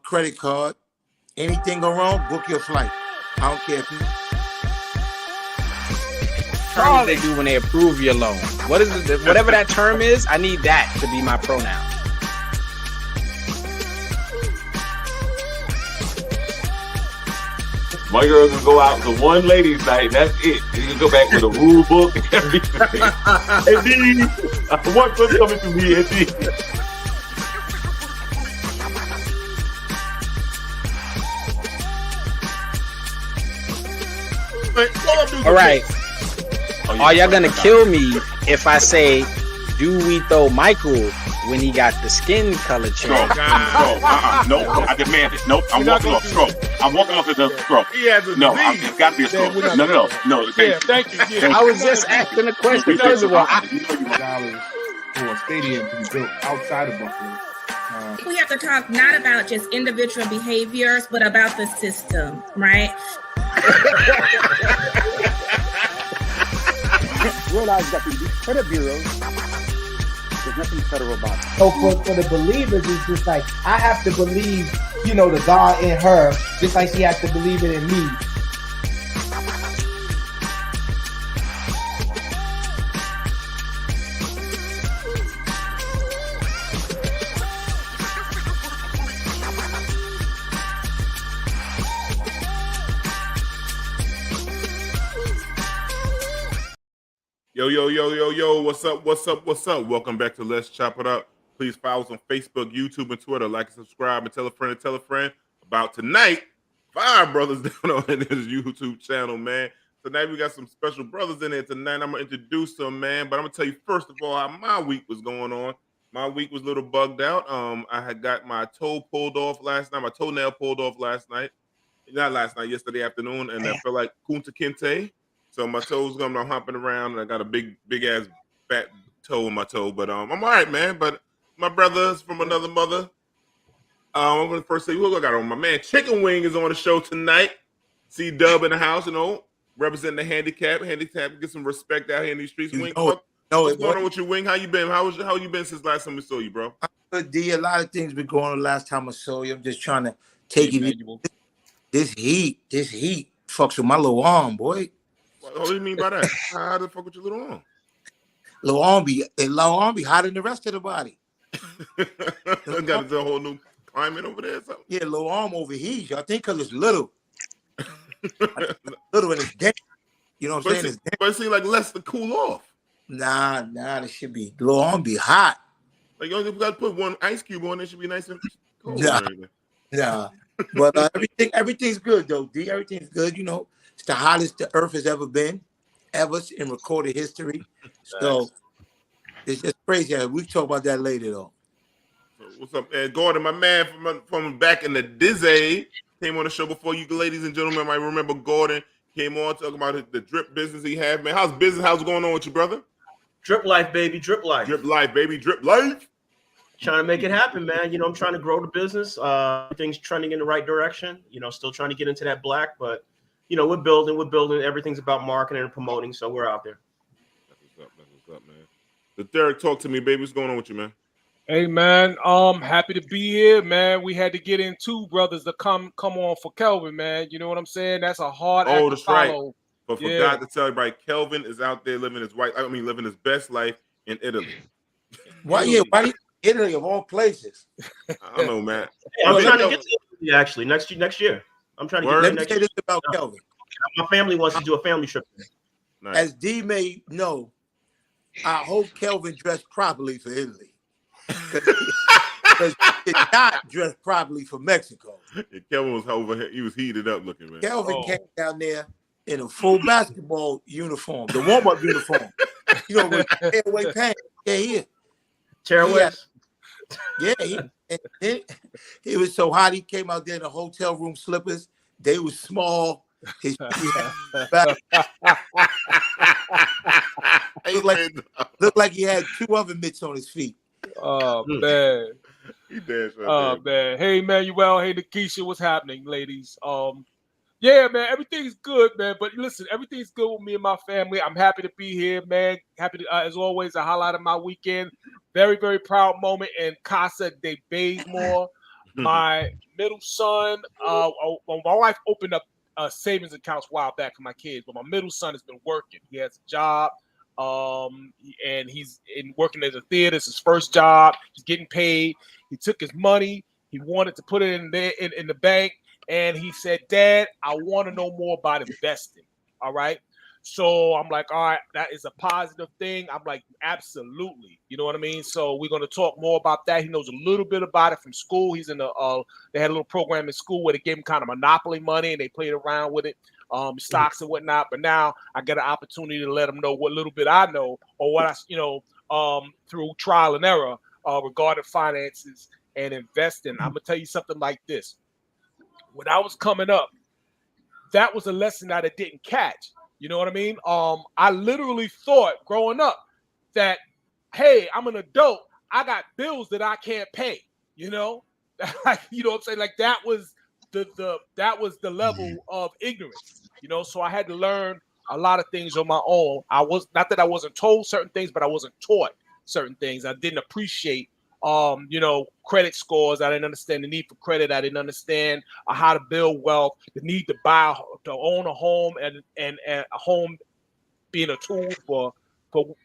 credit card. Anything go wrong, book your flight. I don't care if you. Terms they do when they approve your loan. What is it? Whatever that term is, I need that to be my pronoun. My girls can go out to one ladies' night. That's it. You can go back with a rule book and everything. And then, what's coming to me? And then. All right. Are y'all gonna kill me if I say, do we throw Michael when he got the skin color change? No, I demand it. Nope, I'm walking off. Scroll. I'm walking off the scroll. He has a No, disease. it's got to be a scroll. No. Yeah, thank you. Yeah. I was just asking a question. First of all, dollars for a stadium to be built outside of Buffalo. We have to talk not about just individual behaviors, but about the system, right? Realize that the credit bureaus, there's nothing federal about it. So for the believers, it's just like, I have to believe, the God in her, just like she has to believe it in me. Yo, what's up? Welcome back to Let's Chop It Up. Please follow us on Facebook, YouTube, and Twitter. Like and subscribe and tell a friend about tonight. 5 brothers down on this YouTube channel, man. Tonight we got some special brothers in there tonight. I'm going to introduce them, man. But I'm going to tell you first of all how my week was going on. My week was a little bugged out. I had got my toe pulled off last night. My toenail pulled off last night. Not last night, yesterday afternoon. And I felt like Kunta Kinte. So my toes I'm hopping around, and I got a big ass fat toe in my toe. But I'm all right, man. But my brothers from another mother. I'm gonna first say who I got on. My man Chicken Wing is on the show tonight. C Dub in the house, representing the handicap. Get some respect out here in these streets. Wing, what's going on with you, Wing? How you been? How you been since last time we saw you, bro? Good, D. A lot of things been going on last time I saw you. I'm just trying to take it. This heat fucks with my little arm, boy. What do you mean by that? How the fuck with your little arm? Little arm be hotter than the rest of the body. Got a whole new climate over there or something? Yeah, little arm overheats. I think because it's little. Little and it's dead. You know what I'm saying? But it seems like less to cool off. Nah, it should be. Little arm be hot. Like, you only got to put one ice cube on it. Should be nice and cold. Nah. But everything's good, though, D. Everything's good, It's the hottest the earth has ever been, ever in recorded history. So it's just crazy. We talk about that later, though. So what's up, Ed Gordon? My man from back in the Dizzy came on the show before. You ladies and gentlemen might remember Gordon came on talking about the drip business he had, man. How's going on with you, brother? Drip life, baby. Drip life. Drip life, baby. Drip life. Trying to make it happen, man. I'm trying to grow the business. Everything's trending in the right direction. Still trying to get into that black, but we're building. Everything's about marketing and promoting, so we're out there. That's what's up, man. The Derek, talk to me, baby. What's going on with you, man? Hey, man. Happy to be here, man. We had to get in 2 brothers to come on for Kelvin, man. You know what I'm saying? That's a hard act to follow. Right. But forgot to tell everybody, Kelvin is out there living his best life in Italy. Why Italy of all places? I don't know, man. I'm trying to get to Italy actually next year. I'm trying to get Let me say this about Kelvin. My family wants to do a family trip. Nice. As D may know, I hope Kelvin dressed properly for Italy. Because he did not dress properly for Mexico. Yeah, Kelvin was over here. He was heated up looking, man. Kelvin came down there in a full basketball uniform, the warm-up uniform. With tearaway pants. Yeah, he Tearaways. It was so hot. He came out there in the hotel room slippers. They were small. His looked like he had 2 oven mitts on his feet. Oh man. He danced right Oh man. Hey Manuel. Hey Nikisha. What's happening, ladies? Yeah, man, everything's good, man. But listen, everything's good with me and my family. I'm happy to be here, man. Happy to, as always, a highlight of my weekend. Very, very proud moment in Casa de Bazemore. My middle son, well, my wife opened up savings accounts a while back for my kids, but my middle son has been working. He has a job, and he's working at a theater. It's his first job. He's getting paid. He took his money. He wanted to put it in there in the bank, and he said, "Dad, I want to know more about investing." All right. So I'm like, all right, that is a positive thing. I'm like, absolutely. You know what I mean? So we're going to talk more about that. He knows a little bit about it from school. He's in they had a little program in school where they gave him kind of monopoly money and they played around with it, stocks and whatnot. But now I get an opportunity to let him know what little bit I know or what I, through trial and error regarding finances and investing. I'm going to tell you something like this. When I was coming up, that was a lesson that I didn't catch. You know what I mean? I literally thought growing up that, hey, I'm an adult. I got bills that I can't pay. You know, you know what I'm saying? Like that was the level of ignorance. You know, so I had to learn a lot of things on my own. I was not that I wasn't told certain things, but I wasn't taught certain things. I didn't appreciate credit scores. I didn't understand the need for credit. I didn't understand how to build wealth, the need to own a home and a home being a tool for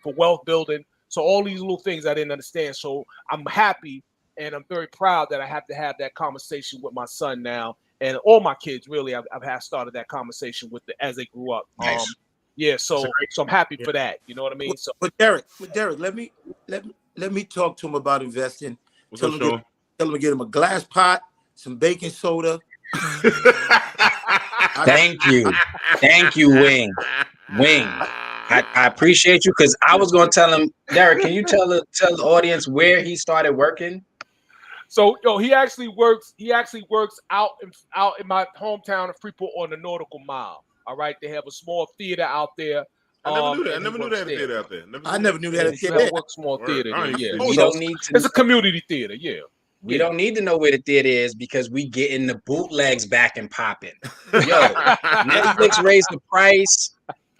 wealth building. So all these little things I didn't understand. So I'm happy and I'm very proud that I have to have that conversation with my son now and all my kids. Really, I've started that conversation with as they grew up. Nice. So I'm happy for that. You know what I mean? So, But Derek, let me talk to him about investing. Tell him to get him a glass pot, some baking soda. Thank you, Wing. I appreciate you because I was going to tell him, Derek. Can you tell the audience where he started working? So he actually works out in my hometown of Freeport on the Nautical Mile. All right, they have a small theater out there. I never knew that. I never knew they had a theater out there. I never knew that. Small theater. Yeah, we don't need to. It's a community theater. Yeah. We don't need to know where the theater is because we getting the bootlegs back and popping. Yo, Netflix raised the price.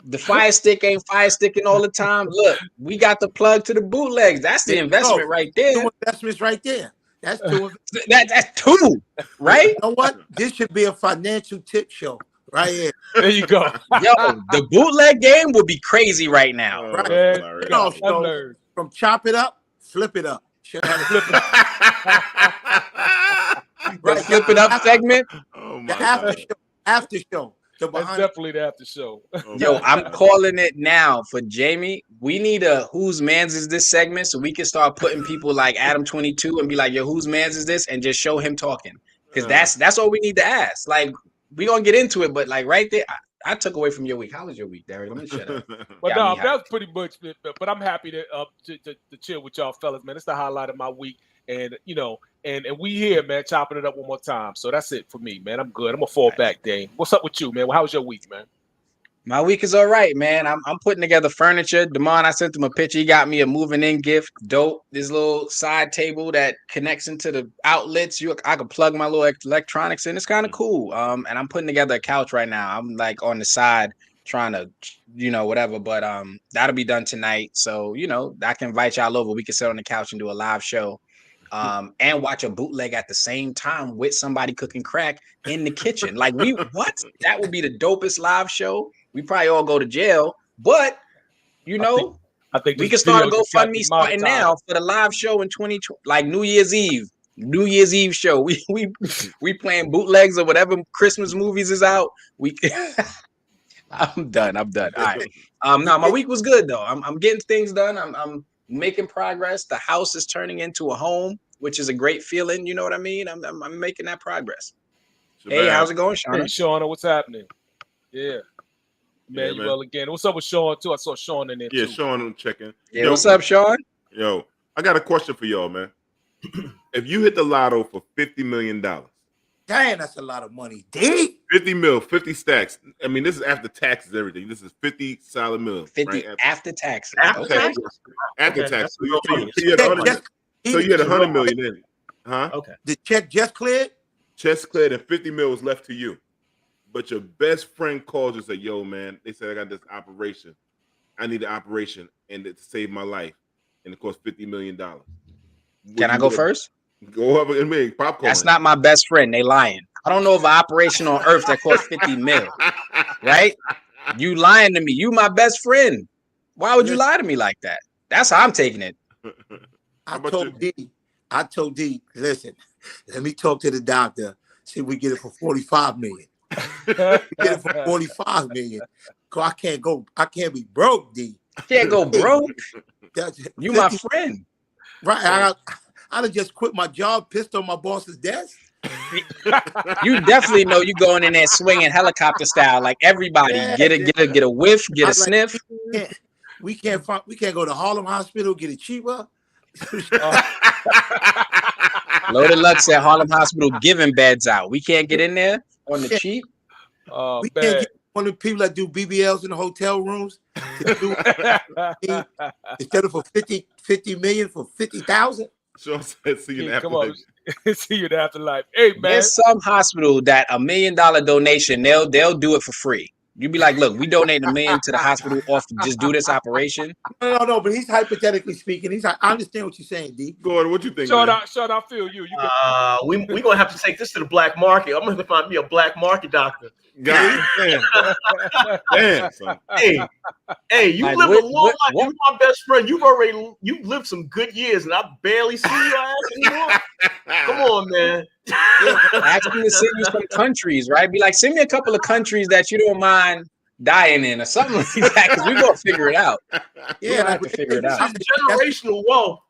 The Fire Stick ain't fire sticking all the time. Look, we got the plug to the bootlegs. That's the investment right there. Two investments right there. That's two. That's two, right? You know what? This should be a financial tip show right here. There you go. Yo, the bootleg game will be crazy right now. Right. From chop it up, flip it up. Should have flip it up. Right, flip it up segment. The after show. That's definitely the after show. Yo, I'm calling it now for Jamie. We need a whose man's is this segment so we can start putting people like Adam 22 and be like, yo, whose man's is this? And just show him talking. Because that's all we need to ask. Like, we gonna get into it, but like right there, I took away from your week. How was your week, Derek? Let me shut up. But no, that was pretty much it. But I'm happy to chill with y'all fellas, man. It's the highlight of my week. And and we here, man, chopping it up one more time. So that's it for me, man. I'm good. I'm gonna fall back, Dane. What's up with you, man? How was your week, man? My week is all right, man. I'm putting together furniture. Damon, I sent him a picture. He got me a moving in gift. Dope. This little side table that connects into the outlets. I can plug my little electronics in. It's kind of cool. And I'm putting together a couch right now. I'm like on the side trying to, whatever. But that'll be done tonight. So, I can invite y'all over. We can sit on the couch and do a live show. And watch a bootleg at the same time with somebody cooking crack in the kitchen. Like what? That would be the dopest live show. We probably all go to jail, but I think we can start a GoFundMe starting now for the live show in 2020, like New Year's Eve show. We playing bootlegs or whatever Christmas movies is out. I'm done. All right. No, my week was good though. I'm getting things done. I'm making progress. The house is turning into a home, which is a great feeling. You know what I mean? I'm making that progress. Hey, how's it going, Shauna? Hey, Shauna, what's happening? Yeah. Man, well again. What's up with Sean too? I saw Sean in there too. Yeah, Sean, I'm checking. Yeah, what's up, Sean? Yo, I got a question for y'all, man. If you hit the lotto for $50 million. Damn, that's a lot of money. Damn. 50 mil, 50 stacks. I mean, this is after taxes, everything. This is 50 solid mil. 50 right? After taxes. After taxes. So you had 100 million in it. Huh? Okay. The check just cleared? Chest cleared and 50 mil is left to you. But your best friend calls you and says, yo, man, they said I got this operation. I need an operation and to save my life. And it costs $50 million. Can I go first? Go up and make popcorn. That's not my best friend. They lying. I don't know of an operation on Earth that costs 50 mil. Right? You lying to me. You my best friend. Why would you lie to me like that? That's how I'm taking it. I told D, listen, let me talk to the doctor. See if we get it for 45 million. Get it for 45 million. Cause I can't be broke, D. Can't go broke. You my friend. Right. I done just quit my job, pissed on my boss's desk. You definitely know you going in there swinging helicopter style like everybody. Get a whiff, get a sniff. We can't go to Harlem Hospital, get it cheaper. Loaded Luck said Harlem Hospital giving beds out. We can't get in there on the cheap. We can't get one of the people that do BBLs in the hotel rooms instead of for 50 million for 50,000. Sean said, see you in the Come on. afterlife. See you in the afterlife. Hey, man. There's some hospital that $1 million donation, they'll do it for free. You be like, look, we donate $1 million to the hospital off to just do this operation. No, but he's hypothetically speaking. I understand what you're saying, D. Gordon, what you think? Sean, I feel you. We gonna have to take this to the black market. I'm gonna have to find me a black market doctor. God damn, son. Hey, you Like, live a long life. what- You my best friend. You've lived some good years, and I barely see your ass anymore. Come on, man. Ask me to send you some countries, right? Be like, send me a couple of countries that you don't mind dying in or something like that, because we're gonna figure it out. Yeah, I have to figure it out. It's generational wealth.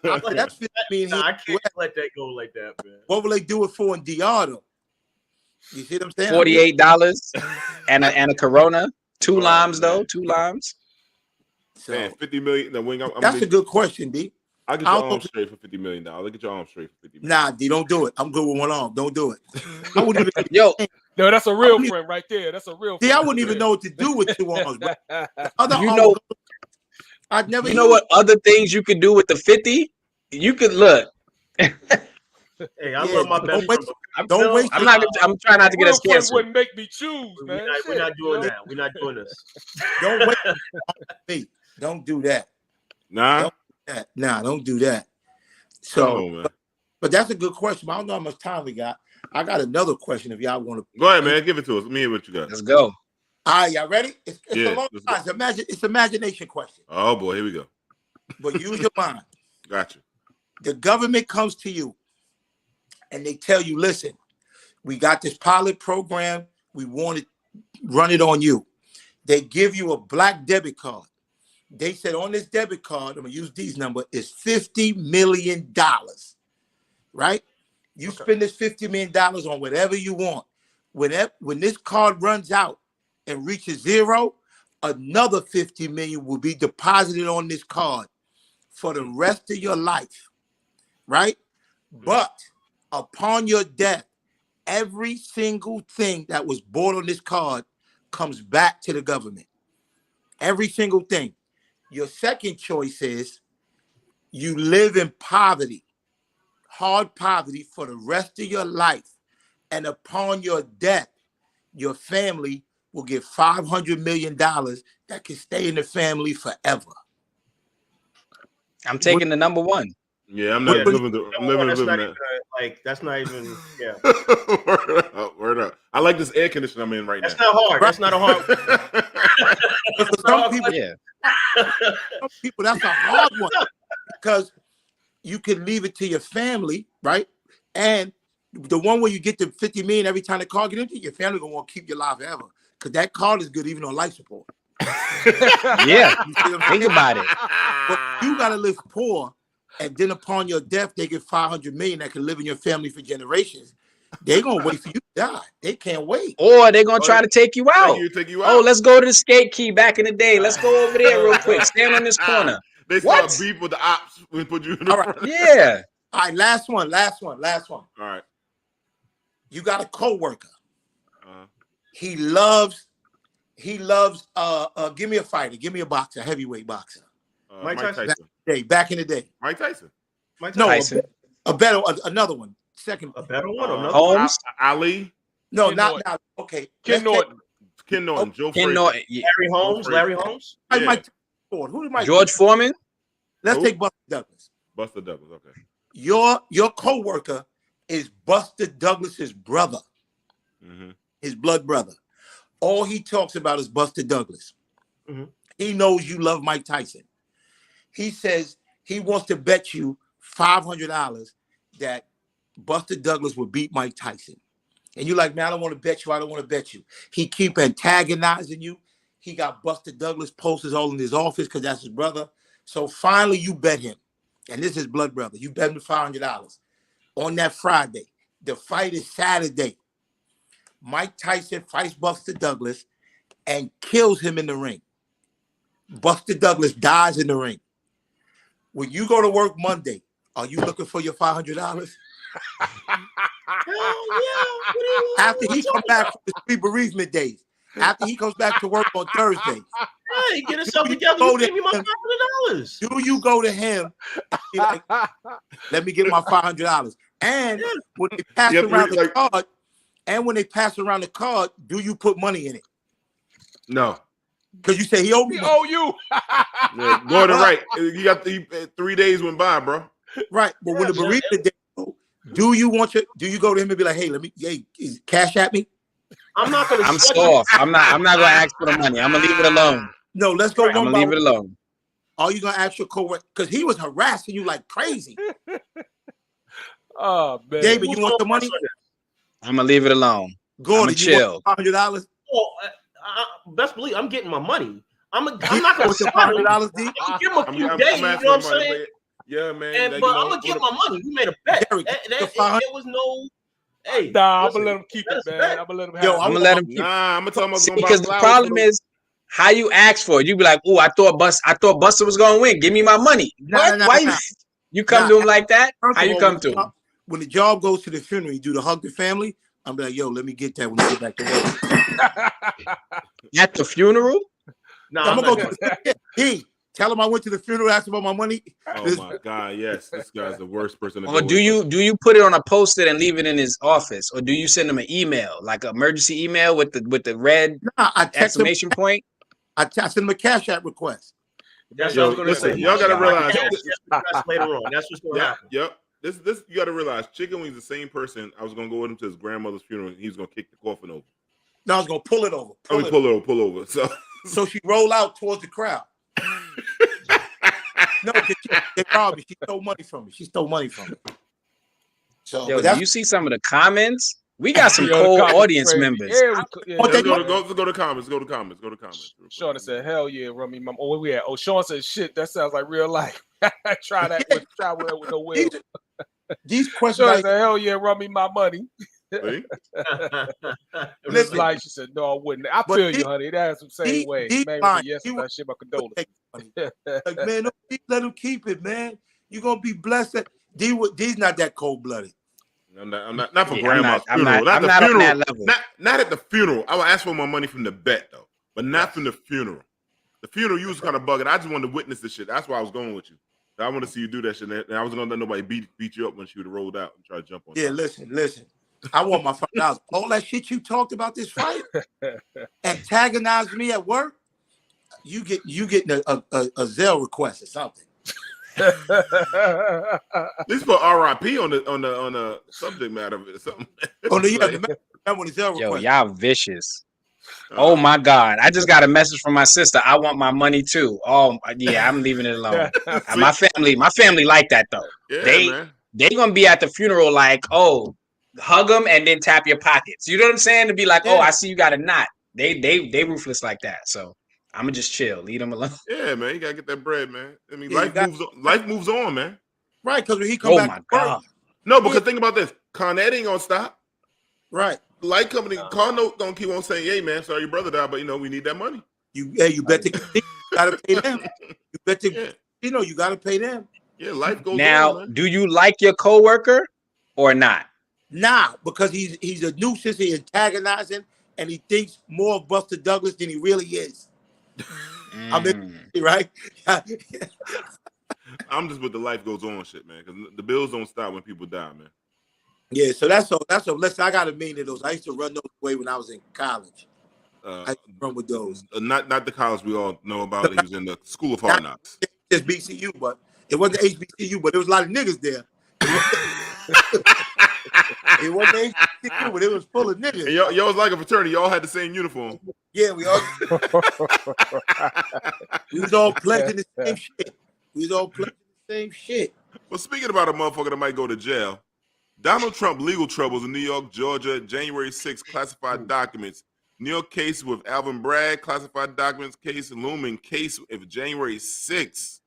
That's 50 million. Nah, I can't let that go like that, man. What will they do it for in DR though? You see what I'm saying? $48 and a Corona, 2 limes though, 2 limes. So, Man, 50 million. that's a good question, D. I'll get your arm straight for $50 million. I'll get your arm straight for $50 million. Nah, D, don't do it. I'm good with one arm. Don't do it. I wouldn't even, Yo, No, that's a real friend right there. That's a real D, friend. I wouldn't even know what to do with 2 arms. Bro. Other You arms, know- I'd never. you know what other things you could do with the 50? You could look. Hey, I love my best friend. Don't waste. I'm trying not to get Real us friends canceled. wouldn't make me choose, man. We're not doing that. We're not doing this. Don't wait. Me. Don't do that. Nah. Don't do that. So, man. but that's a good question. I don't know how much time we got. I got another question if y'all want to. Go ahead, man. Give it to us. Let me hear what you got. Let's go. All right, y'all ready? It's Yeah, a long let's go. time. It's imagination question. Oh boy, here we go. But use your mind. Gotcha. The government comes to you and they tell you, listen, we got this pilot program. We want to run it on you. They give you a black debit card. They said on this debit card, I'm going to use D's number, is $50 million, right? You spend this $50 million on whatever you want. When this card runs out and reaches zero, another $50 million will be deposited on this card for the rest of your life, right? But upon your death, every single thing that was bought on this card comes back to the government. Every single thing. Your second choice is you live in poverty, hard poverty for the rest of your life. And upon your death, your family will get $500 million that can stay in the family forever. I'm taking the number one. Yeah, I'm not living that. That's not even. Yeah. Word up. I like this air conditioner I'm in right That's now. not hard. That's not a hard. For some people, Yeah. some people, that's a hard one because you can leave it to your family, right? And the one where you get the 50 million every time the car get empty, your family gonna want to keep you alive forever because that car is good even on life support. Yeah. You see what I'm Think saying? about it. But you gotta live poor, and then upon your death, they get 500 million that can live in your family for generations. They gonna wait for you to die. They can't wait. Or they're gonna try to take you out. Take you out. Oh, let's go to the skate key back in the day. Let's go over there real quick. Stand on this corner. They What? start beef with the ops when put you in the All right. front. Yeah. All right, last one. All right. You got a coworker. Uh-huh. He loves give me a fighter, give me a boxer, heavyweight boxer. Mike Tyson. Back in the day. Mike Tyson. No, Tyson. a better another one. Second. A better one. Another Holmes. Ali. No, Ken not Norton. now. Okay. Ken let's take- Norton. Ken Norton. Joe Ken Frazier. Norton. Yeah. Larry Holmes. Mike Ford. Who did Mike? George Foreman. Let's Who? take Buster Douglas. Buster Douglas. Okay. your co-worker is Buster Douglas's brother, his blood brother. All he talks about is Buster Douglas. He knows you love Mike Tyson. He says he wants to bet you $500 that Buster Douglas will beat Mike Tyson. And you're like, man, I don't want to bet you. I don't want to bet you. He keep antagonizing you. He got Buster Douglas posters all in his office because that's his brother. So finally you bet him. And this is blood brother. You bet him $500 on that Friday. The fight is Saturday. Mike Tyson fights Buster Douglas and kills him in the ring. Buster Douglas dies in the ring. When you go to work Monday, are you looking for your $500? After he comes back from his pre-bereavement days, after he comes back to work on Thursday, hey, get yourself together. You give me my $500. Do you go to him and be like, let me get my $500? And when they pass around the card, do you put money in it? No. Because you say he owed me. He owe you. Yeah, Gordon, right. You got 3 days went by, bro. Right. But when the bereavement day, do you go to him and be like, hey, cash at me? I'm not gonna. I'm soft. I'm not gonna ask for the money. I'm gonna leave it alone. No, let's go. I'm gonna leave it alone. Are you gonna ask your coworker? Because he was harassing you like crazy. Oh man, David, you want the money? I'm gonna leave it alone. Gordon, chill. $500. Best believe I'm getting my money. I'm not gonna $500. D. I'm give him a few days. You know what I'm saying? Yeah, man. But I'm gonna get my money. We made a bet. It was no. Hey, nah, I'm gonna let him keep it, man. I'm gonna let him have it. I'm gonna let him keep it. Nah, I'm gonna tell him. See, because the problem is how you ask for it. You be like, "Oh, I thought Buster was gonna win. Give me my money." What? Why you come to him like that? How you come to him? When the job goes to the funeral, you do the hug the family. I'm like, yo, let me get that when you get back to work. At the funeral? No, I'm gonna go to the tell him I went to the funeral, asked about my money. Oh my God, yes, this guy's the worst person. Or do you put it on a post-it and leave it in his office, or do you send him an email, like an emergency email with the red exclamation point? I send him a Cash App request. That's what I was gonna say. Y'all gotta realize later on. That's what's gonna happen. Yep. This you gotta realize. Chicken Wing's the same person. I was gonna go with him to his grandmother's funeral, and he was gonna kick the coffin over. No, I was gonna pull it over. Pull over. So she roll out towards the crowd. No, they robbed me. She stole money from me. So, yo, do you see some of the comments? We got some cold audience members. Let's go to comments. Go to comments. Sean said, "Hell yeah, Rummy, mom." Oh, where we at? Oh, Sean said, "Shit, that sounds like real life." Try with no will. These questions. Sean said, "Hell yeah, Rummy, my money." Listen, like she said, "No, I wouldn't." I feel you, honey. That's the same way. Man, yes, that shit, my condolences. Like, man, let him keep it, man. You're gonna be blessed. D's not that cold blooded. I'm not for grandma's funeral. Not the funeral. Not at the funeral. I will ask for my money from the bet though, but not from the funeral. The funeral, you was kind of bugging. I just wanted to witness this shit. That's why I was going with you. I want to see you do that shit. And I wasn't gonna let nobody beat you up when she would have rolled out and try to jump on. Yeah, listen. I want my $5. All that shit you talked about this fight, antagonize me at work. You getting a Zelle request or something. At least put RIP on the subject matter of it or something. Yo, y'all vicious. Oh my God! I just got a message from my sister. I want my money too. Oh yeah, I'm leaving it alone. my family like that though. Yeah, they gonna be at the funeral like, oh, hug them and then tap your pockets. You know what I'm saying? To be like, oh, I see you got a knot. They ruthless like that. So I'm gonna just chill, leave them alone. Yeah, man, you gotta get that bread, man. I mean, life moves on, man. Right, because when he come back, my God. No, because think about this: Con Ed ain't gonna stop. Right. Light company, Con Note gonna keep on saying, "Hey, man, sorry your brother died, but we need that money." You bet you gotta pay them. You bet you gotta pay them. Yeah, life goes on. Now, do you like your coworker or not? Nah, because he's a nuisance. He antagonizing, and he thinks more of Buster Douglas than he really is. I mean, right? I'm just with the life goes on shit, man. Because the bills don't stop when people die, man. Yeah, so that's a. Listen, I got a mean of those. I used to run those away when I was in college. I used to run with those. Not the college we all know about. He was in the School of Hard Knocks. It's BCU, but it wasn't HBCU. But there was a lot of niggas there. It wasn't HBCU, but it was full of niggas. And y'all was like a fraternity. Y'all had the same uniform. Yeah, we was all pledging the same shit. We was all pledging the same shit. Well, speaking about a motherfucker that might go to jail, Donald Trump legal troubles in New York, Georgia, January 6th, classified documents. New York case with Alvin Bragg, classified documents case, looming case of January 6th.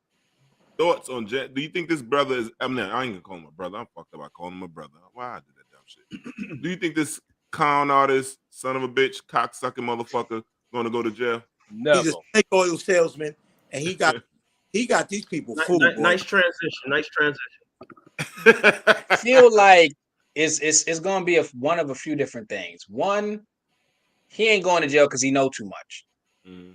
Thoughts on do you think this brother is? I ain't gonna call him a brother. I'm fucked up. I call him a brother. Why I did that dumb shit? Do you think this con artist, son of a bitch, cocksucking motherfucker, gonna go to jail? Never. He's a snake oil salesman, and he got these people fooled. Nice transition. I feel like it's gonna be one of a few different things. One, he ain't going to jail because he know too much.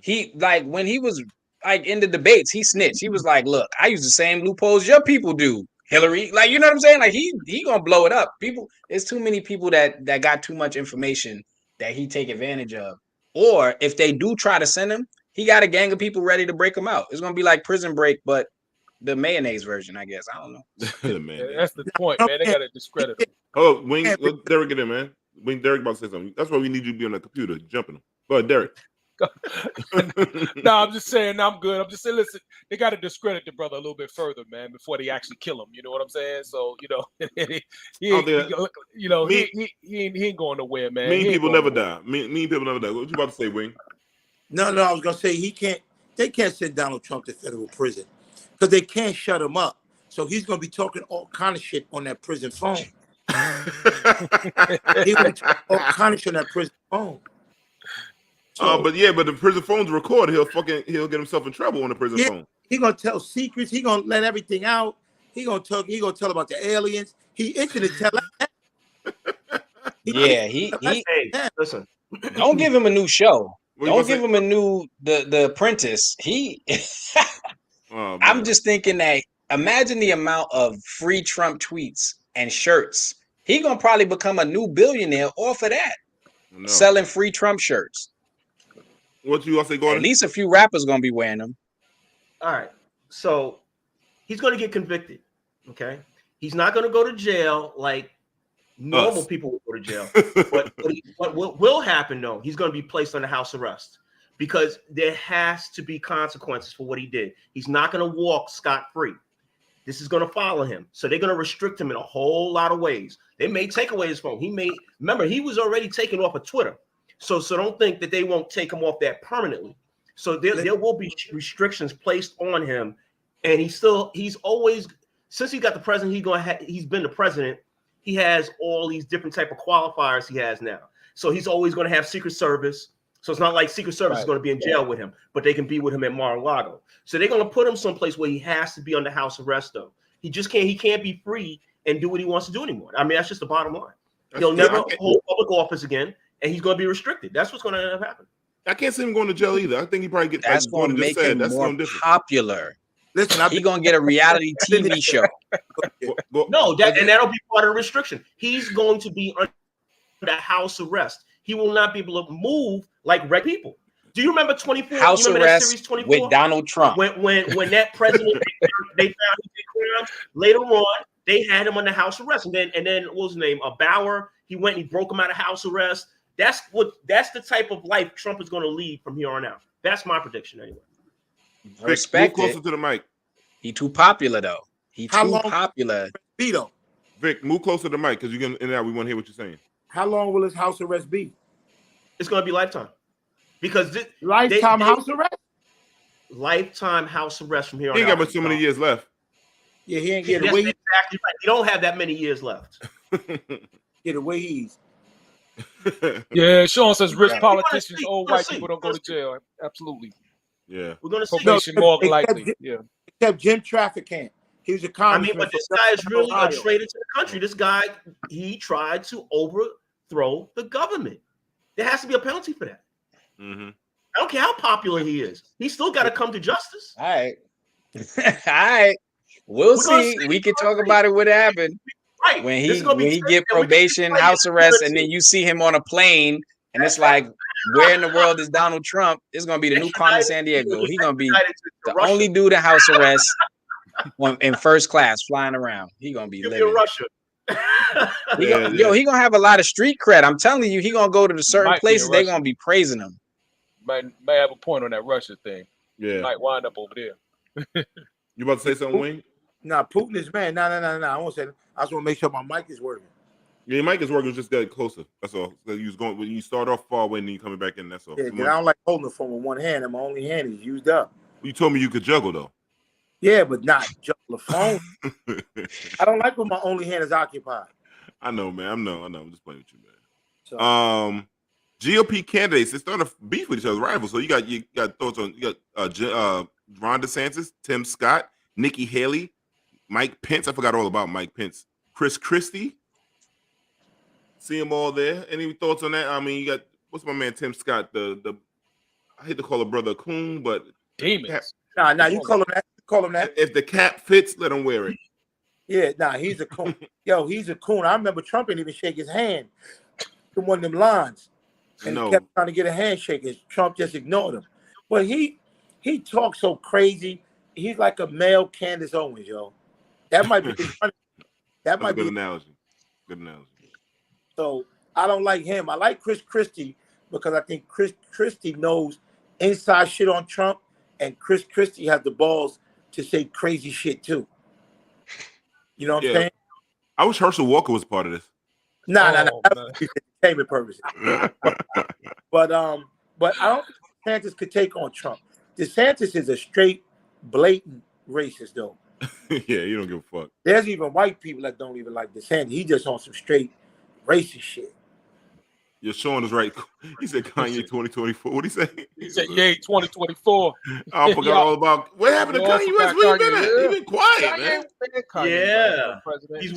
He like when he was like in the debates, he snitched. He was like, "Look, I use the same loopholes your people do, Hillary." Like, you know what I'm saying? Like he gonna blow it up. People, there's too many people that got too much information that he take advantage of. Or if they do try to send him, he got a gang of people ready to break him out. It's gonna be like Prison Break, but the mayonnaise version, I guess. I don't know. That's the point, man. They gotta discredit him. Oh, Wing, let Derek get in, man. Wing, Derek about to say something. That's why we need you to be on the computer jumping him. Go ahead, Derek. No, I'm just saying, I'm good. I'm just saying, listen, they got to discredit the brother a little bit further, man, before they actually kill him. You know what I'm saying? So, he ain't going nowhere, man. Mean people never die. Mean people never die. What you about to say, Wing? No, I was gonna say they can't send Donald Trump to federal prison because they can't shut him up. So he's gonna be talking all kind of shit on that prison phone. He gonna talk all kind of shit on that prison phone. But the prison phone's recorded. He'll get himself in trouble on the prison phone. He gonna tell secrets. He gonna let everything out. He gonna tell about the aliens. He itching to tell that. Listen. Don't give him a new show. Don't give him a new the Apprentice. I'm just thinking that imagine the amount of free Trump tweets and shirts. He gonna probably become a new billionaire off of that. No. Selling free Trump shirts. What you all say, Gordon? At least a few rappers gonna be wearing them. All right, so he's gonna get convicted. Okay, he's not gonna go to jail like normal people will go to jail. but what will happen though? He's gonna be placed under house arrest because there has to be consequences for what he did. He's not gonna walk scot-free. This is gonna follow him, so they're gonna restrict him in a whole lot of ways. They may take away his phone. Remember he was already taken off of Twitter. So don't think that they won't take him off that permanently. So there will be restrictions placed on him, and he's always, since he got the president, he's been the president. He has all these different type of qualifiers he has now. So he's always going to have Secret Service. So it's not like Secret Service is going to be in jail with him, but they can be with him at Mar-a-Lago. So they're going to put him someplace where he has to be under house arrest though. He can't be free and do what he wants to do anymore. I mean, that's just the bottom line. He'll never hold public office again. And he's going to be restricted. That's what's going to end up happening. I can't see him going to jail either. I think he probably gets. That's going to make him more popular. Listen, he's going to get a reality TV show. No, that'll be part of the restriction. He's going to be under house arrest. He will not be able to move like regular people. Do you remember 24? House you remember arrest that series 24? with Donald Trump. When that president they found he did crimes. Later on, they had him under house arrest, and then what was his name? Bauer. He went and he broke him out of house arrest. That's the type of life Trump is going to lead from here on out. That's my prediction anyway. Respect move closer to the mic. He too popular though. He too popular. Vito. Vic, move closer to the mic because you're gonna in and out. We want to hear what you're saying. How long will his house arrest be? It's going to be lifetime. Because lifetime house arrest? Lifetime house arrest from here on out. He ain't got so many years left. Yeah, he ain't getting away. Exactly right. You don't have that many years left. Get away he's. Yeah, Sean says rich politicians, old white people don't go to jail. Absolutely. Yeah. We're going to see. Probation more likely. Yeah. Except Jim Trafficant. He was a congressman. But this guy is really a traitor to the country. This guy, he tried to overthrow the government. There has to be a penalty for that. Mm-hmm. I don't care how popular he is. He's still got to come to justice. All right. All right. We'll see. We can talk about it. What happened right. when he get probation, house arrest, and then you see him on a plane, and it's like, where in the world is Donald Trump? It's gonna be the new Carmen Sandiego. He's gonna be the only dude in house arrest. in first class flying around. He gonna be living. Russia. He gonna have a lot of street cred. I'm telling you, he gonna go to the certain places. They gonna be praising him. Might have a point on that Russia thing. Yeah, he might wind up over there. You about to say something, Wayne? Nah, Putin is man. No. I won't say that. I just want to make sure my mic is working. Yeah, your mic is working. Just get closer. That's all. So you was going when you start off far away and then you coming back in. That's all. Yeah, because I don't like holding the phone with one hand, and my only hand is used up. You told me you could juggle though. Yeah, but not juggle the phone. I don't like when my only hand is occupied. I know, man. I'm just playing with you, man. So, GOP candidates, they're starting to beef with each other, rivals. So you got thoughts on Ron DeSantis, Tim Scott, Nikki Haley, Mike Pence. I forgot all about Mike Pence. Chris Christie. See them all there. Any thoughts on that? I mean, you got what's my man Tim Scott? The I hate to call a brother a coon, but demons. Nah, you call him that. Call him that. If the cap fits, let him wear it. Yeah, nah, he's a coon. Yo, he's a coon. I remember Trump didn't even shake his hand in one of them lines. And he kept trying to get a handshake, and Trump just ignored him. But he talks so crazy. He's like a male Candace Owens, yo. That might be that might be a good analogy. Good analogy. So I don't like him. I like Chris Christie because I think Chris Christie knows inside shit on Trump, and Chris Christie has the balls to say crazy shit too. You know what I'm saying? I wish Herschel Walker was part of this. Nah. Entertainment purposes. but I don't think DeSantis could take on Trump. DeSantis is a straight, blatant racist, though. Yeah, you don't give a fuck. There's even white people that don't even like DeSantis. He just on some straight racist shit. You're showing us right. He said Kanye 2024. What did he say? He said, "Yay, 2024." I forgot all about what happened to Kanye West. Where you been at? He been quiet, man.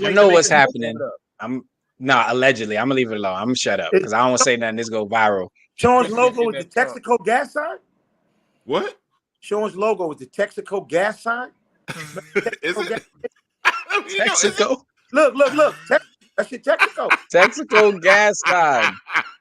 I know what's happening. Allegedly. I'm gonna leave it alone. I'm gonna shut up because I don't want to say nothing. This go viral. Sean's logo with the Texaco gas sign. What? Sean's logo with the Texaco gas sign. Is it? Texaco. Look. That's your Texaco. Texaco gas sign.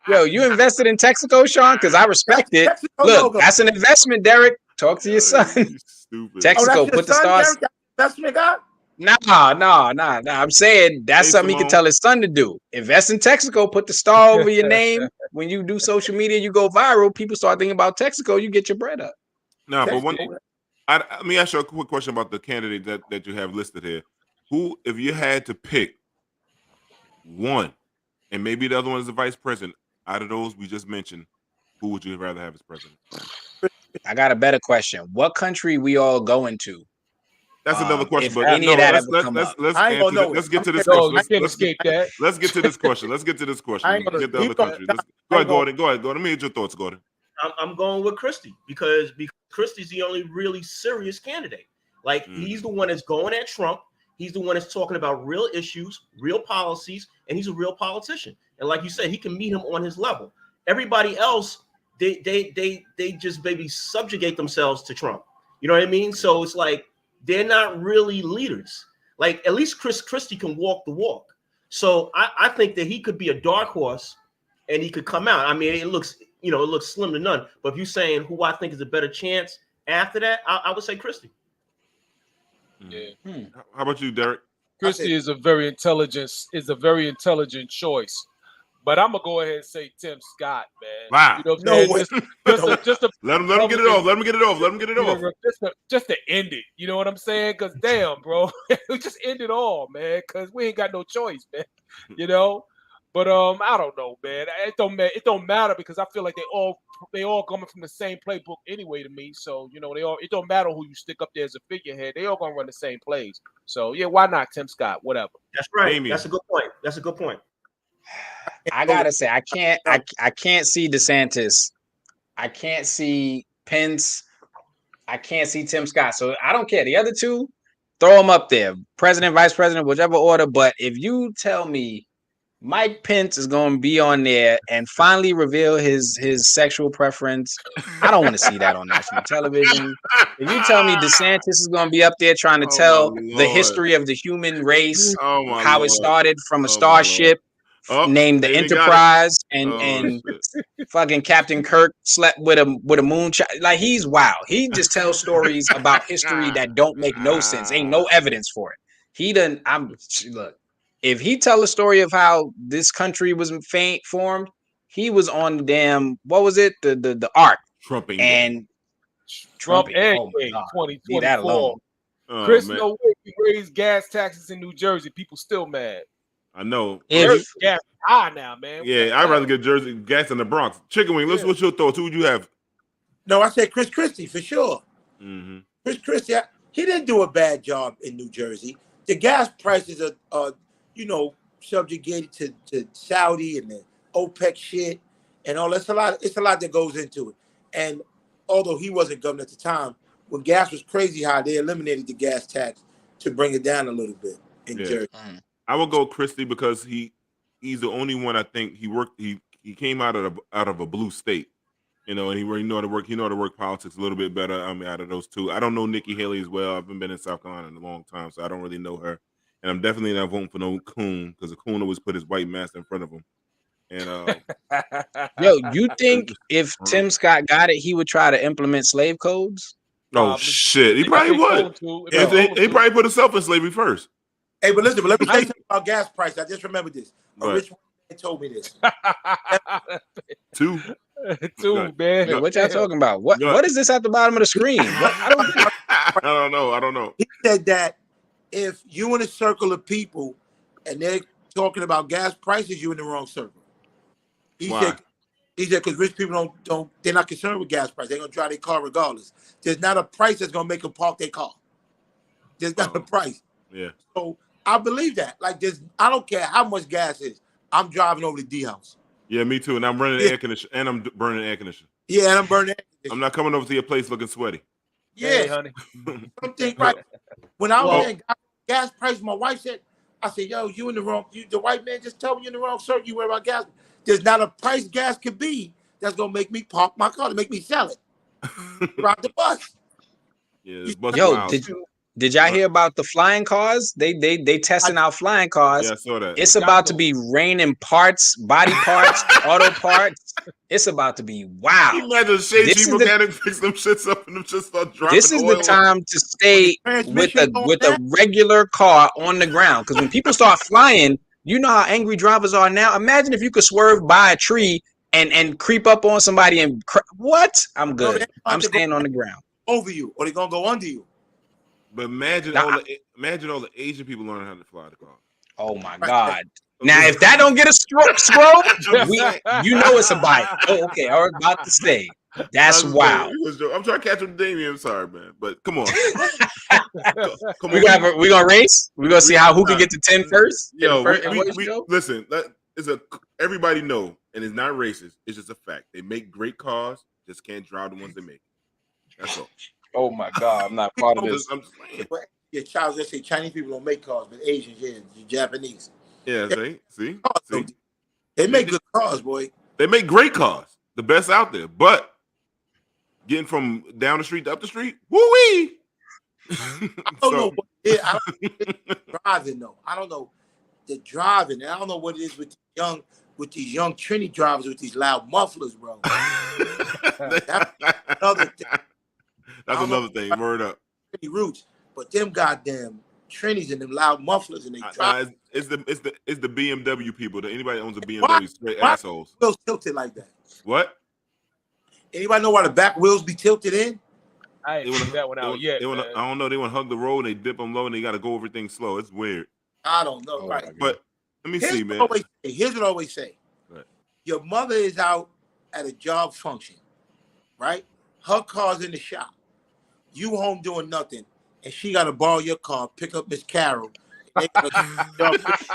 Yo, you invested in Texaco, Sean? Because I respect it. Texaco look, logo. That's an investment, Derek. Talk to your son. Stupid. Texaco, put the stars. Investment guy? No. I'm saying that's something he can tell his son to do. Invest in Texaco, put the star over your name. When you do social media, you go viral. People start thinking about Texaco, you get your bread up. No, but let me ask you a quick question about the candidate that you have listed here. Who, if you had to pick one, and maybe the other one is the vice president, out of those we just mentioned, who would you rather have as president? I got a better question. What country we all going to? That's another question. But let's get to this question. Let's get to this question. Get the other country. Go ahead, Gordon. Let me get your thoughts, Gordon. I'm going with Christie because Christie's the only really serious candidate. Like he's the one that's going at Trump. He's the one that's talking about real issues, real policies, and he's a real politician. And like you said, he can meet him on his level. Everybody else, they just maybe subjugate themselves to Trump. You know what I mean? So it's like they're not really leaders. Like at least Chris Christie can walk the walk. So I think that he could be a dark horse and he could come out. I mean, it looks slim to none. But if you're saying who I think is a better chance after that, I would say Christie. Yeah. How about you, Derek? Christie is a very intelligent choice. But I'm gonna go ahead and say Tim Scott, man. Wow. You know what I'm saying? Just let him get it off. Let him get it off. Just to end it. You know what I'm saying? Because damn, bro, we just end it all, man. Because we ain't got no choice, man. You know. But I don't know, man. It don't matter because I feel like they all coming from the same playbook anyway to me. So it don't matter who you stick up there as a figurehead. They all gonna run the same plays. So yeah, why not Tim Scott? Whatever. That's right. Amy. That's a good point. I gotta say, I can't see DeSantis. I can't see Pence. I can't see Tim Scott. So I don't care. The other two, throw them up there. President, vice president, whichever order. But if you tell me Mike Pence is going to be on there and finally reveal his sexual preference, I don't want to see that on national television. If you tell me DeSantis is going to be up there trying to tell the history of the human race, how it started from a starship named the Enterprise, and fucking Captain Kirk slept with a moonchild. Like, he's wild. He just tells stories about history that don't make no sense. Ain't no evidence for it. Look, if he tell a story of how this country was formed, he was on the damn, what was it? The Ark. Trump and 2024. Chris, no way, we raised gas taxes in New Jersey. People still mad. I know. Gas high now, man. Yeah, I'd rather get Jersey gas in the Bronx. Chicken wing. What's your thoughts? Who would you have? No, I said Chris Christie for sure. Mm-hmm. Chris Christie, he didn't do a bad job in New Jersey. The gas prices are subjugated to Saudi and the OPEC shit and all. It's a lot that goes into it. And although he wasn't governor at the time, when gas was crazy high, they eliminated the gas tax to bring it down a little bit in Jersey. I would go Christie because he's the only one I think he came out of a blue state, and he really know how to work. He know how to work politics a little bit better. I mean, out of those two, I don't know Nikki Haley as well. I haven't been in South Carolina in a long time, so I don't really know her. And I'm definitely not voting for no coon because a coon always put his white mask in front of him. And yo, you think if Tim Scott got it, he would try to implement slave codes? Oh shit, he probably would. He probably put himself in slavery first. Hey, but listen, let me tell you something about gas price. I just remembered this. A rich man told me this. Two, man. What y'all talking about? What is this at the bottom of the screen? I don't know. He said that if you in a circle of people and they're talking about gas prices, you're in the wrong circle. He said because rich people they're not concerned with gas prices. They're gonna drive their car regardless. There's not a price that's gonna make them park their car. There's not a price. Yeah. So I believe that. Like I don't care how much gas is. I'm driving over to D house. Yeah, me too. And I'm running air conditioner and I'm burning air conditioner. Yeah, and I'm burning air conditioner. I'm not coming over to your place looking sweaty. Yeah, hey, honey. Something right. When I was in gas price, my wife said, I said, yo, you in the wrong, the white man just told me you're in the wrong circle. You worry about gas. There's not a price gas could be that's gonna make me park my car to make me sell it. Ride the bus. Yeah, yo, did y'all hear about the flying cars? They testing out flying cars. Yeah, I saw that. It's about to be raining parts, body parts, auto parts. It's about to be wow. You imagine Shady mechanic fix them shits up and them just start dropping. This is the time to stay with a regular car on the ground. Because when people start flying, you know how angry drivers are now. Imagine if you could swerve by a tree and creep up on somebody and what? I'm good. I'm staying on the ground. Over you, or they're gonna go under you. But imagine all the Asian people learning how to fly the car. Oh my God! Now, if that don't get a scroll, you know it's a bite. Oh, okay. I was about to say that's wow. I'm trying to catch up to Damien. I'm sorry, man, but come on. We gonna race. We gonna see who can get to 10 first. Yo, listen. Everybody know, and it's not racist. It's just a fact. They make great cars, just can't drive the ones they make. That's all. Oh my God, I'm not part of this. I'm just saying. Yeah, Charles, they say Chinese people don't make cars, but Asians, yeah, Japanese. Yeah, see? They make good cars, boy. They make great cars, the best out there. But getting from down the street to up the street, woo-wee! I don't know what it is. I don't driving though. I don't know the driving. And I don't know what it is with these young Trini drivers with these loud mufflers, bro. That's another thing. That's another thing. Word up. Roots, but them goddamn Trinis and them loud mufflers and they drive. It's the BMW people. Anybody that owns a BMW straight assholes. Wheels tilted like that. What? Anybody know why the back wheels be tilted in? I ain't figured that one out yet. I don't know. They want to hug the road and they dip them low and they got to go everything slow. It's weird. I don't know. Right. But let me see, man. Here's what I always say. Right. Your mother is out at a job function, right? Her car's in the shop. You home doing nothing, and she got to borrow your car, pick up Miss Carol. And the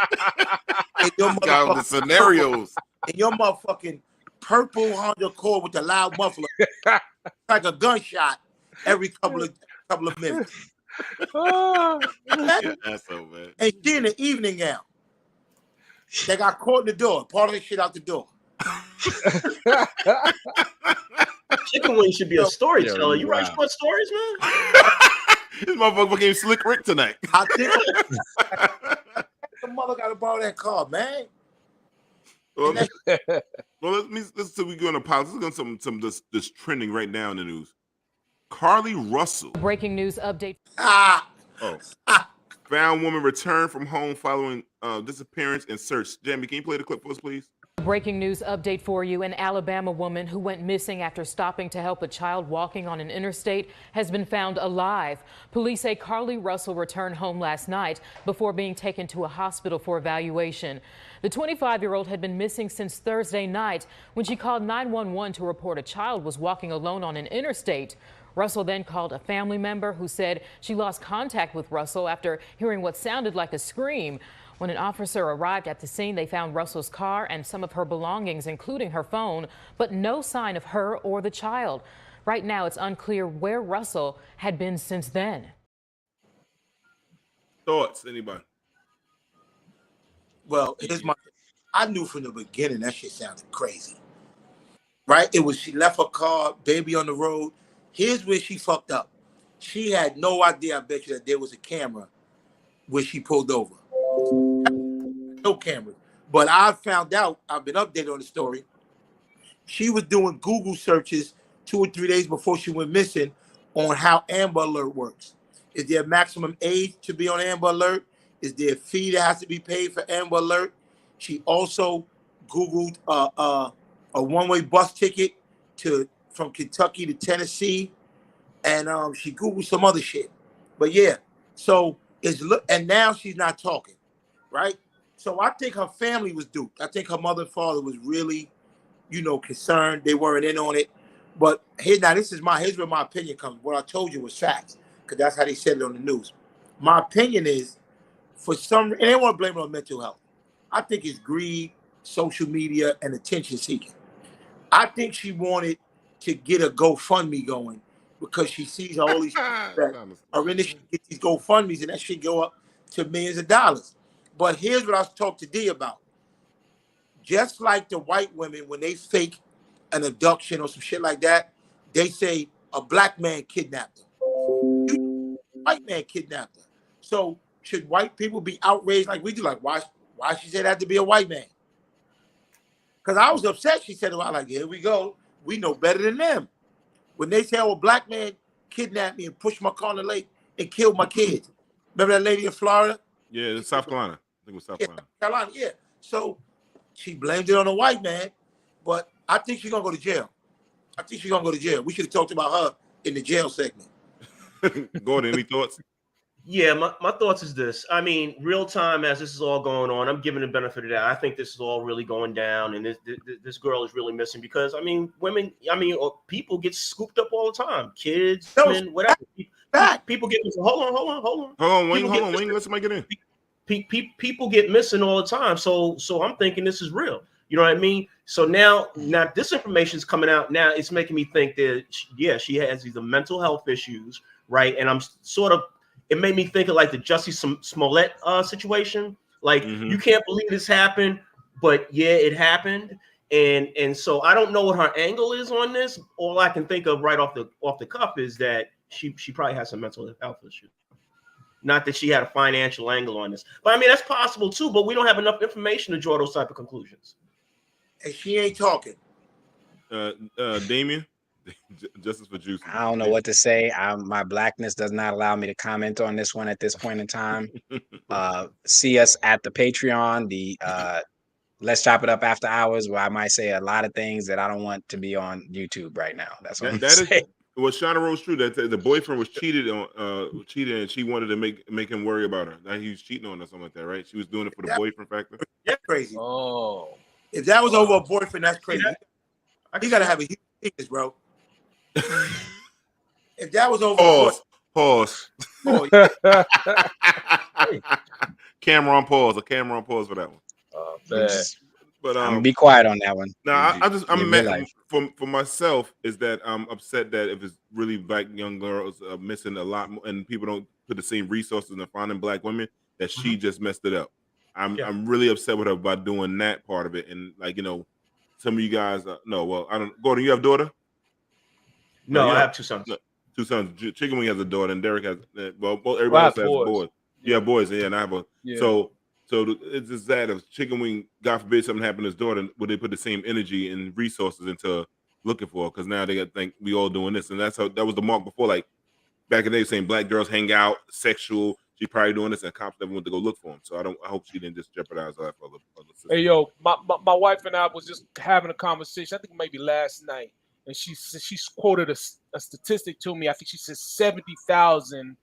scenarios. And your motherfucking purple Honda Accord with the loud muffler, like a gunshot every couple of minutes. That's so bad. And she in the evening gown. They got caught in the door. Part of the shit out the door. Chicken Wing should be a storyteller. You write short stories, man? This motherfucker became Slick Rick tonight. I think the mother got to borrow that car, man. Well, let's see. We going to pause. Let's go some this trending right now in the news. Carly Russell. Breaking news update. Found woman returned from home following disappearance and search. Jamie, can you play the clip for us, please? Breaking news update for you. An Alabama woman who went missing after stopping to help a child walking on an interstate has been found alive. Police say Carly Russell returned home last night before being taken to a hospital for evaluation. The 25-year-old had been missing since Thursday night when she called 911 to report a child was walking alone on an interstate. Russell then called a family member who said she lost contact with Russell after hearing what sounded like a scream. When an officer arrived at the scene, they found Russell's car and some of her belongings, including her phone, but no sign of her or the child. Right now, it's unclear where Russell had been since then. Thoughts, anybody? Well, I knew from the beginning that shit sounded crazy. Right? She left her car, baby on the road. Here's where she fucked up. She had no idea, I bet you, that there was a camera where she pulled over. No camera. But I found out, I've been updated on the story. She was doing Google searches 2 or 3 days before she went missing on how Amber Alert works. Is there a maximum age to be on Amber Alert? Is there a fee that has to be paid for Amber Alert? She also Googled a one-way bus ticket from Kentucky to Tennessee, and she Googled some other shit. But yeah, and now she's not talking, right? So I think her family was duped. I think her mother and father was really, concerned. They weren't in on it. But here's where my opinion comes. What I told you was facts, because that's how they said it on the news. My opinion is, and they want to blame it on mental health. I think it's greed, social media, and attention seeking. I think she wanted to get a GoFundMe going because she sees all these people that are in this, get these GoFundMes, and that shit go up to millions of dollars. But here's what I was talking to D about. Just like the white women, when they fake an abduction or some shit like that, they say a black man kidnapped her. White man kidnapped her. So should white people be outraged like we do? Like, why she said it had to be a white man? Because I was upset. She said, well, like, here we go. We know better than them. When they say, oh, a black man kidnapped me and pushed my car in the lake and killed my kids. Remember that lady in Florida? Yeah, in South Carolina. I think it was South Carolina. Yeah. So she blamed it on a white man, but I think she's going to go to jail. We should have talked about her in the jail segment. Gordon, any thoughts? Yeah, my thoughts is this. I mean, real time as this is all going on, I'm giving the benefit of that. I think this is all really going down, and this girl is really missing because, people get scooped up all the time. Kids, men, whatever. People get missing. Hold on. Wayne, let somebody get in. People get missing all the time. So I'm thinking this is real. You know what I mean? So now this information is coming out. Now it's making me think that, she has these mental health issues, right? And I'm it made me think of like the Jussie Smollett situation. Like, you can't believe this happened, but yeah, it happened. And so I don't know what her angle is on this. All I can think of right off the cuff is that she probably has some mental health issues. Not that she had a financial angle on this. But I mean, that's possible too, but we don't have enough information to draw those type of conclusions. And she ain't talking. Damien? Justice for Juicy. I don't know what to say. My blackness does not allow me to comment on this one at this point in time. See us at the Patreon, the Let's Chop It Up After Hours, where I might say a lot of things that I don't want to be on YouTube right now. That's what I'm saying. Well, Shauna Rose true that the boyfriend was cheated, and she wanted to make him worry about her. That he was cheating on her, something like that, right? She was doing it for the boyfriend factor. That's crazy. Oh, if that was over a boyfriend, that's crazy. You gotta have a huge penis, bro. If that was over, pause. Oh, yeah. Camera on pause for that one. But be quiet on that one. I'm mad for myself is that I'm upset that if it's really black young girls missing a lot more, and people don't put the same resources in finding black women, that she just messed it up. I'm really upset with her by doing that part of it. And some of you guys I don't. Gordon, you have a daughter? No, I have two sons. No, two sons. Chicken Wing has a daughter, and Derek has. Everybody else has boys. Yeah, boys. Yeah, and I have a. Yeah. So So it's just that if Chicken Wing, God forbid something happened to his daughter, would they put the same energy and resources into looking for her? Because now they got to think we all doing this, and that was the mark before. Like back in the day, saying black girls hang out, sexual. She probably doing this, and cops never went to go look for him. So I hope she didn't just jeopardize her for other sisters. Hey yo, my wife and I was just having a conversation. I think maybe last night, and she quoted a statistic to me. I think she said 70,000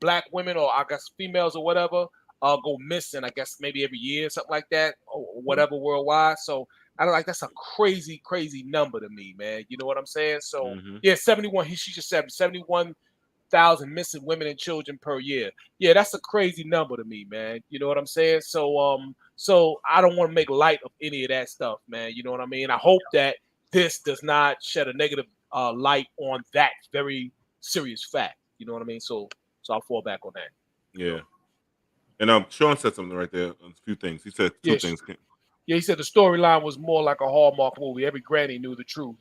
black women, or I guess females or whatever, go missing. I guess maybe every year, something like that, or whatever, worldwide. So I don't like that's a crazy number to me, man. You know what I'm saying? So yeah, 71. She just said 71,000 missing women and children per year. Yeah, that's a crazy number to me, man. You know what I'm saying? So so I don't want to make light of any of that stuff, man. You know what I mean? I hope that this does not shed a negative light on that very serious fact. You know what I mean? So I'll fall back on that. Yeah. And Sean said something right there. A few things. He said two things. Yeah, he said the storyline was more like a Hallmark movie. Every granny knew the truth.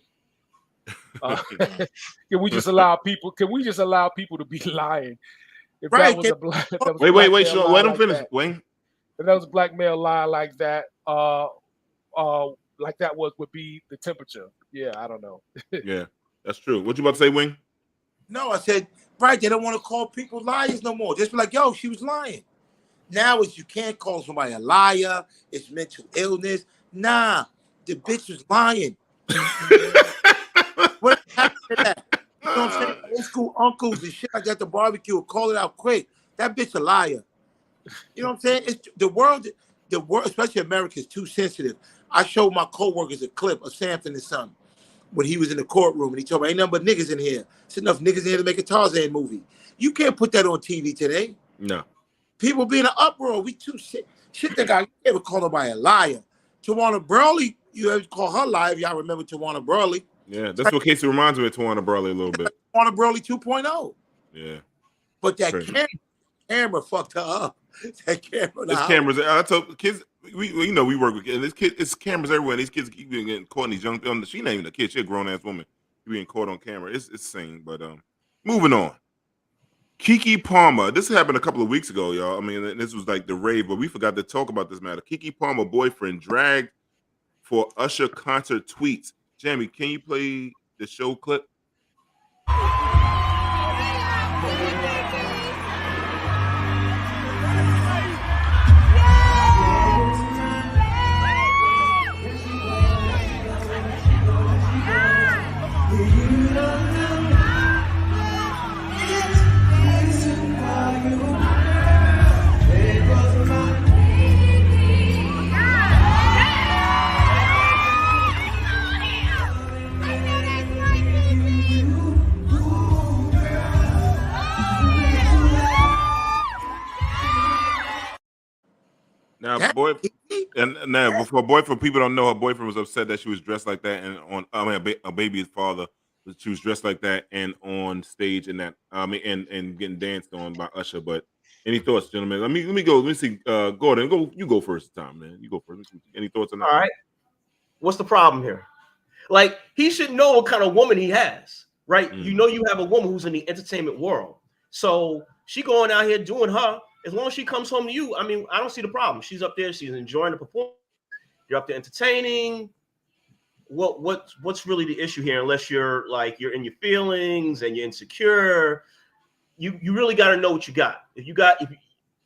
Can we just allow people to be lying? If right. That was wait, Sean, let him finish. Wayne. If that was a black male lie like that, would be the temperature. Yeah, I don't know. Yeah, that's true. What you about to say, Wayne? No, I said, right, they don't want to call people liars no more. Just be like, yo, she was lying. Now you can't call somebody a liar. It's mental illness. Nah, the bitch was lying. What happened to that? You know what I'm saying? Old school uncles and shit like that at the barbecue will call it out quick. That bitch a liar. You know what I'm saying? It's the world, especially America, is too sensitive. I showed my coworkers a clip of Samson and Son when he was in the courtroom, and he told me, ain't nothing but niggas in here. It's enough niggas in here to make a Tarzan movie. You can't put that on TV today. No. People be in an uproar. We too shit that guy. You never call nobody a liar. Tawana Burley, you ever call her liar? Y'all remember Tawana Burley? Yeah, that's what Casey reminds me of Tawana Burley a little bit. Tawana Burley 2.0. Yeah. But that camera fucked her up. That camera. There's cameras. I told kids, we work with kids. It's cameras everywhere. These kids keep getting caught in these young. She not even a kid. She a grown ass woman. Being caught on camera. It's insane. But moving on. Keke Palmer. This happened a couple of weeks ago, y'all. I mean, this was like the rave, but we forgot to talk about this matter. Keke Palmer boyfriend dragged for Usher concert tweets. Jamie, can you play the show clip? Now, for people don't know, her boyfriend was upset that she was dressed like that, and a baby's father, she was dressed like that, and on stage, and that and getting danced on by Usher. But any thoughts, gentlemen? Let me go. Let me see. Gordon, you go first this time, man. You go first. Any thoughts on that? All right. What's the problem here? Like, he should know what kind of woman he has, right? You know, you have a woman who's in the entertainment world, so she going out here doing her. As long as she comes home to you, I mean, I don't see the problem. She's up there, she's enjoying the performance. You're up there entertaining. What's really the issue here? Unless you're in your feelings and you're insecure, you really got to know what you got. If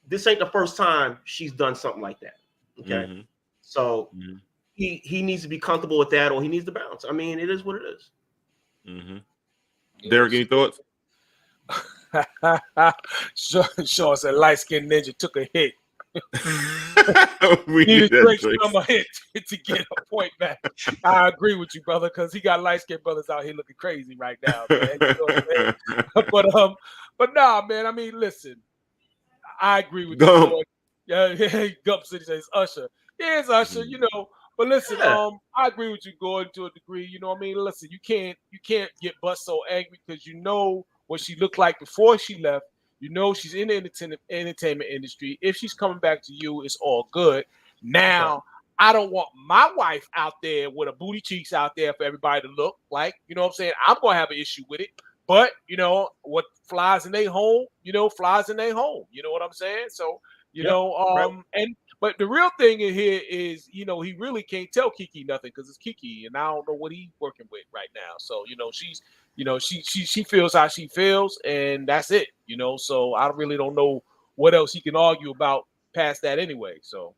this ain't the first time she's done something like that, okay? So he needs to be comfortable with that, or he needs to bounce. I mean, it is what it is. Derek, any thoughts? Sean said light-skinned ninja took a hit. We needed Drake from a hit to get a point back. I agree with you, brother, because he got light-skinned brothers out here looking crazy right now, man. You know what I mean? But nah, man. I mean, listen, I agree with you. Yeah, Gump City says Usher. Yeah, it's Usher, you know. But listen, I agree with you, Gordon, to a degree. You know what I mean? Listen, you can't get bust so angry because you know what she looked like before she left. You know she's in the entertainment industry. If she's coming back to you, it's all good. Now, I don't want my wife out there with a booty cheeks out there for everybody to look like. You know what I'm saying? I'm going to have an issue with it. But, you know, what flies in their home, flies in their home. You know what I'm saying? So, You know, but the real thing in here is, you know, he really can't tell Kiki nothing because it's Kiki, and I don't know what he's working with right now. So, you know, she feels how she feels, and that's it. You know, so I really don't know what else he can argue about past that anyway. So,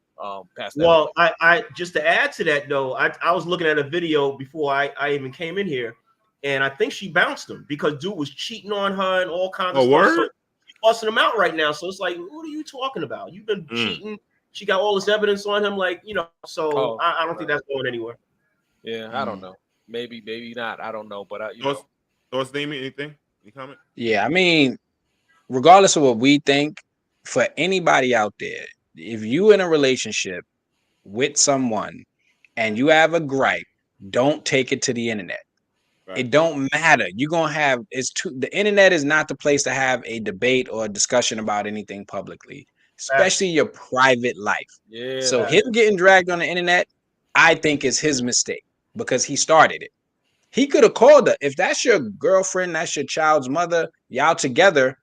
past that. Well, I just to add to that though, I was looking at a video before I even came in here, and I think she bounced him because dude was cheating on her and all kinds of stuff. Word? So she's busting him out right now. So it's like, what are you talking about? You've been cheating. She got all this evidence on him, like, you know. So I don't think that's going anywhere. Yeah, I don't know. Maybe not. I don't know. But Thoughts, Damien, anything? Any comment? Yeah, I mean, regardless of what we think, for anybody out there, if you in a relationship with someone and you have a gripe, don't take it to the internet. Right. It don't matter. You're gonna have the internet is not the place to have a debate or a discussion about anything publicly, especially your private life. Yeah. So him getting dragged on the internet, I think is his mistake because he started it. He could have called her. If that's your girlfriend, that's your child's mother, y'all together,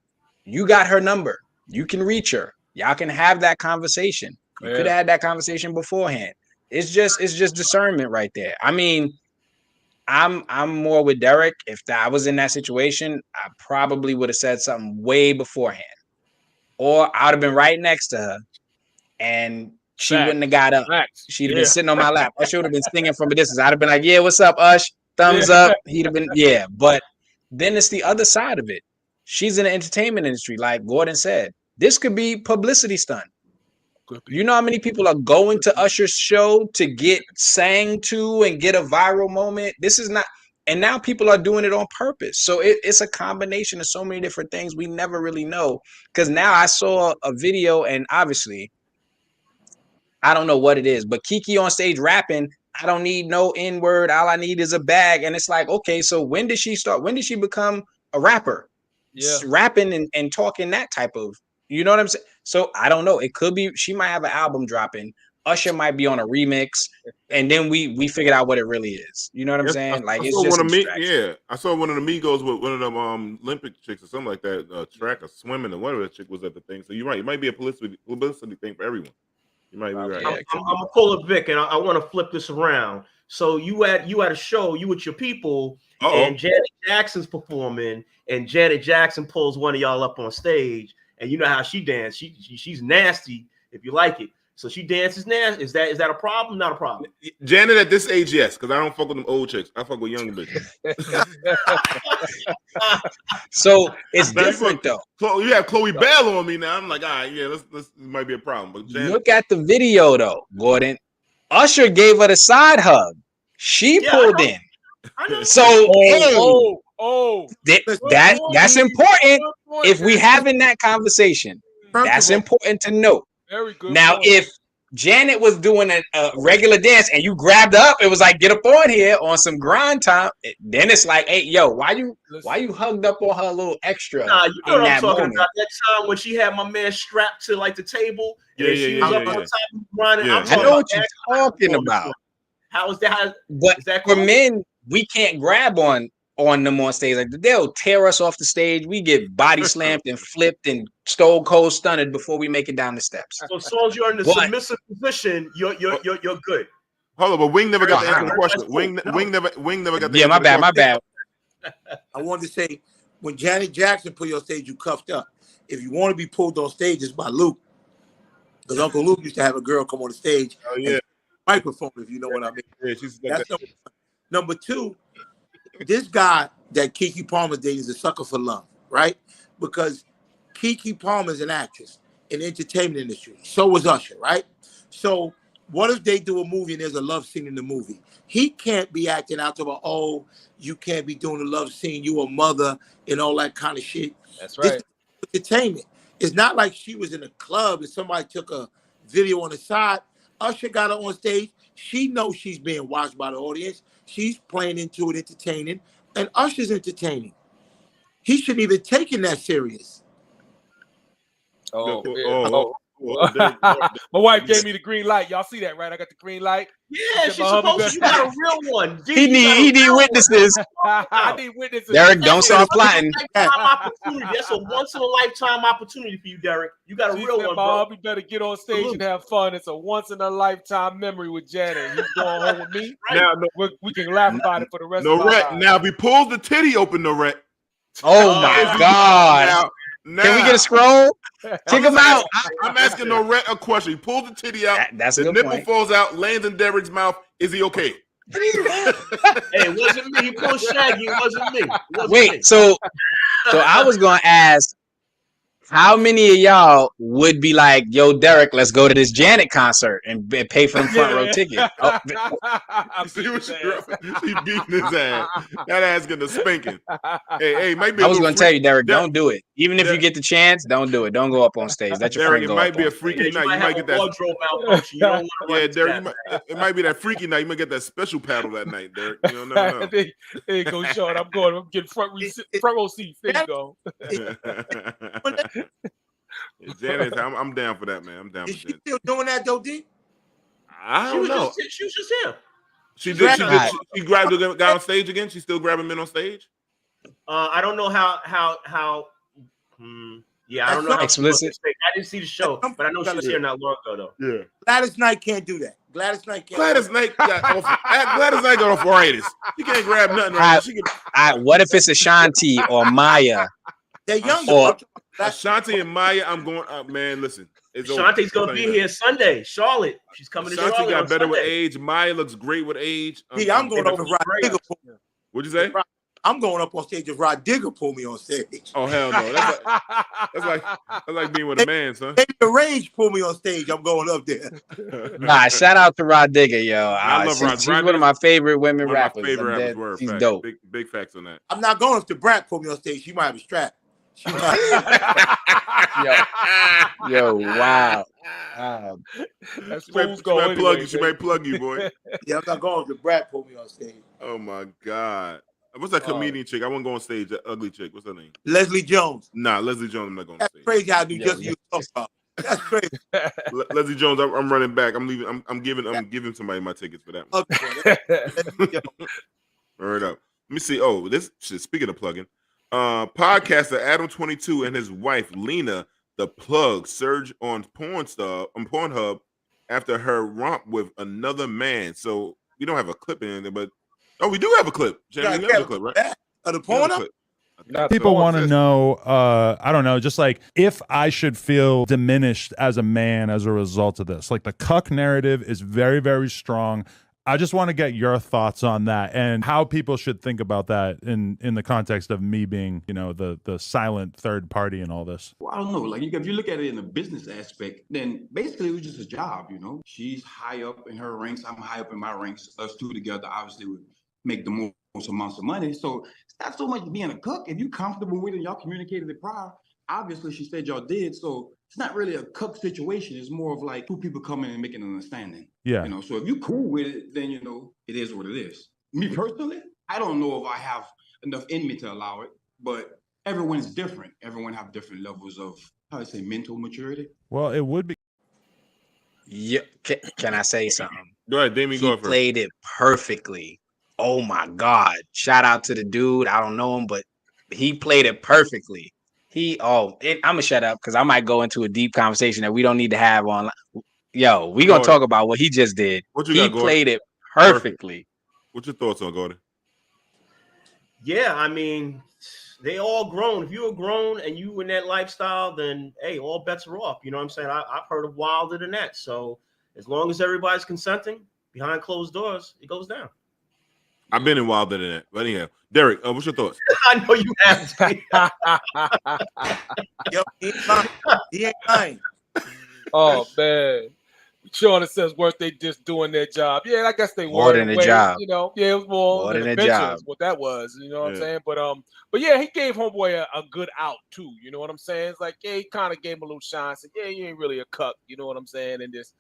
you got her number. You can reach her. Y'all can have that conversation. You could have had that conversation beforehand. It's just discernment right there. I mean, I'm more with Derek. If I was in that situation, I probably would have said something way beforehand. Or I would have been right next to her and she wouldn't have got up. She'd have been sitting on my lap. Or she would have been singing from a distance. I'd have been like, yeah, what's up, Ush? Thumbs up. He'd have been, yeah. But then it's the other side of it. She's in the entertainment industry, like Gordon said. This could be publicity stunt. You know how many people are going to Usher's show to get sang to and get a viral moment? This is not, and now people are doing it on purpose. So it's a combination of so many different things we never really know. Because now I saw a video, and obviously, I don't know what it is, but Kiki on stage rapping, I don't need no N-word. All I need is a bag. And it's like, okay, so when did she start? When did she become a rapper? Yeah. Rapping and talking that type of, you know what I'm saying? So I don't know. It could be she might have an album dropping. Usher might be on a remix, and then we figured out what it really is. You know what I'm saying? Like it's just I saw one of the Migos with one of them Olympic chicks or something like that, track or swimming or whatever that chick was at the thing. So you're right. It might be a publicity thing for everyone. You might be right. Yeah, I'm gonna pull a Vic, and I want to flip this around. So you at a show, you with your people, and Janet Jackson's performing, and Janet Jackson pulls one of y'all up on stage. And you know how she dances. She's nasty if you like it. So she dances nasty. Is that a problem? Not a problem. Janet at this age, yes, because I don't fuck with them old chicks. I fuck with young bitches. So it's different though. You have Chloe Bell on me now. I'm like, all right, yeah, this might be a problem. But Janet, look at the video though, Gordon. Usher gave her the side hug. She pulled in. So that's important. If we having that conversation, that's important to note. Very good. Now, if Janet was doing a regular dance and you grabbed up, it was like, get up on here on some grind time. Then it's like, hey, yo, why you hugged up on her a little extra? Nah, you know what I'm talking about. That time when she had my man strapped to like the table. She was up on top of grinding. I know what you're talking about. How is that? But for men, we can't grab on them on stage. Like they'll tear us off the stage. We get body slammed and flipped and stone cold stunned before we make it down the steps. So as long as you're in the submissive position, you're good. Hold on, but Wing never got to answer the question. Wing never got to answer my bad. I wanted to say, when Janet Jackson put you on stage, you cuffed up. If you want to be pulled on stage, it's by Luke. Because Uncle Luke used to have a girl come on the stage. Oh, yeah. Microphone, if you know what I mean. Yeah, that's number two. This guy that Keke Palmer dating is a sucker for love, right? Because Keke Palmer is an actress in the entertainment industry. So was Usher, right? So what if they do a movie and there's a love scene in the movie? He can't be acting out to oh, you can't be doing a love scene. You a mother and all that kind of shit. That's right. This entertainment. It's not like she was in a club and somebody took a video on the side. Usher got her on stage. She knows she's being watched by the audience. She's playing into it, entertaining, and Usher's entertaining. He shouldn't even taking that serious. My wife gave me the green light. Y'all see that, right? I got the green light. Yeah, she's supposed to. You got a real one. He need witnesses. I need witnesses. Derek, don't start plotting. That's a once in a lifetime opportunity for you, Derek. You got a real one, bro. You better get on stage and have fun. It's a once in a lifetime memory with Janet. You going home with me? Now, we can laugh about it for the rest of our lives. Now, if he pulls the titty open, Norette. Oh my God. Now, can we get a scroll? Kick him out. I'm asking Norette a question. He pulls the titty out. That's the a good nipple point. falls out, lands in Derek's mouth. Is he okay? Hey, it wasn't me. He pulled Shaggy. It wasn't me. Wait, so I was gonna ask, how many of y'all would be like, "Yo, Derek, let's go to this Janet concert and pay for them front row tickets"? Oh. He beating his ass. That ass getting a spanking. Hey, maybe I was gonna tell you, Derek, don't do it. Even if you get the chance, don't do it. Don't go up on stage. Let your Derek, friend go. It might be a freaky night. You might get that wardrobe malfunction. You don't yeah, Derek. It might be that freaky night. You might get that special paddle that night, Derek. You don't know. There you go, Sean. I'm getting front row seats. There you go. Janet, I'm down for that, man. I'm down for that. Is she still doing that, though, D? I don't know. She was just here. She grabbed the guy on stage again. She's still grabbing men on stage. I don't know how. Yeah, I don't know. How explicit. I didn't see the show, but I know she was here not long ago, though. Yeah. Gladys Knight can't do that. Gladys Knight got arthritis. She can't grab nothing. Right. What if it's Ashanti or Maya? They're younger. Ashanti and Maya, I'm going up, man. Listen, Ashanti's gonna be here Sunday. Charlotte, she's coming to Charlotte. Ashanti got better with age. Maya looks great with age. I'm going up with Rod Digger. What'd you say? I'm going up on stage if Rod Digger pull me on stage. Oh hell no! That's like being with a man, son. Maybe the Range pull me on stage. I'm going up there. Nah, shout out to Rod Digger, yo. I love Rod. She's one of my favorite women rappers. She's dope. Big facts on that. I'm not going if the Brat pull me on stage. She might have a strap. Yo, wow. That's she might plug you, boy. Yeah, I'm not going if the Brat pull me on stage. Oh my God. What's that comedian chick? I want to go on stage. That ugly chick. What's her name? Leslie Jones. Nah, Leslie Jones. I'm not going on stage. That's crazy how you just you talk about. That's crazy. Leslie Jones. I'm running back. I'm leaving. I'm giving somebody my tickets for that one. Word up. Let me see. Oh, this shit. Speaking of plugging, podcaster Adam22 and his wife Lena, the plug, surge on Pornhub after her romp with another man. So we don't have a clip in there, but we do have a clip. Jamie, we have a clip, right? The Pornhub. People want to know, I don't know, just like if I should feel diminished as a man as a result of this. Like the cuck narrative is very, very strong. I just want to get your thoughts on that and how people should think about that in the context of me being, the silent third party in all this. Well, I don't know. Like if you look at it in the business aspect, then basically it was just a job, She's high up in her ranks. I'm high up in my ranks. Us two together obviously would make the most amounts of money. So it's not so much being a cook. If you're comfortable with it, y'all communicated it prior. Obviously, she said y'all did. So it's not really a cook situation. It's more of like two people coming and making an understanding. Yeah. So if you cool with it, then, it is what it is. Me personally, I don't know if I have enough in me to allow it, but everyone's different. Everyone have different levels of, mental maturity. Well, it would be. Yeah. Can I say something? Go ahead, Damien. Go first. He played it perfectly. Oh my God. Shout out to the dude. I don't know him, but he played it perfectly. I'm gonna shut up because I might go into a deep conversation that we don't need to have online. Yo, we gonna talk about what he just did. He played it perfectly. What's your thoughts on Gordon? Yeah, I mean, they all grown. If you're grown and you in that lifestyle, then hey, all bets are off. You know what I'm saying? I've heard of wilder than that. So as long as everybody's consenting behind closed doors, it goes down. I've been in wilder than that. But anyhow, Derek, what's your thoughts? I know you have. Yo, he ain't lying. Oh man. Sean says, weren't they just doing their job? Yeah, I guess they were. More than a job. Yeah, it was more than a job. What that was, what I'm saying? But yeah, he gave homeboy a good out too. You know what I'm saying? It's like, yeah, he kind of gave him a little shine. Said, yeah, you ain't really a cuck. You know what I'm saying? And just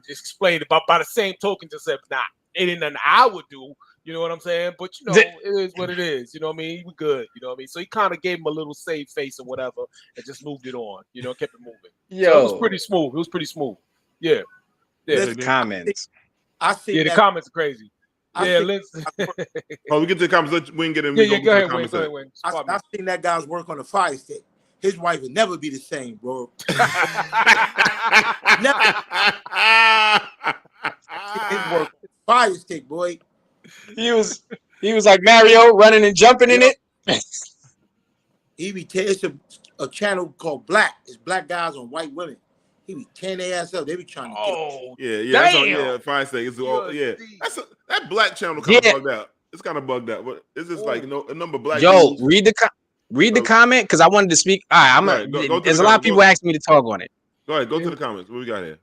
explained it. But by the same token, just said, nah, ain't nothing I would do. You know what I'm saying? But you know, it is what it is. You know what I mean? We good. You know what I mean? So he kind of gave him a little save face or whatever, and just moved it on. You know, kept it moving. Yo, so it was pretty smooth. It was pretty smooth. Yeah. The comments. I see. The comments are crazy. Yeah, let's. Oh, we get to the comments. We can get in. Yeah, go ahead, Wayne. I've seen that guy's work on the fire stick. His wife would never be the same, bro. Never. His work fire stick, boy. He was like Mario running and jumping in it. He be it's a channel called Black. It's black guys on white women. He be tearing their ass up. They be trying to yeah, fire stick. It's all, that Black channel kind of bugged out. It's kind of bugged out. But it's just like a number of black. Yo, dudes. read the comment because I wanted to speak. All right, there's a lot of people asking me to talk on it. Go ahead, go to the comments. What we got here?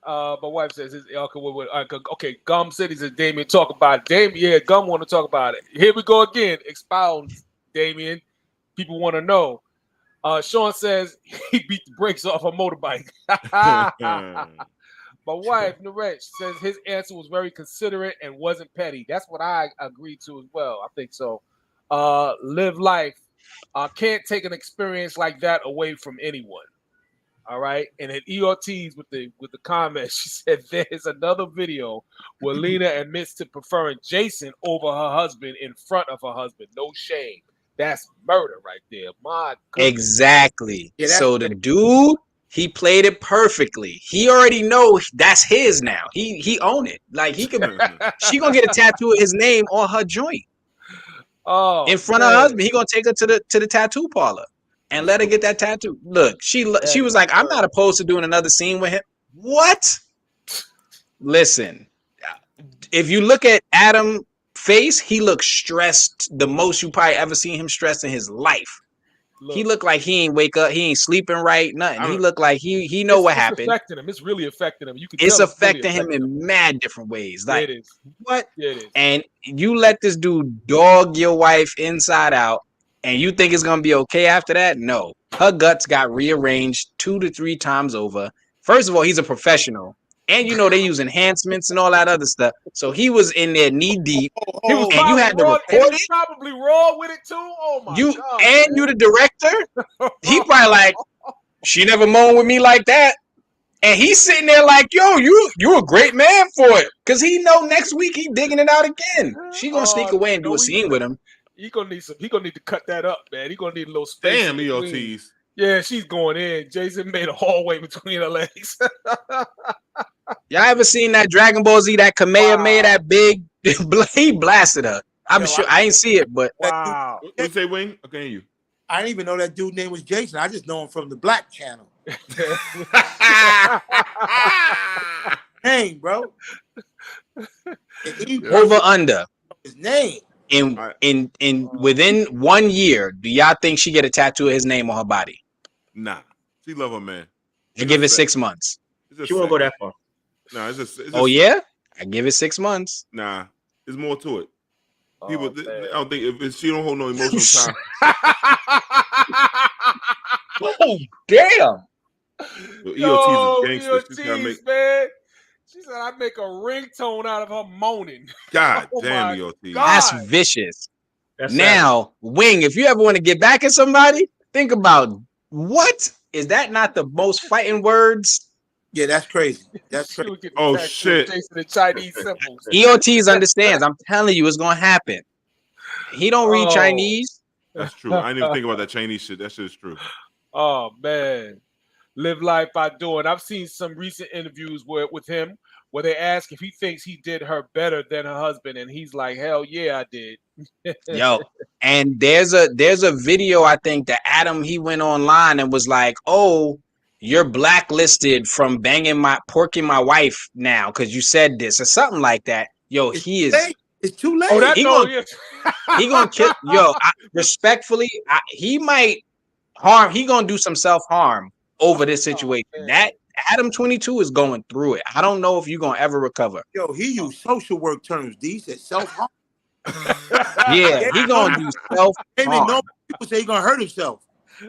My wife says, okay, Gum City says, Damien, talk about it. Damien, yeah, Gum want to talk about it. Here we go again. Expound, Damien. People want to know. Sean says he beat the brakes off a motorbike. My wife, Naresh, says his answer was very considerate and wasn't petty. That's what I agreed to as well. I think so. Live life. Can't take an experience like that away from anyone. All right, and at EOT's with the comment, she said there's another video where Lena admits to preferring Jason over her husband in front of her husband. No shame. That's murder right there. My goodness. Exactly. Yeah, so the dude, he played it perfectly. He already know that's his now. He own it. Like he could. She gonna get a tattoo of his name on her joint. Oh, in front of her husband. He gonna take her to the tattoo parlor. And let her get that tattoo. Look, she was like, I'm not opposed to doing another scene with him. What? Listen, if you look at Adam's face, he looks stressed. The most you probably ever seen him stressed in his life. Look, he looked like he ain't wake up, he ain't sleeping right, nothing. He looked like he know what happened. It's affecting him. It's really affecting him. You can. It's affecting him in mad different ways. Like it is. What? Yeah, it is. And you let this dude dog your wife inside out. And you think it's going to be okay after that? No. Her guts got rearranged 2 to 3 times over. First of all, he's a professional. And you know they use enhancements and all that other stuff. So he was in there knee deep. And you had to record it. Probably raw with it too. Oh my God. And you the director? He probably like, she never moaned with me like that. And he's sitting there like, yo, you a great man for it. Because he know next week he digging it out again. She going to sneak away and do a scene with him. He gonna need to cut that up, man. He gonna need a little space. Damn, EOTs. Yeah, she's going in. Jason made a hallway between her legs. Y'all ever seen that Dragon Ball Z, that Kamehameha, that big? He blasted her. I'm sure I ain't see it, but wow. What you say, Wayne? I can't hear you. I didn't even know that dude's name was Jason. I just know him from the Black channel. Name, bro. Over under. His name. In within 1 year, do y'all think she get a tattoo of his name on her body? Nah, she love her man. I give it 6 months. She won't go that far. Nah, it's just oh yeah, I give it 6 months. Nah, there's more to it. People, I don't think if she don't hold no emotional time. Oh damn! EOT's is gangster. She's gotta make. Man. She said I'd make a ringtone out of her moaning. God damn, EOT. That's vicious. Now, Wing, if you ever want to get back at somebody, think about what is that not the most fighting words? Yeah, that's crazy. That's crazy. Oh shit. The Chinese symbols. EOTs understands. I'm telling you, it's gonna happen. He don't read Chinese. That's true. I didn't even think about that Chinese shit. That shit is true. Oh man. Live life by doing. I've seen some recent interviews with him where they ask if he thinks he did her better than her husband, and he's like, "Hell yeah, I did." Yo, and there's a video I think that Adam he went online and was like, "Oh, you're blacklisted from porking my wife now because you said this or something like that." Yo, it's too late. Oh, he gonna kill. Yo, respectfully, he might harm. He gonna do some self harm over this situation. That Adam 22 is going through it. I don't know if you're gonna ever recover. Yo, he used social work terms. He said self-harm. Yeah, he gonna do self-harm. No people say he gonna hurt himself.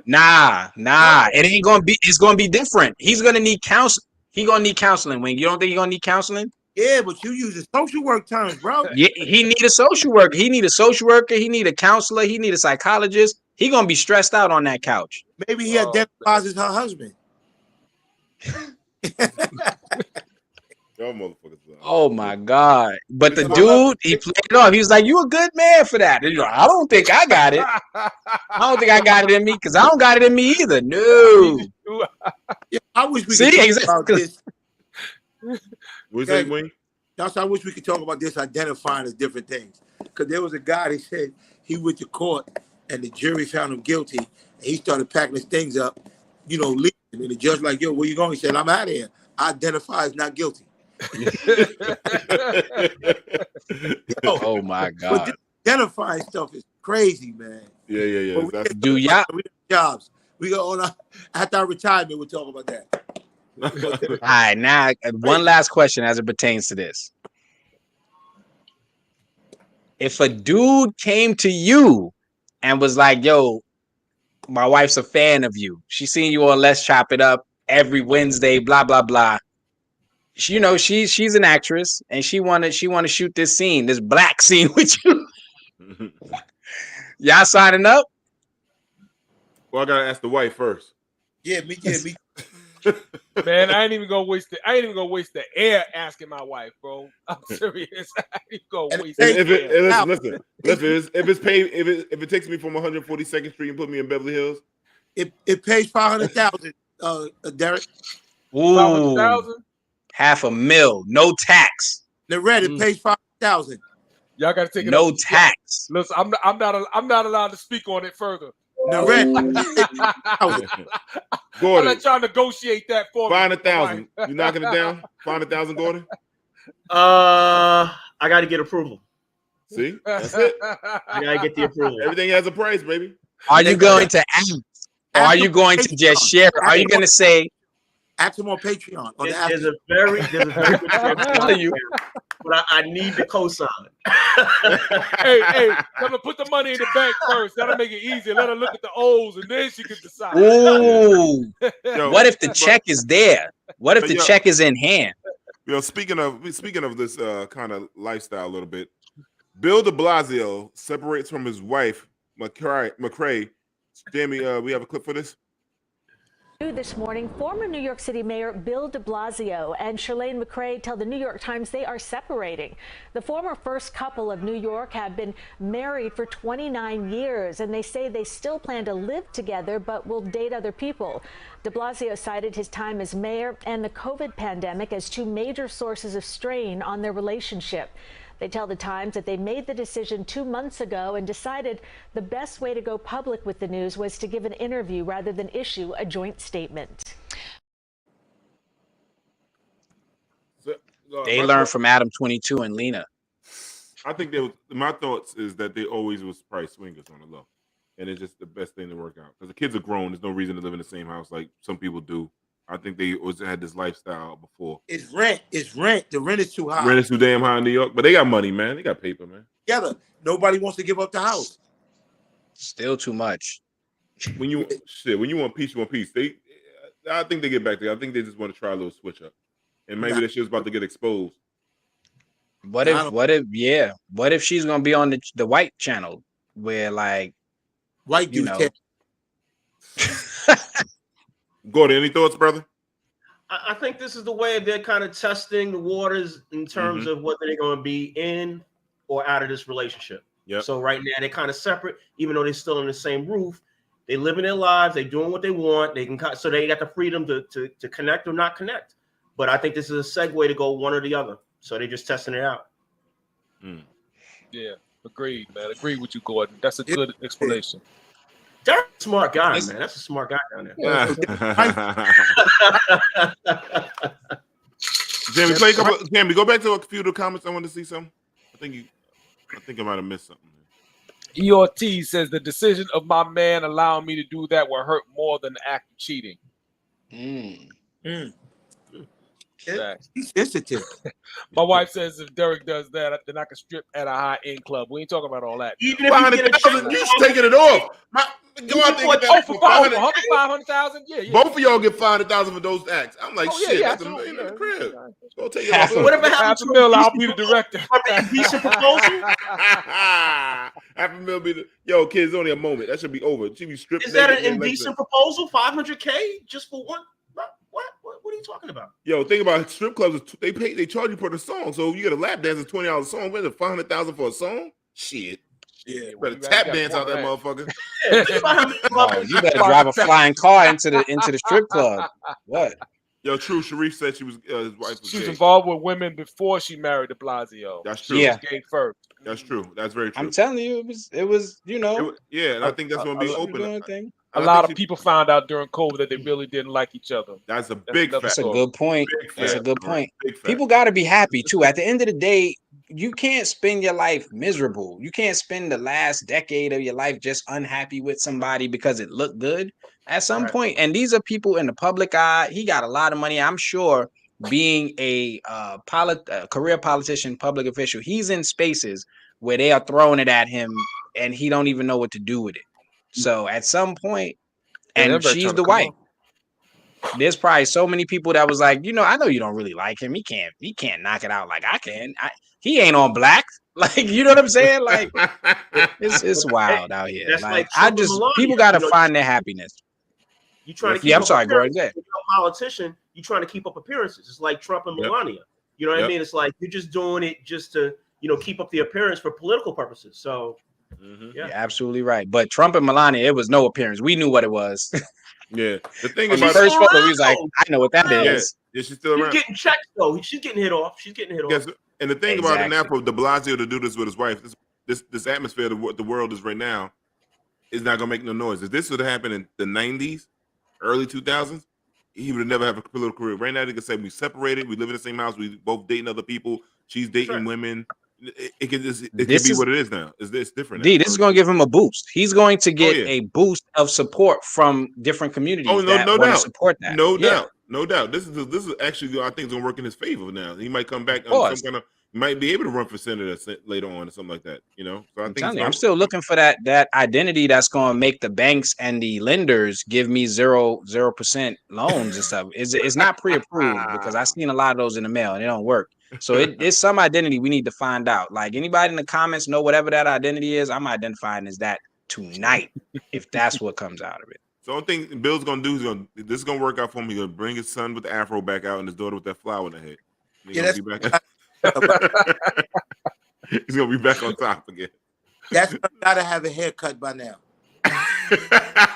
Nah. It ain't gonna be. It's gonna be different. He's gonna need counsel. He gonna need counseling. Wing, you don't think he gonna need counseling? Yeah, but you use the social work terms, bro. Yeah, he need a social worker. He need a social worker. He need a counselor. He need a psychologist. He gonna be stressed out on that couch. Maybe he identifies as her husband. Y'all motherfuckers. Oh my God! But the dude, he played it off. He was like, "You a good man for that." And like, I don't think I got it. I don't think I got it in me because I don't got it in me either. No. Yeah, I wish we See, could talk exactly. about this. What you say, Wayne? I wish we could talk about this identifying as different things. Because there was a guy that said he went to court and the jury found him guilty. And he started packing his things up, leaving. And the judge like, yo, where you going? He said, I'm out of here. I identify as not guilty. Oh my God. But identifying stuff is crazy, man. Yeah. Do y'all jobs? We go on after our retirement, we'll talk about that. All right, now one last question as it pertains to this. If a dude came to you and was like, yo, my wife's a fan of you. She's seen you on Let's Chop It Up every Wednesday, blah, blah, blah. She's an actress and she wanna shoot this scene, this black scene with you. Y'all signing up? Well, I gotta ask the wife first. Yeah, me. Man, I ain't even gonna waste the air asking my wife, bro. I'm serious. I ain't gonna waste Listen, if it's paid, if it takes me from 142nd Street and put me in Beverly Hills, it pays $500,000, Derek. Ooh, $500,000? $500,000, no tax. The red, it pays $500,000. Y'all gotta take it. No tax. Listen, I'm not allowed to speak on it further. The red. Gordon, I'm not trying to negotiate that for me. 500,000. You knocking it down? 500,000, Gordon. I got to get approval. See, that's it. I gotta get the approval. Everything has a price, baby. Are you going to ask? Or are you going to just share? Are you going to say? Ask them on Patreon. There's a very good chance, but I need the cosign. hey, I'm gonna put the money in the bank first. That'll make it easy. Let her look at the O's and then she can decide. Ooh. What if the check is there? What if the check is in hand? Speaking of this kind of lifestyle a little bit, Bill de Blasio separates from his wife, McCray. Jamie, we have a clip for this. This morning, former New York City Mayor Bill de Blasio and Chirlane McCray tell the New York Times they are separating. The former first couple of New York have been married for 29 years, and they say they still plan to live together but will date other people. De Blasio cited his time as mayor and the COVID pandemic as two major sources of strain on their relationship. They tell the Times that they made the decision 2 months ago and decided the best way to go public with the news was to give an interview rather than issue a joint statement. They learned from Adam 22 and Lena. I think my thoughts is that they always was price swingers on the low. And it's just the best thing to work out. Because the kids are grown. There's no reason to live in the same house like some people do. I think they always had this lifestyle before. It's rent. The rent is too high. Rent is too damn high in New York. But they got money, man. They got paper, man. Together. Nobody wants to give up the house. Still too much. When you want peace, you want peace. I think they get back there. I think they just want to try a little switch up. And maybe that shit's about to get exposed. What if she's gonna be on the white channel where like white dudes Gordon, any thoughts, brother? I think this is the way they're kind of testing the waters in terms of whether they're going to be in or out of this relationship. Yep. So right now they're kind of separate, even though they're still in the same roof. They living their lives. They're doing what they want. They can so they got the freedom to connect or not connect. But I think this is a segue to go one or the other. So they're just testing it out. Yeah, agreed, man. Agreed with you, Gordon. That's a good explanation. Derek's a smart guy, man. That's a smart guy down there. Jamie, go back to a few of the comments. I want to see something. I think I might have missed something. ERT says the decision of my man allowing me to do that will hurt more than the act of cheating. He's sensitive. My wife says if Derek does that, then I can strip at a high-end club. We ain't talking about all that. Even if he's taking it off. Go out there and get that for 500,000. Yeah. Both of y'all get 500,000 for those acts. I'm like, shit, that's $1 million in the crib. Go take it. Whatever happened to $500,000, I'll be the director. Indecent proposal. $500,000 be the kids. Only a moment. That should be over. She be stripped. Is that an indecent proposal? $500K just for one? What are you talking about? Yo, think about it. Strip clubs. They charge you per the song. So if you get a lap dance, it's $20 a song. Where's it $500,000 for a song? Shit. Yeah, better tap dance out that motherfucker. Oh, you better drive a flying car into the strip club. What? Yo, true. Sharif said she was his wife. She was involved with women before she married de Blasio. That's true. Yeah, gay first. That's true. That's very true. I'm telling you, it was you know. And I think that's going to be open. A lot of people found out during COVID that they really didn't like each other. That's a big fact. That's a good point. That's a good point. People got to be happy too. At the end of the day, you can't spend your life miserable. You can't spend the last decade of your life just unhappy with somebody because it looked good at some point. And these are people in the public eye. He got a lot of money. I'm sure being a career politician, public official, he's in spaces where they are throwing it at him and he don't even know what to do with it. So at some point, and she's the wife. There's probably so many people that was like, I know you don't really like him. He can't knock it out like I can. He ain't on black. Like, you know what I'm saying? Like, it's wild out here. Like people got to find their happiness. You trying to keep I'm sorry, Gordon. You're a politician. You trying to keep up appearances. It's like Trump and Melania. You know what I mean? It's like you're just doing it just to keep up the appearance for political purposes. So. You're absolutely right. But Trump and Melania, it was no appearance. We knew what it was. Yeah. The thing about first photo, he was like, I know what that is. Yeah, she's still around. She's getting checked though. She's getting hit off. Yes. And the thing about it now for de Blasio to do this with his wife, this atmosphere of what the world is right now is not gonna make no noise. If this would have happened in the 90s, early 2000s, he would have never have a political career. Right now, they can say we separated, we live in the same house, we both dating other people, she's dating women. It can be what it is now. It's different. This is going to give him a boost. He's going to get a boost of support from different communities. No doubt. Support that. No doubt. This is actually, I think, going to work in his favor now. He might come back. He might be able to run for senator later on or something like that. So I think I'm still looking for that identity that's going to make the banks and the lenders give me 0% loans and stuff. It's not pre-approved because I've seen a lot of those in the mail and it don't work. So it's some identity we need to find out. Like anybody in the comments know whatever that identity is, I'm identifying as that tonight if that's what comes out of it. So the only thing Bill's gonna do this is gonna work out for him. He's gonna bring his son with the afro back out and his daughter with that flower in the head. He's gonna be back on top again. That's gotta have a haircut by now.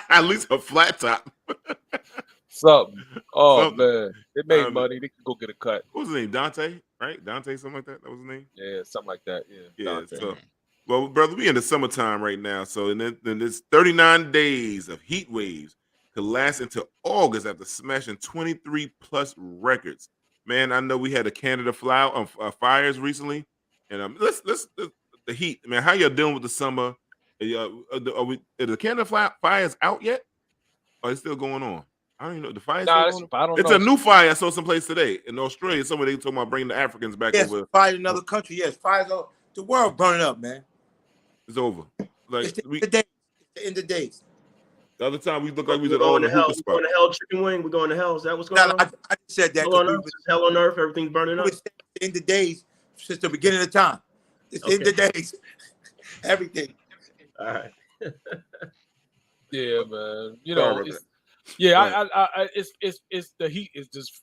At least a flat top. Something. Man, they made money. They can go get a cut. What was his name? Dante, right? Dante, something like that. That was his name. Yeah, something like that. Yeah. Dante. So, well, brother, we in the summertime right now. So, then there's 39 days of heat waves to last until August after smashing 23 plus records. Man, I know we had a Canada fires recently, and let's the heat. Man, how y'all dealing with the summer? Are the Canada fires out yet? Or is it still going on? I don't even know. The fire. It's a new fire I saw someplace today in Australia. Somebody talking about bringing the Africans back over. Fire in another country. Yes, fires. The world burning up, man. It's over. Like it's the end of days. The other time we looked like we was at all the hookah spots. We're going to hell, chicken wing. We're going to hell. Is that what's going on? I said that. Hell on earth. Everything's burning up. It's the end of days since the beginning of time. It's the end of days. Everything. All right. Yeah, man. It's the heat is just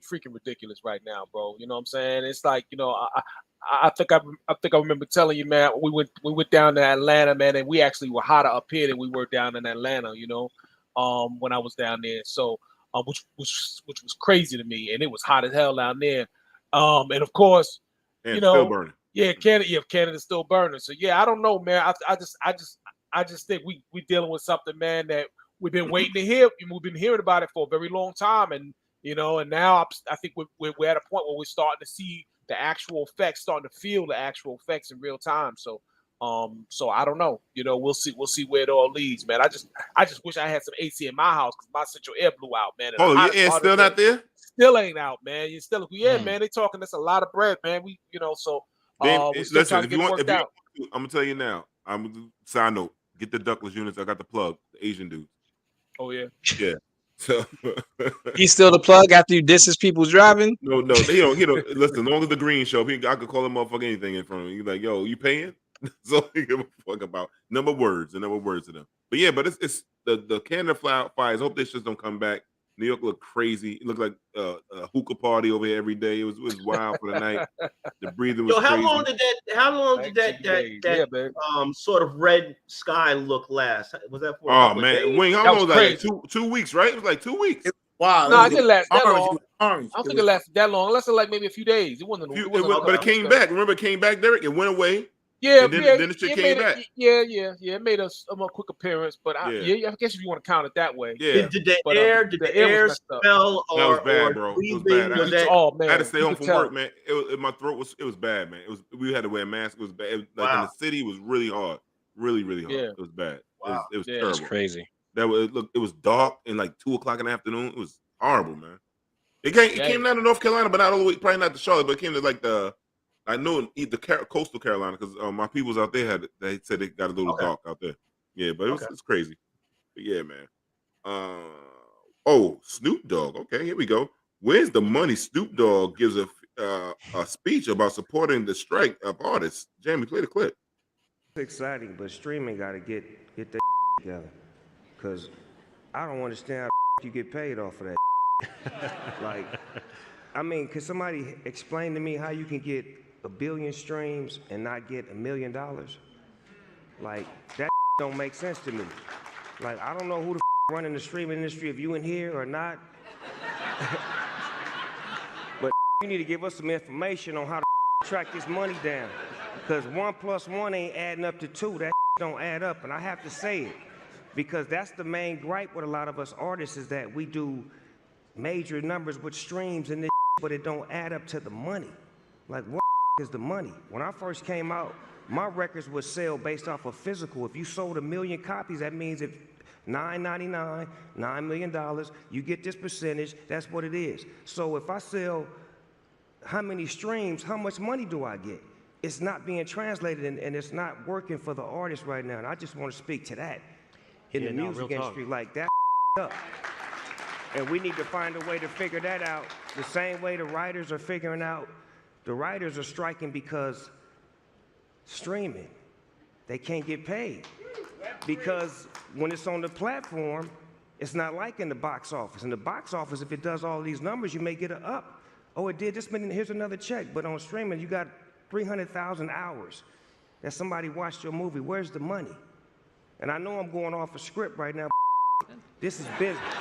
freaking ridiculous right now, bro. You know what I'm saying? It's like, I think I remember telling you, man, we went down to Atlanta, man, and we actually were hotter up here than we were down in Atlanta, when I was down there. So which was crazy to me, and it was hot as hell down there. And of course, still burning. Yeah, Canada's still burning. So yeah, I don't know, man. I just think we dealing with something, man, that we've been waiting to hear. We've been hearing about it for a very long time, and now I think we're at a point where we're starting to see the actual effects, starting to feel the actual effects in real time. So I don't know. We'll see where it all leads, man. I just wish I had some AC in my house because my central air blew out, man. Oh, your air's still not there? Still ain't out, man. You still, man. They talking. That's a lot of bread, man. Listen, if you want, I'm gonna tell you now. I'm side note. Get the ductless units. I got the plug. The Asian dudes. Oh yeah. Yeah. So he's still the plug after you diss his people's driving. No. He don't listen. As long as the green show, I could call him motherfucker anything in front of him. He's like, yo, you paying? So he give a fuck about number of words to them. But yeah, but it's the Canada fires. Hope this just don't come back. New York looked crazy. It looked like a hookah party over here every day. It was wild for the night. The breathing was crazy. How long did that sort of red sky look last? Was that for? Oh man, Wing, how long was that? Like 2 weeks, right? It was like 2 weeks. Wow. No, it didn't last that orange, long. Orange. I don't think it lasted that long. It lasted like maybe a few days. It wasn't. But it came back. Remember, it came back, Derek. It went away. Yeah, and then the shit came back. Yeah. It made a quick appearance, but I guess if you want to count it that way. Yeah. Did the air smell or? That was bad, bro. It was bad. Man, I had to stay home from work, man. My throat was bad, man. We had to wear a mask. It was bad. In the city, it was really hard, really hard. Yeah. It was bad. Wow. It was It terrible. was crazy. It was dark and like 2:00 in the afternoon. It was horrible, man. It came down to North Carolina, but not all the way. Probably not to Charlotte, but it came to like I know the coastal Carolina because my peoples out there they said they got a little dark out there. Yeah, but it's crazy. But yeah, man. Snoop Dogg. Okay, here we go. Where's the money? Snoop Dogg gives a speech about supporting the strike of artists. Jamie, play the clip. It's exciting, but streaming got to get that together. Because I don't understand how you get paid off of that. Like, I mean, can somebody explain to me how you can get 1 billion streams and not get $1 million? Like, that don't make sense to me. Like, I don't know who the running the streaming industry, if you in here or not. But you need to give us some information on how to track this money down. Because 1 + 1 ain't adding up to 2. That don't add up, and I have to say it. Because that's the main gripe with a lot of us artists is that we do major numbers with streams and this, but it don't add up to the money. Like, what is the money? When I first came out, my records would sell based off of physical. If you sold 1 million copies, that means if $9.99, $9 million, you get this percentage, that's what it is. So if I sell how many streams, how much money do I get? It's not being translated and it's not working for the artist right now. And I just want to speak to that in the music industry. Like, that up. And we need to find a way to figure that out the same way the writers are figuring out. The writers are striking because streaming, they can't get paid. Because when it's on the platform, it's not like in the box office. In the box office, if it does all these numbers, you may get an up. Oh, it did this many, here's another check. But on streaming, you got 300,000 hours that somebody watched your movie. Where's the money? And I know I'm going off a script right now. This is business.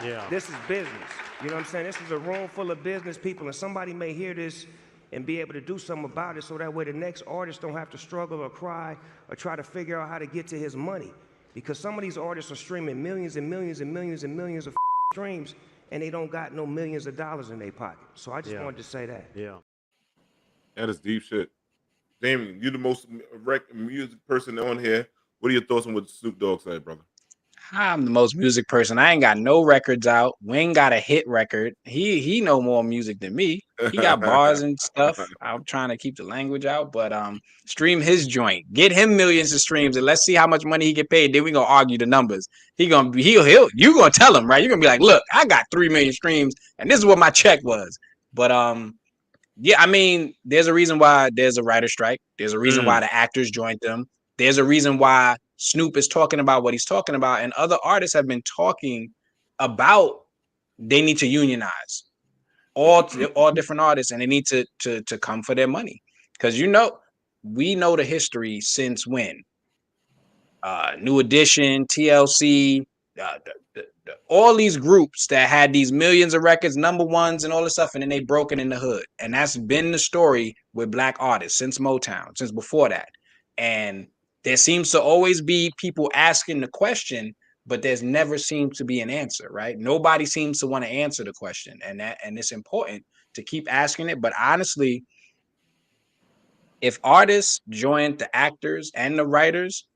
Yeah. This is business. You know what I'm saying? This is a room full of business people, and somebody may hear this and be able to do something about it so that way the next artist don't have to struggle or cry or try to figure out how to get to his money. Because some of these artists are streaming millions and millions and millions and millions of streams, and they don't got no millions of dollars in their pocket. So I just wanted to say that. Yeah. That is deep shit. Damien, you're the most music person on here. What are your thoughts on what Snoop Dogg said, brother? I'm the most music person. I ain't got no records out. Wayne got a hit record. He know more music than me. He got bars and stuff. I'm trying to keep the language out, but stream his joint. Get him millions of streams and let's see how much money he get paid. Then we gonna argue the numbers. You gonna tell him, right? You're gonna be like, look, I got 3 million streams and this is what my check was. But yeah, I mean, there's a reason why there's a writer strike. There's a reason why the actors joined them. There's a reason why Snoop is talking about what he's talking about, and other artists have been talking about they need to unionize all different artists, and they need to come for their money because we know the history since when New Edition, TLC, all these groups that had these millions of records, number ones, and all this stuff, and then they broke it in the hood, and that's been the story with Black artists since Motown, since before that, and there seems to always be people asking the question, but there's never seemed to be an answer, right? Nobody seems to want to answer the question, and it's important to keep asking it. But honestly, if artists join the actors and the writers,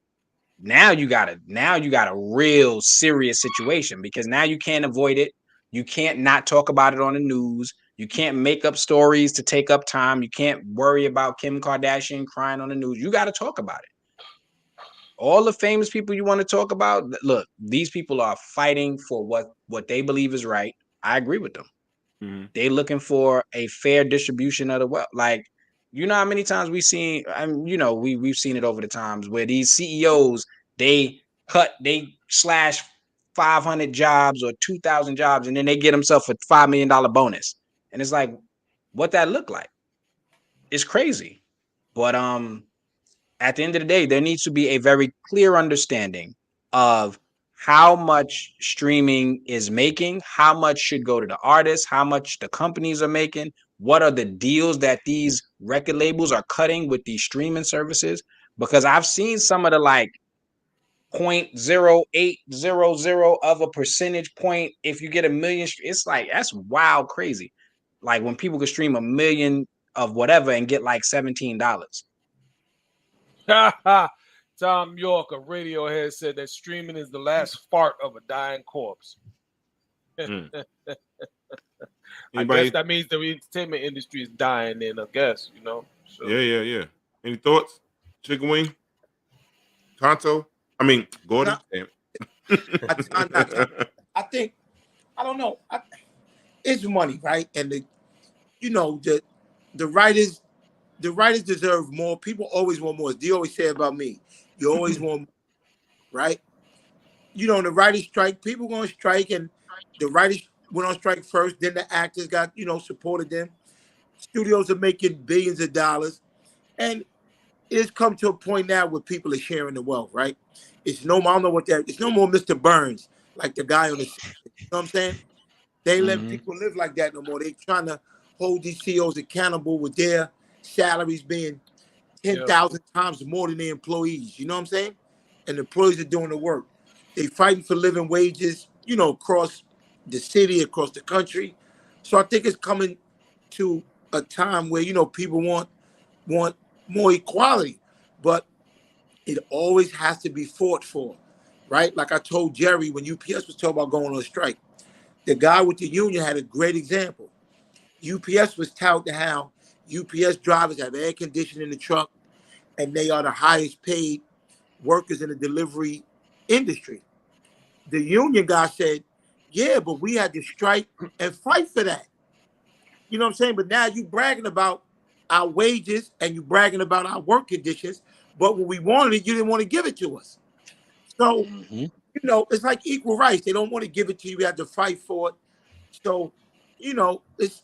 now you got a real serious situation because now you can't avoid it. You can't not talk about it on the news. You can't make up stories to take up time. You can't worry about Kim Kardashian crying on the news. You got to talk about it. all the famous people you want to talk about, look, these people are fighting for what they believe is right. I agree with them. Mm-hmm. They looking for a fair distribution of the wealth. Like, you know how many times we've seen, we've seen it over the times where these CEOs, they slash 500 jobs or 2,000 jobs, and then they get themselves a $5 million bonus. And it's like, what that look like? It's crazy. But at the end of the day, there needs to be a very clear understanding of how much streaming is making, how much should go to the artists, how much the companies are making, what are the deals that these record labels are cutting with these streaming services. Because I've seen some of the like 0.0800 of a percentage point. If you get 1 million, it's like, that's wild crazy. Like when people can stream 1 million of whatever and get like $17. Tom York of Radiohead said that streaming is the last fart of a dying corpse. I guess that means the entertainment industry is dying then, I guess, So. Yeah. Any thoughts? Chicken Wing? Tonto? I mean, Gordon? I think, I don't know. It's money, right? And the writers deserve more. People always want more. As D always say about me, you always want more, right? The writers strike, people going to strike, and the writers went on strike first, then the actors got, supported them. Studios are making billions of dollars. And it's come to a point now where people are sharing the wealth, right? It's no more, I don't know what that, it's no more Mr. Burns, like the guy on the, you know what I'm saying? They ain't let people live like that no more. They trying to hold these CEOs accountable with their salaries being 10,000 times more than their employees. You know what I'm saying? And the employees are doing the work. They fighting for living wages, across the city, across the country. So I think it's coming to a time where, people want more equality, but it always has to be fought for, right? Like I told Jerry when UPS was talking about going on strike, the guy with the union had a great example. UPS was touting how UPS drivers have air conditioning in the truck, and they are the highest paid workers in the delivery industry. The union guy said, yeah, but we had to strike and fight for that. You know what I'm saying? But now you bragging about our wages and you bragging about our work conditions, but when we wanted it, you didn't want to give it to us. So, it's like equal rights. They don't want to give it to you. We have to fight for it. So, it's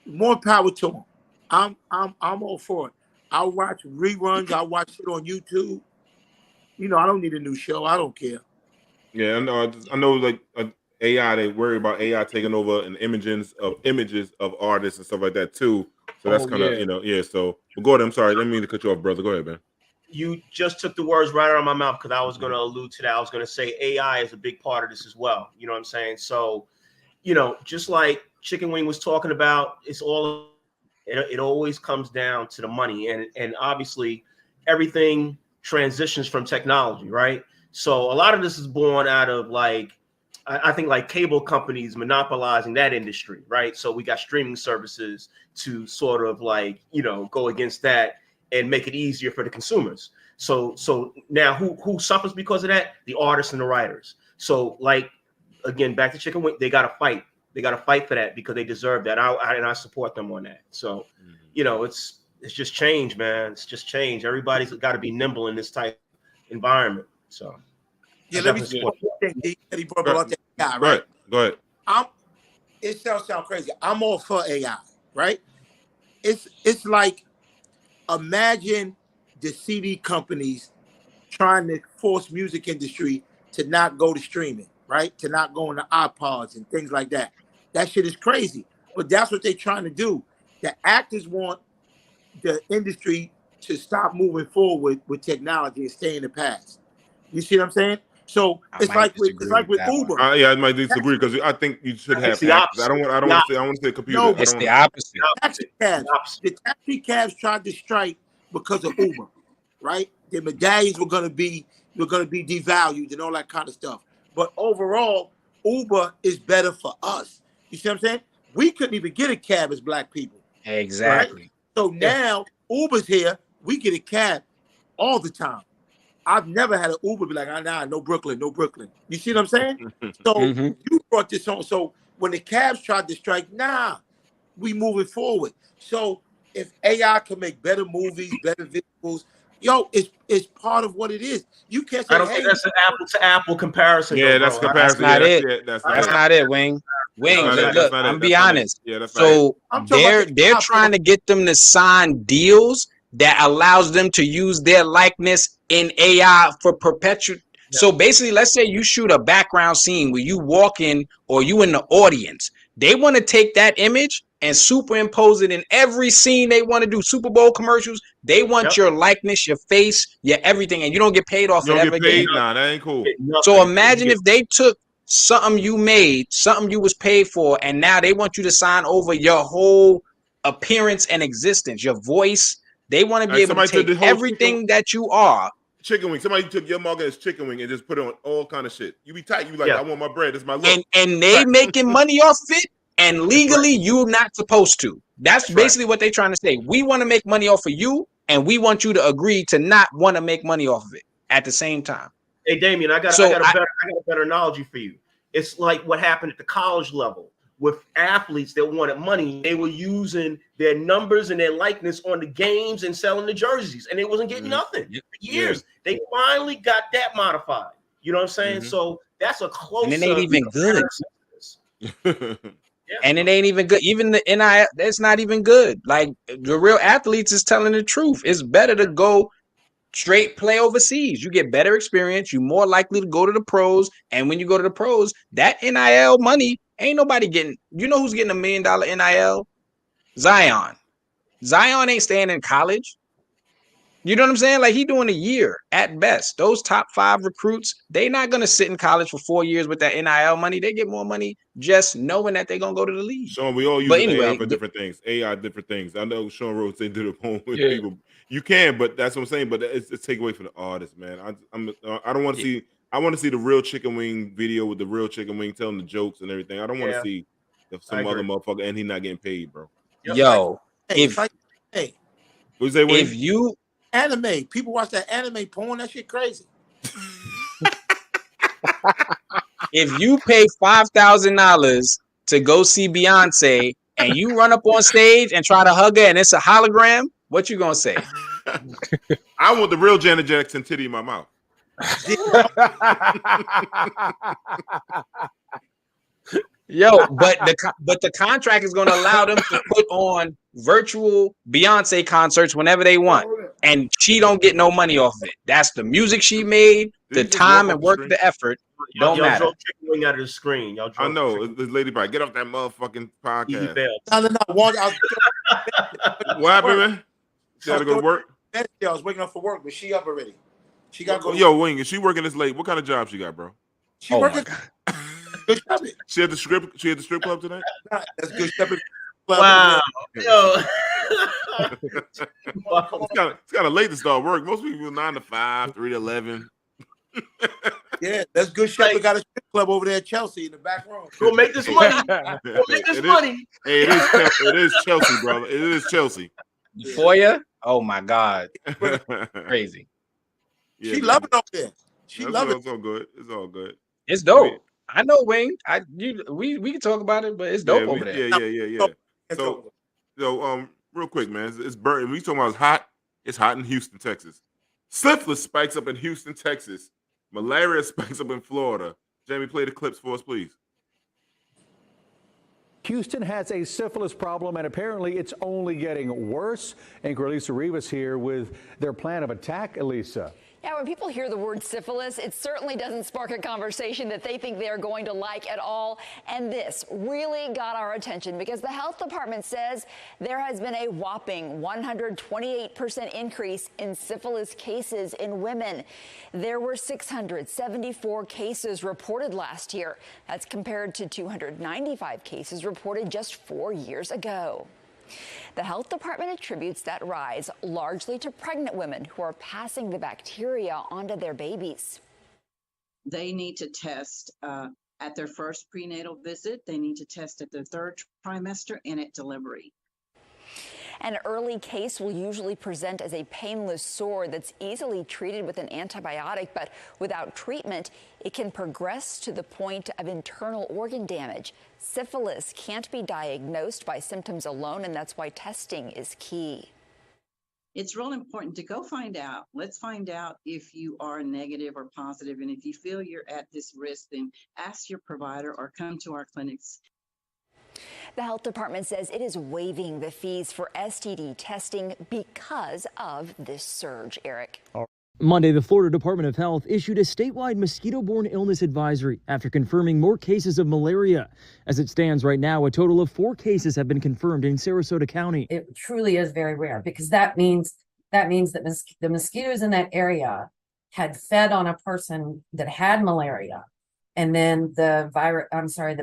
more power to them. I'm all for it. I'll watch reruns. I'll watch it on YouTube. I don't need a new show. I don't care. Yeah, I know. Like AI, they worry about AI taking over and images of artists and stuff like that too. So that's kind of So, but go ahead. I'm sorry. I didn't mean to cut you off, brother. Go ahead, man. You just took the words right out of my mouth because I was going to allude to that. I was going to say AI is a big part of this as well. You know what I'm saying? So, just like Chicken Wing was talking about, it always comes down to the money, and obviously everything transitions from technology, right? So a lot of this is born out of I think cable companies monopolizing that industry, right? So we got streaming services to sort of go against that and make it easier for the consumers. So now who suffers because of that? The artists and the writers. So again, back to Chicken Wing, they got to fight. They got to fight for that because they deserve that. I support them on that. So, it's just change, man. It's just change. Everybody's got to be nimble in this type of environment. So, yeah, let me support Eddie brought about that AI, right? Go ahead. It sounds crazy. I'm all for AI, right? It's like, imagine the CD companies trying to force music industry to not go to streaming, right? To not go into iPods and things like that. That shit is crazy. But that's what they're trying to do. The actors want the industry to stop moving forward with technology and stay in the past. You see what I'm saying? So it's like with Uber. I might disagree because I think you should have actors. I don't want to say computer. No, it's the opposite. The taxi cabs tried to strike because of Uber, right? Their medallions were gonna be devalued and all that kind of stuff. But overall, Uber is better for us. You see what I'm saying? We couldn't even get a cab as black people. Exactly. Right? So now Uber's here, we get a cab all the time. I've never had an Uber be like, nah, no Brooklyn. You see what I'm saying? So you brought this on. So when the cabs tried to strike, we moving forward. So if AI can make better movies, better visuals, it's part of what it is. You can't say, I don't think that's an apple to apple comparison. Yeah, though, that's bro. comparison. That's not it, Wing. Look, I'm be honest. Yeah, that's so they're trying to get them to sign deals that allows them to use their likeness in AI for perpetual. So basically, let's say you shoot a background scene where you walk in or you in the audience. They want to take that image and superimpose it in every scene they want to do. Super Bowl commercials. They want your likeness, your face, your everything, and you don't get paid off it ever again. Nah, that ain't cool. So imagine if they took something you made, something you was paid for, and now they want you to sign over your whole appearance and existence, your voice. They want to be able to take everything that you are. Chicken wing. Somebody took your mug as chicken wing and just put it on all kind of shit. You be tight. You like, I want my bread. It's my look. And they making money off it, and legally you're not supposed to. That's basically what they're trying to say. We want to make money off of you, and we want you to agree to not want to make money off of it at the same time. Hey, Damien, I got a better analogy for you. It's like what happened at the college level with athletes that wanted money. They were using their numbers and their likeness on the games and selling the jerseys, and they wasn't getting nothing for years. They finally got that modified. You know what I'm saying? So that's a close. And it ain't even good. And it ain't even good. Even the NIL, that's not even good. Like the real athletes is telling the truth. It's better to go straight play overseas. You get better experience. You're more likely to go to the pros. And when you go to the pros, that NIL money ain't nobody getting. You know who's getting $1 million NIL? Zion. Zion ain't staying in college. You know what I'm saying? Like he doing a year at best. Those top 5 recruits, they not gonna sit in college for 4 years with that NIL money. They get more money just knowing that they're gonna go to the league. Sean, we all use AI for different things. AI, different things. I know Sean Rhodes they did a poem with people. You can, but that's what I'm saying. But it's take away from the artist, man. I don't want to see. I want to see the real chicken wing video with the real chicken wing telling the jokes and everything. I don't want to see some other motherfucker and he not getting paid, bro. Yo, if you anime, people watch that anime porn. That shit crazy. If you pay $5,000 to go see Beyonce and you run up on stage and try to hug her and it's a hologram, what you gonna say? I want the real Janet Jackson titty in my mouth. Yo, but the contract is going to allow them to put on virtual Beyonce concerts whenever they want, and she don't get no money off of it. That's the music she made, the time and work, the effort. Don't matter. Y'all chicken wing out of the screen. Y'all I know. This lady probably get off that motherfucking podcast. No. What happened, man? She had to go to work. I was waking up for work, but she up already. She got to go. Yo, Wing, is she working this late? What kind of job she got, bro? She working. She had the strip club tonight. That's good. Wow. Yo. It's kind of late to start work. Most people 9 to 5, 3 to 11. Yeah, that's good. Shepherd got a strip club over there at Chelsea in the back room. Go make this money. Go make this money. Hey, it is Chelsea, brother. It is Chelsea. For you? Oh my God, crazy. Yeah, she love it over there. She love it. It's all good. It's all good. It's dope. I know, Wayne. We can talk about it, but it's dope over there. Yeah. So, real quick, man. It's burning. We talking about it's hot. It's hot in Houston, Texas. Syphilis spikes up in Houston, Texas. Malaria spikes up in Florida. Jamie, play the clips for us, please. Houston has a syphilis problem, and apparently it's only getting worse. Anchor Elisa Rivas here with their plan of attack. Elisa. Yeah, when people hear the word syphilis, it certainly doesn't spark a conversation that they think they're going to like at all. And this really got our attention because the health department says there has been a whopping 128% increase in syphilis cases in women. There were 674 cases reported last year. That's compared to 295 cases reported just 4 years ago. The health department attributes that rise largely to pregnant women who are passing the bacteria onto their babies. They need to test at their first prenatal visit. They need to test at their third trimester and at delivery. An early case will usually present as a painless sore that's easily treated with an antibiotic, but without treatment, it can progress to the point of internal organ damage. Syphilis can't be diagnosed by symptoms alone, and that's why testing is key. It's real important to go find out. Let's find out if you are negative or positive. And if you feel you're at this risk, then ask your provider or come to our clinics. The health department says it is waiving the fees for STD testing because of this surge, Eric. Monday, the Florida Department of Health issued a statewide mosquito-borne illness advisory after confirming more cases of malaria. As it stands right now, a total of 4 cases have been confirmed in Sarasota County. It truly is very rare because that means that the mosquitoes in that area had fed on a person that had malaria. And then the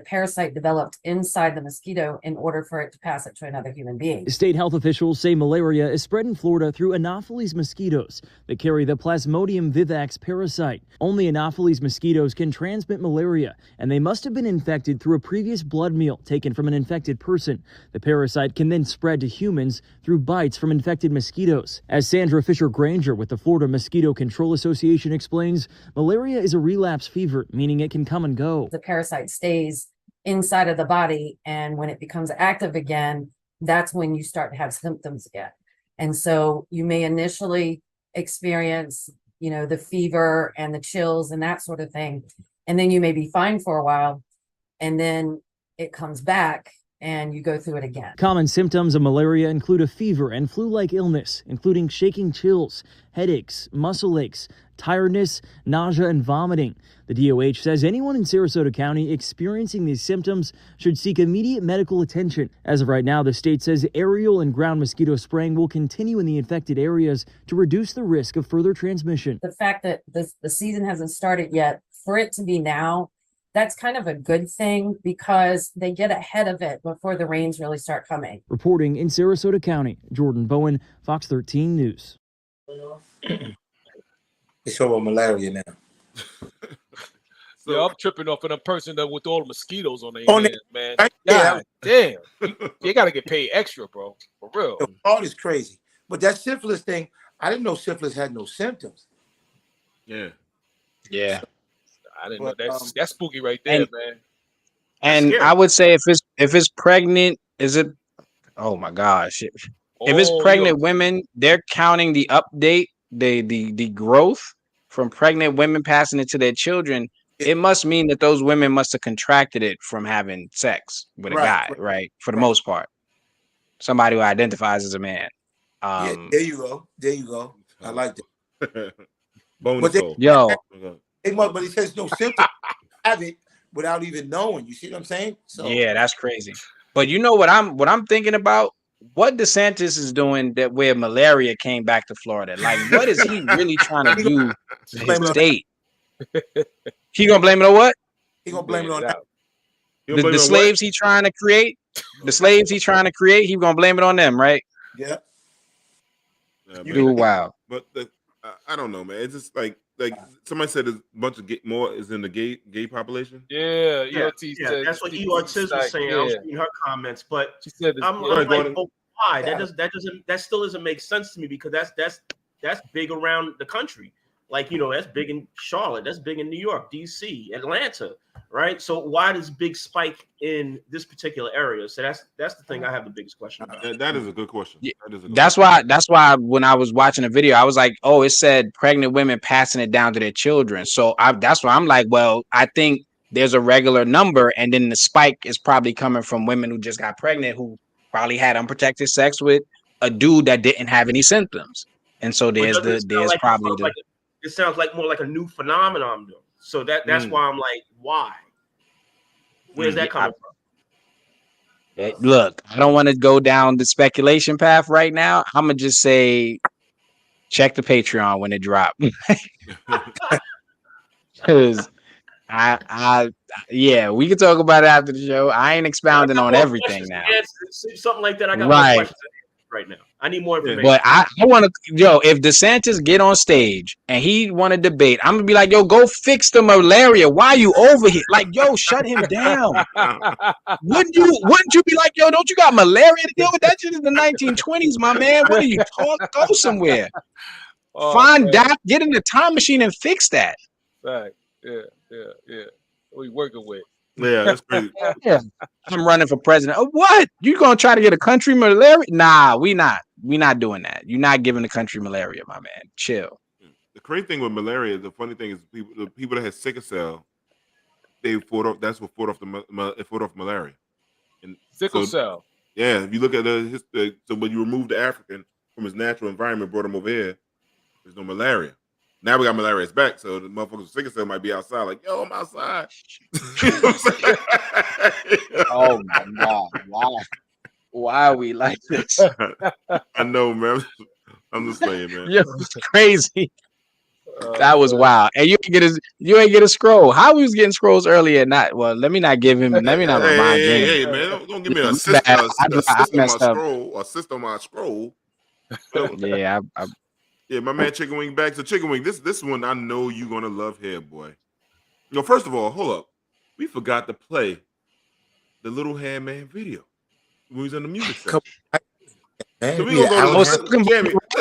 parasite developed inside the mosquito in order for it to pass it to another human being. State health officials say malaria is spread in Florida through Anopheles mosquitoes that carry the Plasmodium vivax parasite. Only Anopheles mosquitoes can transmit malaria, and they must have been infected through a previous blood meal taken from an infected person. The parasite can then spread to humans through bites from infected mosquitoes. As Sandra Fisher Granger with the Florida Mosquito Control Association explains, malaria is a relapse fever, meaning it can come and go. The parasite stays inside of the body, and when it becomes active again, that's when you start to have symptoms again. And so you may initially experience, the fever and the chills and that sort of thing, and then you may be fine for a while, and then it comes back and you go through it again. Common symptoms of malaria include a fever and flu-like illness, including shaking chills, headaches, muscle aches, tiredness, nausea, and vomiting. The DOH says anyone in Sarasota County experiencing these symptoms should seek immediate medical attention. As of right now, the state says aerial and ground mosquito spraying will continue in the infected areas to reduce the risk of further transmission. The fact that the season hasn't started yet, for it to be now, that's kind of a good thing because they get ahead of it before the rains really start coming. Reporting in Sarasota County, Jordan Bowen, Fox 13 News. It's over malaria now. Yeah, I'm tripping off of a person that with all the mosquitoes on their On hands, man. yeah. God damn. You got to get paid extra, bro. For real. All is crazy. But that syphilis thing, I didn't know syphilis had no symptoms. Yeah. Yeah. I didn't know that's spooky right there, man. And I would say if it's pregnant, is it? Oh my gosh! If it's pregnant women, they're counting the update, the growth from pregnant women passing it to their children. It must mean that those women must have contracted it from having sex with a guy, right? For the most part, somebody who identifies as a man. Yeah, there you go. There you go. I like that. But he says no symptoms. Have it without even knowing. You see what I'm saying? So yeah, that's crazy. But you know what I'm thinking about? What DeSantis is doing that where malaria came back to Florida. Like, what is he really trying to do to his state? He gonna blame it on what? He gonna blame it on that. The slaves he trying to create. The slaves he trying to create. He gonna blame it on them, right? Yeah. Dude, wow. But I don't know, man. It's just like somebody said, there's a bunch of more is in the gay population. Yeah. That's what Ortiz was saying. I was reading her comments, but she said I'm like, oh, why? That still doesn't make sense to me because that's big around the country. Like, that's big in Charlotte, that's big in New York, DC, Atlanta, right? So why does big spike in this particular area? So that's the thing I have the biggest question about. That is a good question. Yeah. That's why when I was watching the video, I was like, oh, it said pregnant women passing it down to their children. So that's why I'm like, well, I think there's a regular number, and then the spike is probably coming from women who just got pregnant, who probably had unprotected sex with a dude that didn't have any symptoms. And so it sounds like more like a new phenomenon, though. So that's why I'm like, why? Where's that coming from? Look, I don't want to go down the speculation path right now. I'm gonna just say, check the Patreon when it drops. Because we can talk about it after the show. I ain't expounding on everything now. Something like that. I got more questions. right now. I need more information. But I want to, if DeSantis get on stage and he want to debate, I'm gonna be like, yo, go fix the malaria. Why are you over here? Like, yo, shut him down. Wouldn't you be like, yo, don't you got malaria to deal with? That shit is the 1920s, my man. What are you talking? Go somewhere. Find Doc, get in the time machine and fix that. Right. Yeah. We working with. Yeah, that's crazy. Yeah. I'm running for president. Oh, what? You gonna try to get a country malaria? Nah, we not doing that. You're not giving the country malaria, my man. Chill. The crazy thing with malaria, the funny thing is the people that had sickle cell, they fought off. That's what fought off malaria. And sickle cell. Yeah, if you look at the history, so when you remove the African from his natural environment, brought him over here, there's no malaria. Now we got malaria. It's back, so the motherfuckers with sickle cell might be outside, like, yo, I'm outside. Oh my God, why are we like this? I know, man. I'm just saying, man. Yo, it's crazy. That was wild. And you ain't get a scroll. How we was getting scrolls earlier? Not well. Let me not remind Hey, man, don't give me an assist on my scroll. Yeah, yeah, my man Chicken Wing back. So Chicken Wing, this one I know you're gonna love here, boy. First of all, hold up. We forgot to play the Little Handman video. We was in the music section. So we gonna let's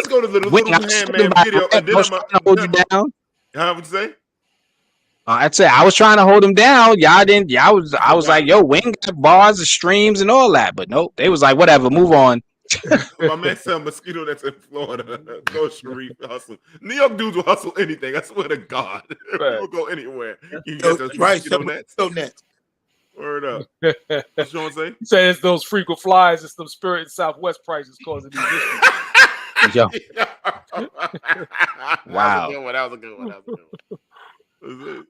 go to the Little Handman video, and then I'm gonna hold you down. How would you say? I'd say I was trying to hold him down. Y'all didn't. I was like, yo, Wing got bars and streams and all that, but nope. They was like, whatever, move on. My man said Mosquito that's in Florida. Go Sharif hustle. New York dudes will hustle anything. I swear to God. Right. We'll go anywhere. You Yo, get those right, mosquito nets. Word up. What Sean say? He said it's those frequent flyers and some Spirit and Southwest prices causing these issues. Yo. Wow. Wow. That was a good one.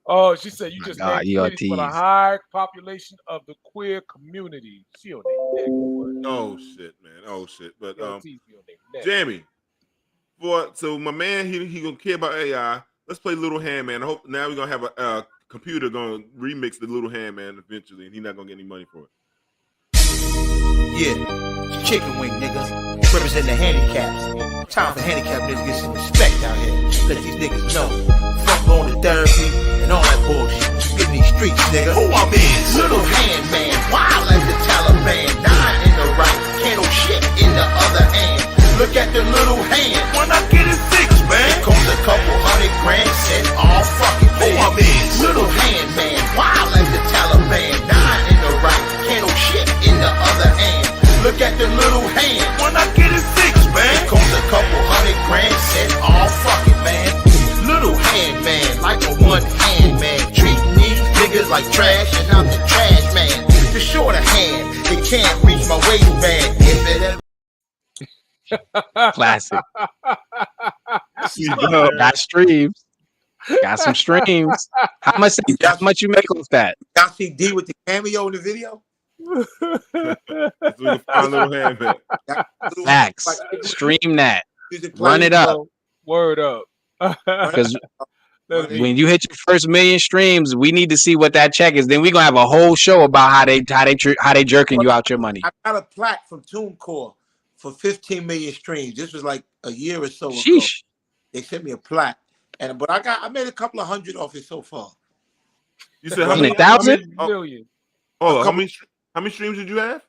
Oh, she said you just God, named cities for the high population of the queer community. She on their neck. Oh shit, man. Oh shit. But Jamie, so my man, he gonna care about AI. Let's play Little Handman. I hope now we're gonna have a computer gonna remix the Little Handman eventually, and he's not gonna get any money for it. Yeah, it's Chicken Wing, nigga. Represent the handicaps. Time for handicap niggas to get some respect out here. Let these niggas know. Fuck going to therapy and all that bullshit. Get in these streets, nigga. Who I'm in? Little Handman. Wild as the Taliban. 9 in the right. Can't no shit in the other hand. Look at the little hand. Why not get it 6, man? It costs a couple $100,000. Said, oh, fuck it, man. Who I'm in? Little Handman. Wild as the Taliban. 9 in the right. Can't no shit in the other hand. Look at the little hand. Why not get it 6, man? It costs a couple $100,000. Said, oh, fuck it, man. Little Handman, like a one-hand man. Treating these niggas like trash, and I'm the trash man. The shorter hand, they can't reach my waistband. If it ever Classic. Got streams. Got some streams. How much you make off that? Y'all see D with the cameo in the video? Little Handman. Facts. Stream that. Run it up. Word up. Because when you hit your first 1 million streams, we need to see what that check is. Then we're gonna have a whole show about how they jerking you out your money. I got a plaque from TuneCore for 15 million streams. This was like a year or so ago. Sheesh. They sent me a plaque, but I made a couple of hundred off it so far. You said how many thousand? Million. Oh, how many streams did you have?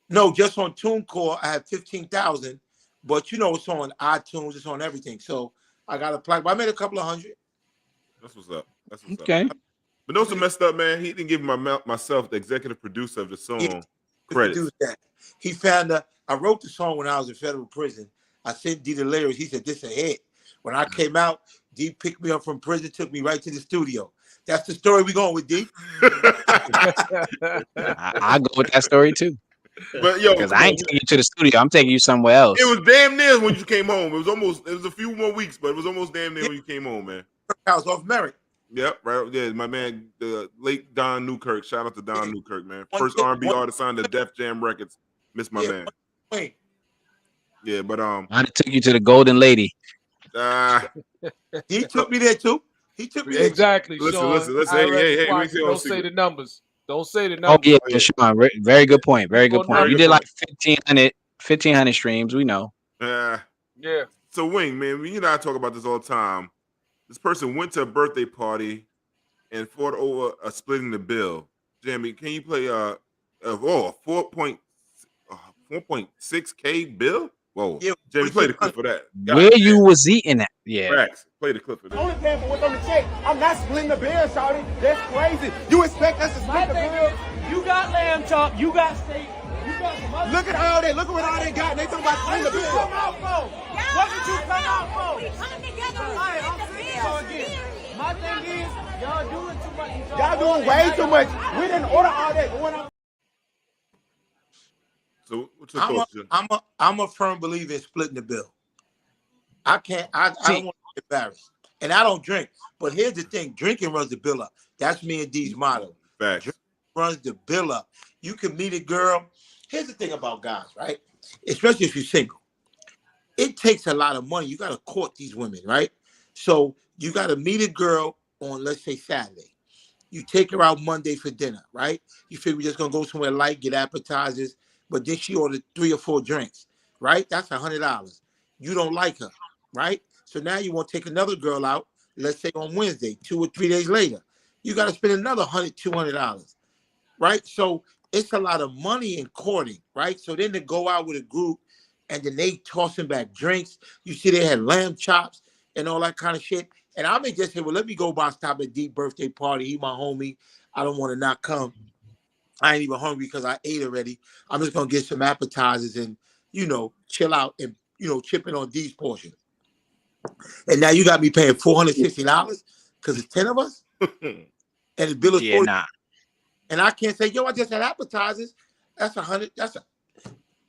No, just on TuneCore I had 15,000, but it's on iTunes, it's on everything. So I got a plaque, but I made a couple of hundred. That's what's up. Okay. But those are messed up, man. He didn't give myself, the executive producer of the song, credit. He found I wrote the song when I was in federal prison. I sent D the lyrics. He said, this a hit. When I came out, D picked me up from prison, took me right to the studio. That's the story we're going with, D. I go with that story too. But because I ain't taking you to the studio, I'm taking you somewhere else. It was damn near when you came home. It was a few more weeks, but it was almost damn near when you came home, man. House off Merrick. Yep, right. Yeah, my man, the late Don Newkirk. Shout out to Don Newkirk, man. First R&B artist signed to Def Jam Records. Miss my man. Wait. Yeah, but I took you to the Golden Lady. He took me there too. He took me there. Exactly. Listen. Hey. Don't say the numbers. Don't say the numbers. Oh yeah, Sean. Very good point. Very good point. You did like 1,500 streams. We know. Yeah. So Wing, man, you and I talk about this all the time. This person went to a birthday party and fought over splitting the bill. Jamie, can you play a 4.6K bill? Whoa. Yeah, Jamie, play the clip for that. Where you was eating at? Yeah. Facts. Play the clip for that. Only paying for what's on the check. I'm not splitting the bill, shawty. That's crazy. You expect us to split the bill? You got lamb chop. You got steak. You got some other. Look at all that. Look at what all they got. And they talking about splitting the bill. What did you come out for? We come together. I'm again. My thing is, y'all doing too much. Y'all doing way too much. We didn't order all that. But when So what's your thoughts, Jim? I'm a firm believer in splitting the bill. I don't want to get embarrassed. And I don't drink. But here's the thing, drinking runs the bill up. That's me and D's motto. Facts. Runs the bill up. You can meet a girl. Here's the thing about guys, right? Especially if you're single. It takes a lot of money. You got to court these women, right? So you got to meet a girl on, let's say, Saturday. You take her out Monday for dinner, right? You figure we're just going to go somewhere light, get appetizers, but then she ordered 3 or 4 drinks, right? That's $100. You don't like her, right? So now you want to take another girl out, let's say on Wednesday, 2 or 3 days later. You got to spend another $100, $200, right? So it's a lot of money in courting, right? So then to go out with a group and then they tossing back drinks. You see they had lamb chops and all that kind of shit. And I may just say, well, let me go by stop at Deep birthday party. He my homie. I don't want to not come. I ain't even hungry because I ate already. I'm just going to get some appetizers and, chill out and, chip in on D's portion. And now you got me paying $460 because it's 10 of us. And the bill is $40. And I can't say, I just had appetizers. That's $100. That's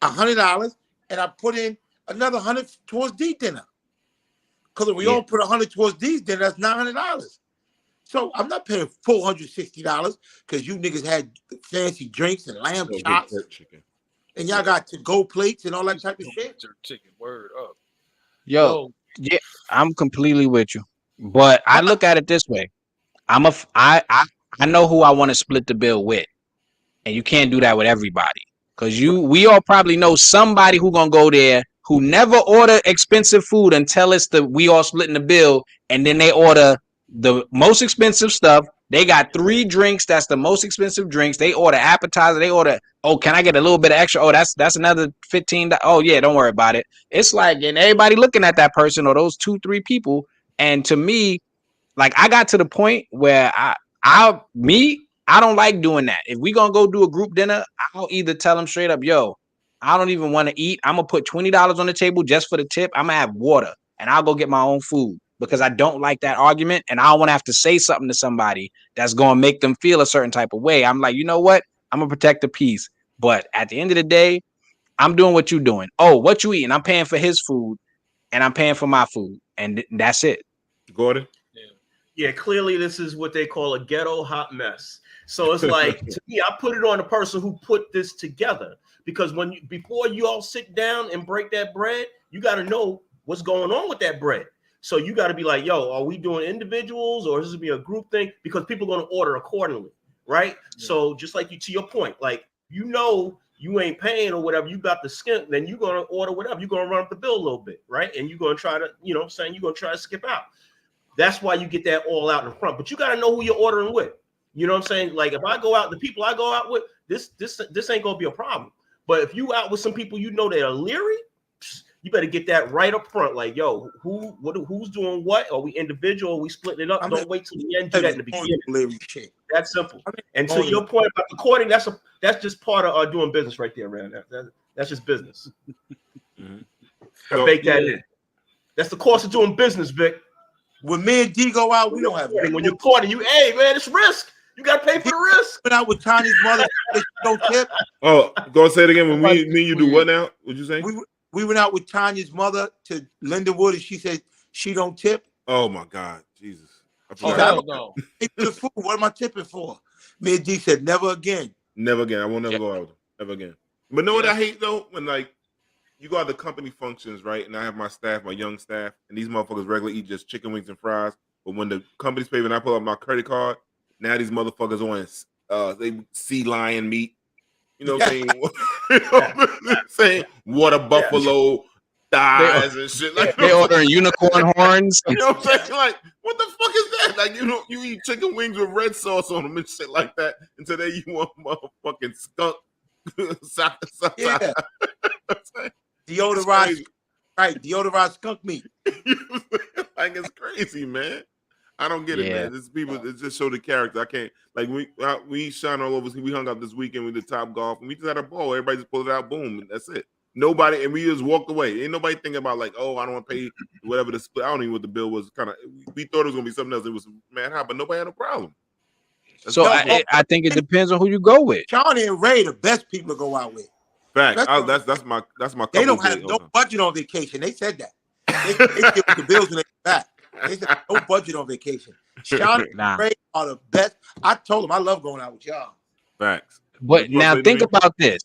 $100. And I put in another $100 towards D dinner. Because if we all put $100 towards D's dinner, that's $900. So I'm not paying $460 because you niggas had fancy drinks and lamb chops. And y'all got to-go plates and all that type of shit. Chicken, word up. Yo, yeah, I'm completely with you. But I look at it this way. I know who I want to split the bill with. And you can't do that with everybody. Because we all probably know somebody who gonna go there who never order expensive food until we all splitting the bill, and then they order the most expensive stuff. They got 3 drinks. That's the most expensive drinks. They order appetizer. They order, can I get a little bit of extra? Oh, that's another $15. Oh yeah, don't worry about it. It's like, and everybody looking at that person or those 2-3 people. And to me, like I got to the point where I don't like doing that. If we gonna go do a group dinner, I'll either tell them straight up, I don't even want to eat. I'm gonna put $20 on the table just for the tip. I'm gonna have water and I'll go get my own food because I don't like that argument and I don't want to have to say something to somebody that's gonna make them feel a certain type of way. I'm like, you know what? I'm gonna protect the peace. But at the end of the day, I'm doing what you're doing. Oh, what you eating? I'm paying for his food and I'm paying for my food. And that's it. Gordon? Yeah, clearly this is what they call a ghetto hot mess. So it's like, to me, I put it on the person who put this together. Because before you all sit down and break that bread, you got to know what's going on with that bread. So you got to be like, are we doing individuals or is this be a group thing? Because people are going to order accordingly, right? Yeah. So just like to your point, like, you ain't paying or whatever, you got the skimp, then you're going to order whatever. You're going to run up the bill a little bit, right? And you're going to try to, you're going to try to skip out. That's why you get that all out in front. But you got to know who you're ordering with. You know what I'm saying? Like if I go out, the people I go out with, this ain't going to be a problem. But if you out with some people that are leery, you better get that right up front. Like, who's doing what? Are we individual? Are we splitting it up? Don't wait till the end. Do that in the beginning. That's simple. And to your point about the courting, that's just part of doing business right there, man. That's just business. Bake that in. That's the cost of doing business, Vic. When me and D go out, we don't have. When you're courting, hey man, it's risk. You got to pay for the risk. Went out with Tanya's mother. Don't tip. Oh, go and say it again. When me and you do what now? What'd you say? We went out with Tanya's mother to Lindenwood, and she said she don't tip. Oh my God, Jesus! No. The food. What am I tipping for? Me and D said never again. Never again. I won't never go out with them. Never again. But know what I hate though? When like you go out to company functions, right? And I have my staff, my young staff, and these motherfuckers regularly eat just chicken wings and fries. But when the company's paying, I pull up my credit card. Now these motherfuckers on they sea lion meat. You know what I'm saying? Saying water buffalo thighs and shit. Like they ordering unicorn horns. You know what I'm saying? Like, what the fuck is that? Like, you eat chicken wings with red sauce on them and shit like that. And today you want motherfucking skunk. Yeah. Deodorized, right? Deodorized skunk meat. Like, it's crazy, man. I don't get it, man. This people, it just show the character. I can't, like, we shine all over. We hung out this weekend with the Top Golf, and we just had a ball. Everybody just pulled it out, boom, and that's it. Nobody, and we just walked away. Ain't nobody thinking about like, oh, I don't want to pay whatever the split. I don't even know what the bill was. Kind of, we thought it was gonna be something else. It was mad high, but nobody had a problem. So I think it depends on who you go with. Shawnee and Ray, the best people to go out with. Fact. That's my. They don't have no budget on vacation. They said that. They give the bills when they get back. They said no budget on vacation. Shawnee and Ray are the best. I told them I love going out with y'all. Facts. But now think about this.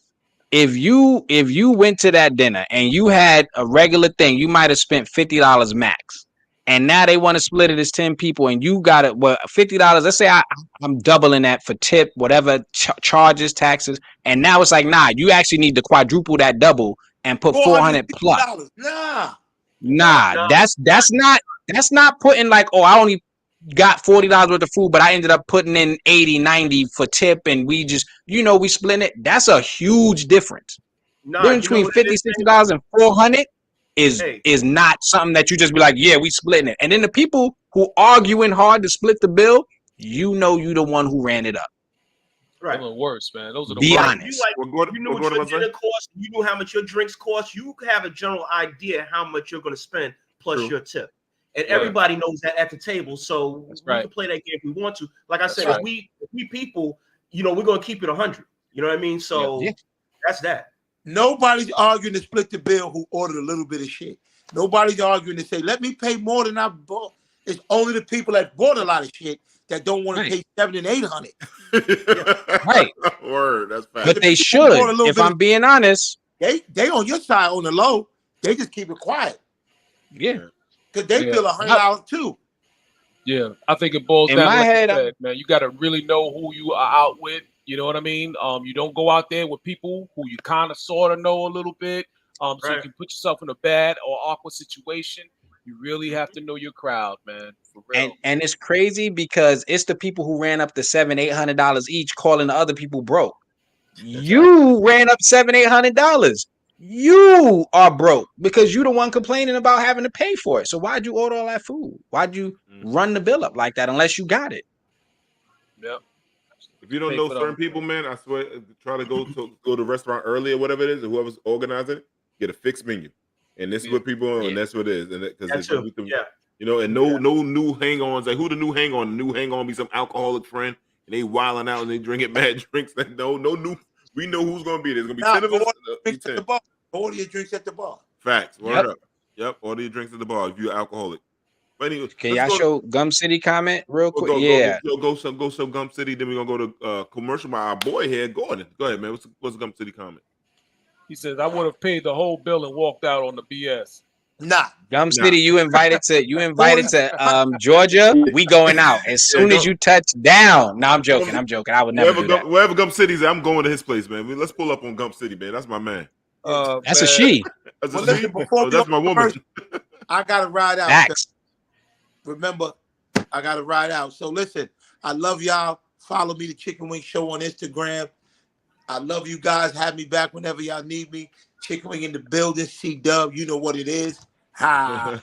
If you went to that dinner and you had a regular thing, you might have spent $50 max. And now they want to split it as 10 people, and you got it. Well, $50. Let's say I'm doubling that for tip, whatever charges, taxes. And now it's like, nah, you actually need to quadruple that double and put 400 plus. Nah, that's not putting like, oh, I only got $40 worth of food, but I ended up putting in 80, 90 for tip, and we just, we split it. That's a huge difference. Between $50, $60 and 400 is not something that you just be like, yeah, we splitting it. And then the people who arguing hard to split the bill, you the one who ran it up. Right. Those are the worst, man. Those are the Be worst. honest. You know what your dinner costs. You know how much your drinks cost. You have a general idea how much you're going to spend plus your tip. And everybody knows that at the table. So we can play that game if we want to. Like I said, if we people, we're going to keep it 100. You know what I mean? So that's that. Nobody's arguing to split the bill who ordered a little bit of shit. Nobody's arguing to say, let me pay more than I bought. It's only the people that bought a lot of shit that don't want to pay $700 and $800. Right. Word. That's fast. But they should. If I'm being honest, they on your side on the low. They just keep it quiet. Yeah. Because they feel $100 too. Yeah, I think it boils In down my to head, that, man. You got to really know who you are out with. You know what I mean? You don't go out there with people who you kind of sort of know a little bit. So you can put yourself in a bad or awkward situation. You really have to know your crowd, man. For real. And it's crazy because it's the people who ran up the $700-800 each calling the other people broke. You ran up $700-800. You are broke because you're the one complaining about having to pay for it. So why'd you order all that food? Why'd you run the bill up like that unless you got it? Yep. If you don't know certain people, man, I swear, try to go to the restaurant early or whatever it is, or whoever's organizing it, get a fixed menu. And this is what people are, and that's what it is. And because and no new hang-ons. Like who the new hang-on? The new hang-on be some alcoholic friend, and they wilding out and they drinking bad drinks. Like, no new. We know who's gonna be there. There's gonna be 10 of us. Order your drinks at the bar. Facts. Word up. Yep. Order your drinks at the bar if you're alcoholic. But anyway, can y'all show Gum City comment real quick? Go some Gum City. Then we're gonna go to commercial by our boy here, Gordon. Go ahead, man. What's Gum City comment? He says, I would have paid the whole bill and walked out on the BS. Nah. Gum City, you invited to Georgia. We going out as soon as you touch down. No, I'm joking. I would never do that. Wherever Gum City's at, I'm going to his place, man. Let's pull up on Gum City, man. That's my man. That's a she. That's a she. That's my woman. I gotta ride out. Facts. Remember, I gotta ride out. So listen, I love y'all. Follow me, the Chicken Wing Show on Instagram. I love you guys. Have me back whenever y'all need me. Chicken Wing in the building. C-Dub, you know what it is. Ha.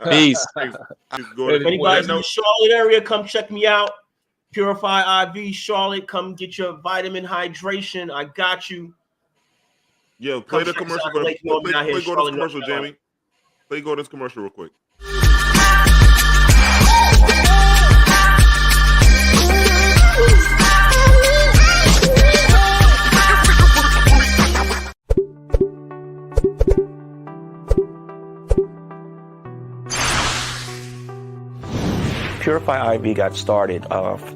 Peace. If anybody's in the Charlotte area, come check me out. Purify IV Charlotte. Come get your vitamin hydration. I got you. Yo, play the commercial. Play Gordon's commercial, Jamie. Play Gordon's commercial real quick. Purify IV got started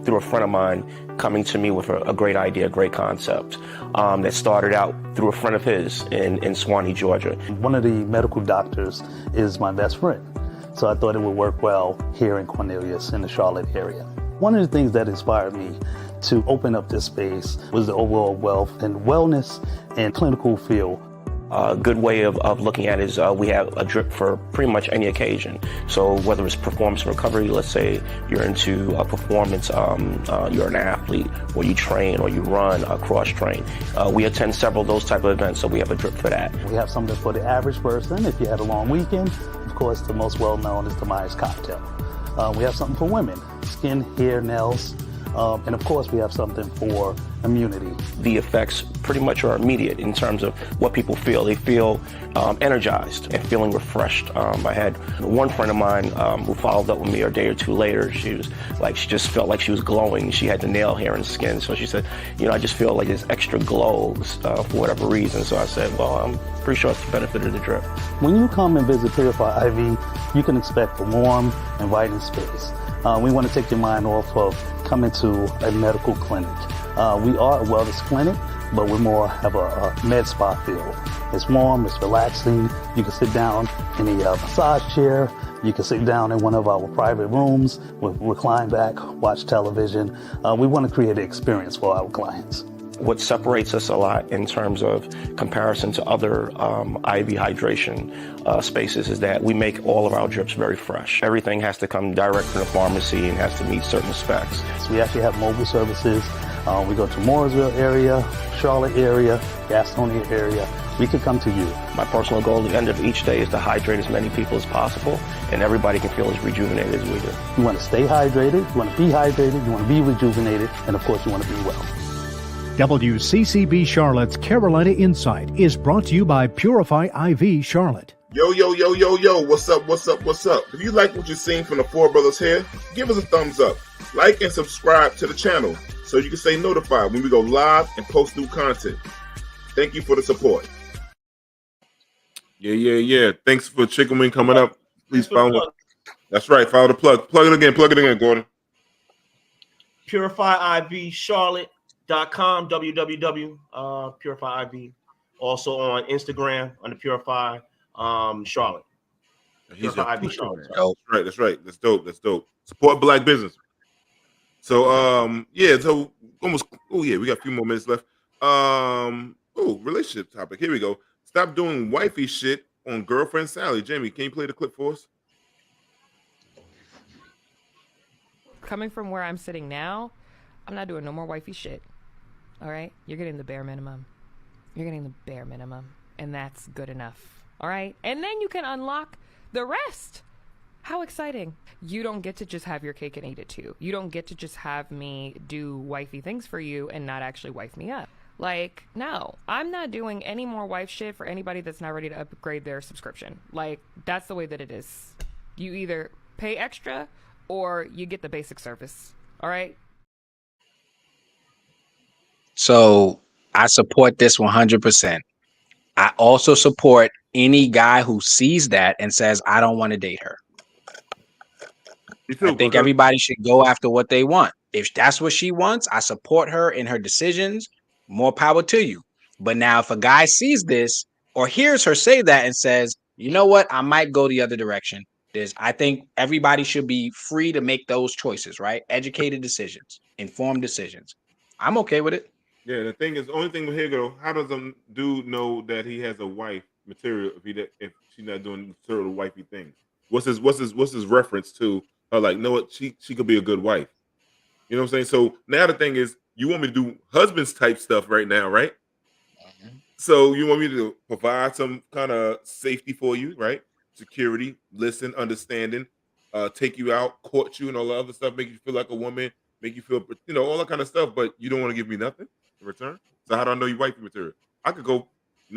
through a friend of mine coming to me with a great idea, a great concept that started out through a friend of his in Swanee, Georgia. One of the medical doctors is my best friend, so I thought it would work well here in Cornelius in the Charlotte area. One of the things that inspired me to open up this space was the overall wealth and wellness and clinical feel. A good way of looking at it is we have a drip for pretty much any occasion. So whether it's performance recovery, let's say you're into performance, you're an athlete, or you train, or you run, cross train. We attend several of those type of events, so we have a drip for that. We have something for the average person. If you had a long weekend, of course, the most well-known is the Myers cocktail. We have something for women, skin, hair, nails, and of course, we have something for immunity. The effects pretty much are immediate in terms of what people feel. They feel energized and feeling refreshed. I had one friend of mine who followed up with me a day or two later. She just felt like she was glowing. She had the nail hair and skin. So she said, I just feel like there's extra glows for whatever reason. So I said, well, I'm pretty sure it's the benefit of the drip. When you come and visit Purify IV, you can expect a warm, inviting space. We want to take your mind off of coming to a medical clinic. We are a wellness clinic, but we more have a med spa feel. It's warm, it's relaxing. You can sit down in a massage chair. You can sit down in one of our private rooms, recline back, watch television. We want to create an experience for our clients. What separates us a lot in terms of comparison to other IV hydration spaces is that we make all of our drips very fresh. Everything has to come direct from the pharmacy and has to meet certain specs. So we actually have mobile services. We go to Mooresville area, Charlotte area, Gastonia area. We could come to you. My personal goal at the end of each day is to hydrate as many people as possible, and everybody can feel as rejuvenated as we do. You want to stay hydrated, you want to be hydrated, you want to be rejuvenated, and of course you want to be well. WCCB Charlotte's Carolina Insight is brought to you by Purify IV Charlotte. Yo, what's up? If you like what you're seeing from the Four Brothers here, give us a thumbs up. Like and subscribe to the channel so you can stay notified when we go live and post new content. Thank you for the support. Yeah. Thanks for Chicken Wing coming up. Please follow. That's right, follow the plug. Plug it again, Gordon. Purify IV Charlotte.com, www. Purify IV. Also on Instagram under Purify Charlotte. Purify IV Charlotte. That's right. That's dope. Support Black business. So we got a few more minutes left. Relationship topic. Here we go. Stop doing wifey shit on Girlfriend Sally. Jamie, can you play the clip for us? Coming from where I'm sitting now, I'm not doing no more wifey shit. All right? You're getting the bare minimum. And that's good enough. All right? And then you can unlock the rest. How exciting. You don't get to just have your cake and eat it too. You don't get to just have me do wifey things for you and not actually wife me up. Like, no, I'm not doing any more wife shit for anybody that's not ready to upgrade their subscription. Like, that's the way that it is. You either pay extra or you get the basic service. All right? So I support this 100%. I also support any guy who sees that and says, I don't want to date her. I think everybody should go after what they want. If that's what she wants, I support her in her decisions. More power to you. But now if a guy sees this or hears her say that and says, you know what, I might go the other direction. I think everybody should be free to make those choices, right? Educated decisions, informed decisions. I'm okay with it. Yeah, the thing is, the only thing with here go, how does a dude know that he has a wife material if she's not doing sort of wifey things? What's his reference to her? Like, know what, she could be a good wife. You know what I'm saying? So now the thing is, you want me to do husband's type stuff right now, right? Mm-hmm. So you want me to provide some kind of safety for you, right? Security, listen, understanding, take you out, court you, and all the other stuff, make you feel like a woman, make you feel, all that kind of stuff. But you don't want to give me nothing in return. So how do I know you wifey material? I could go,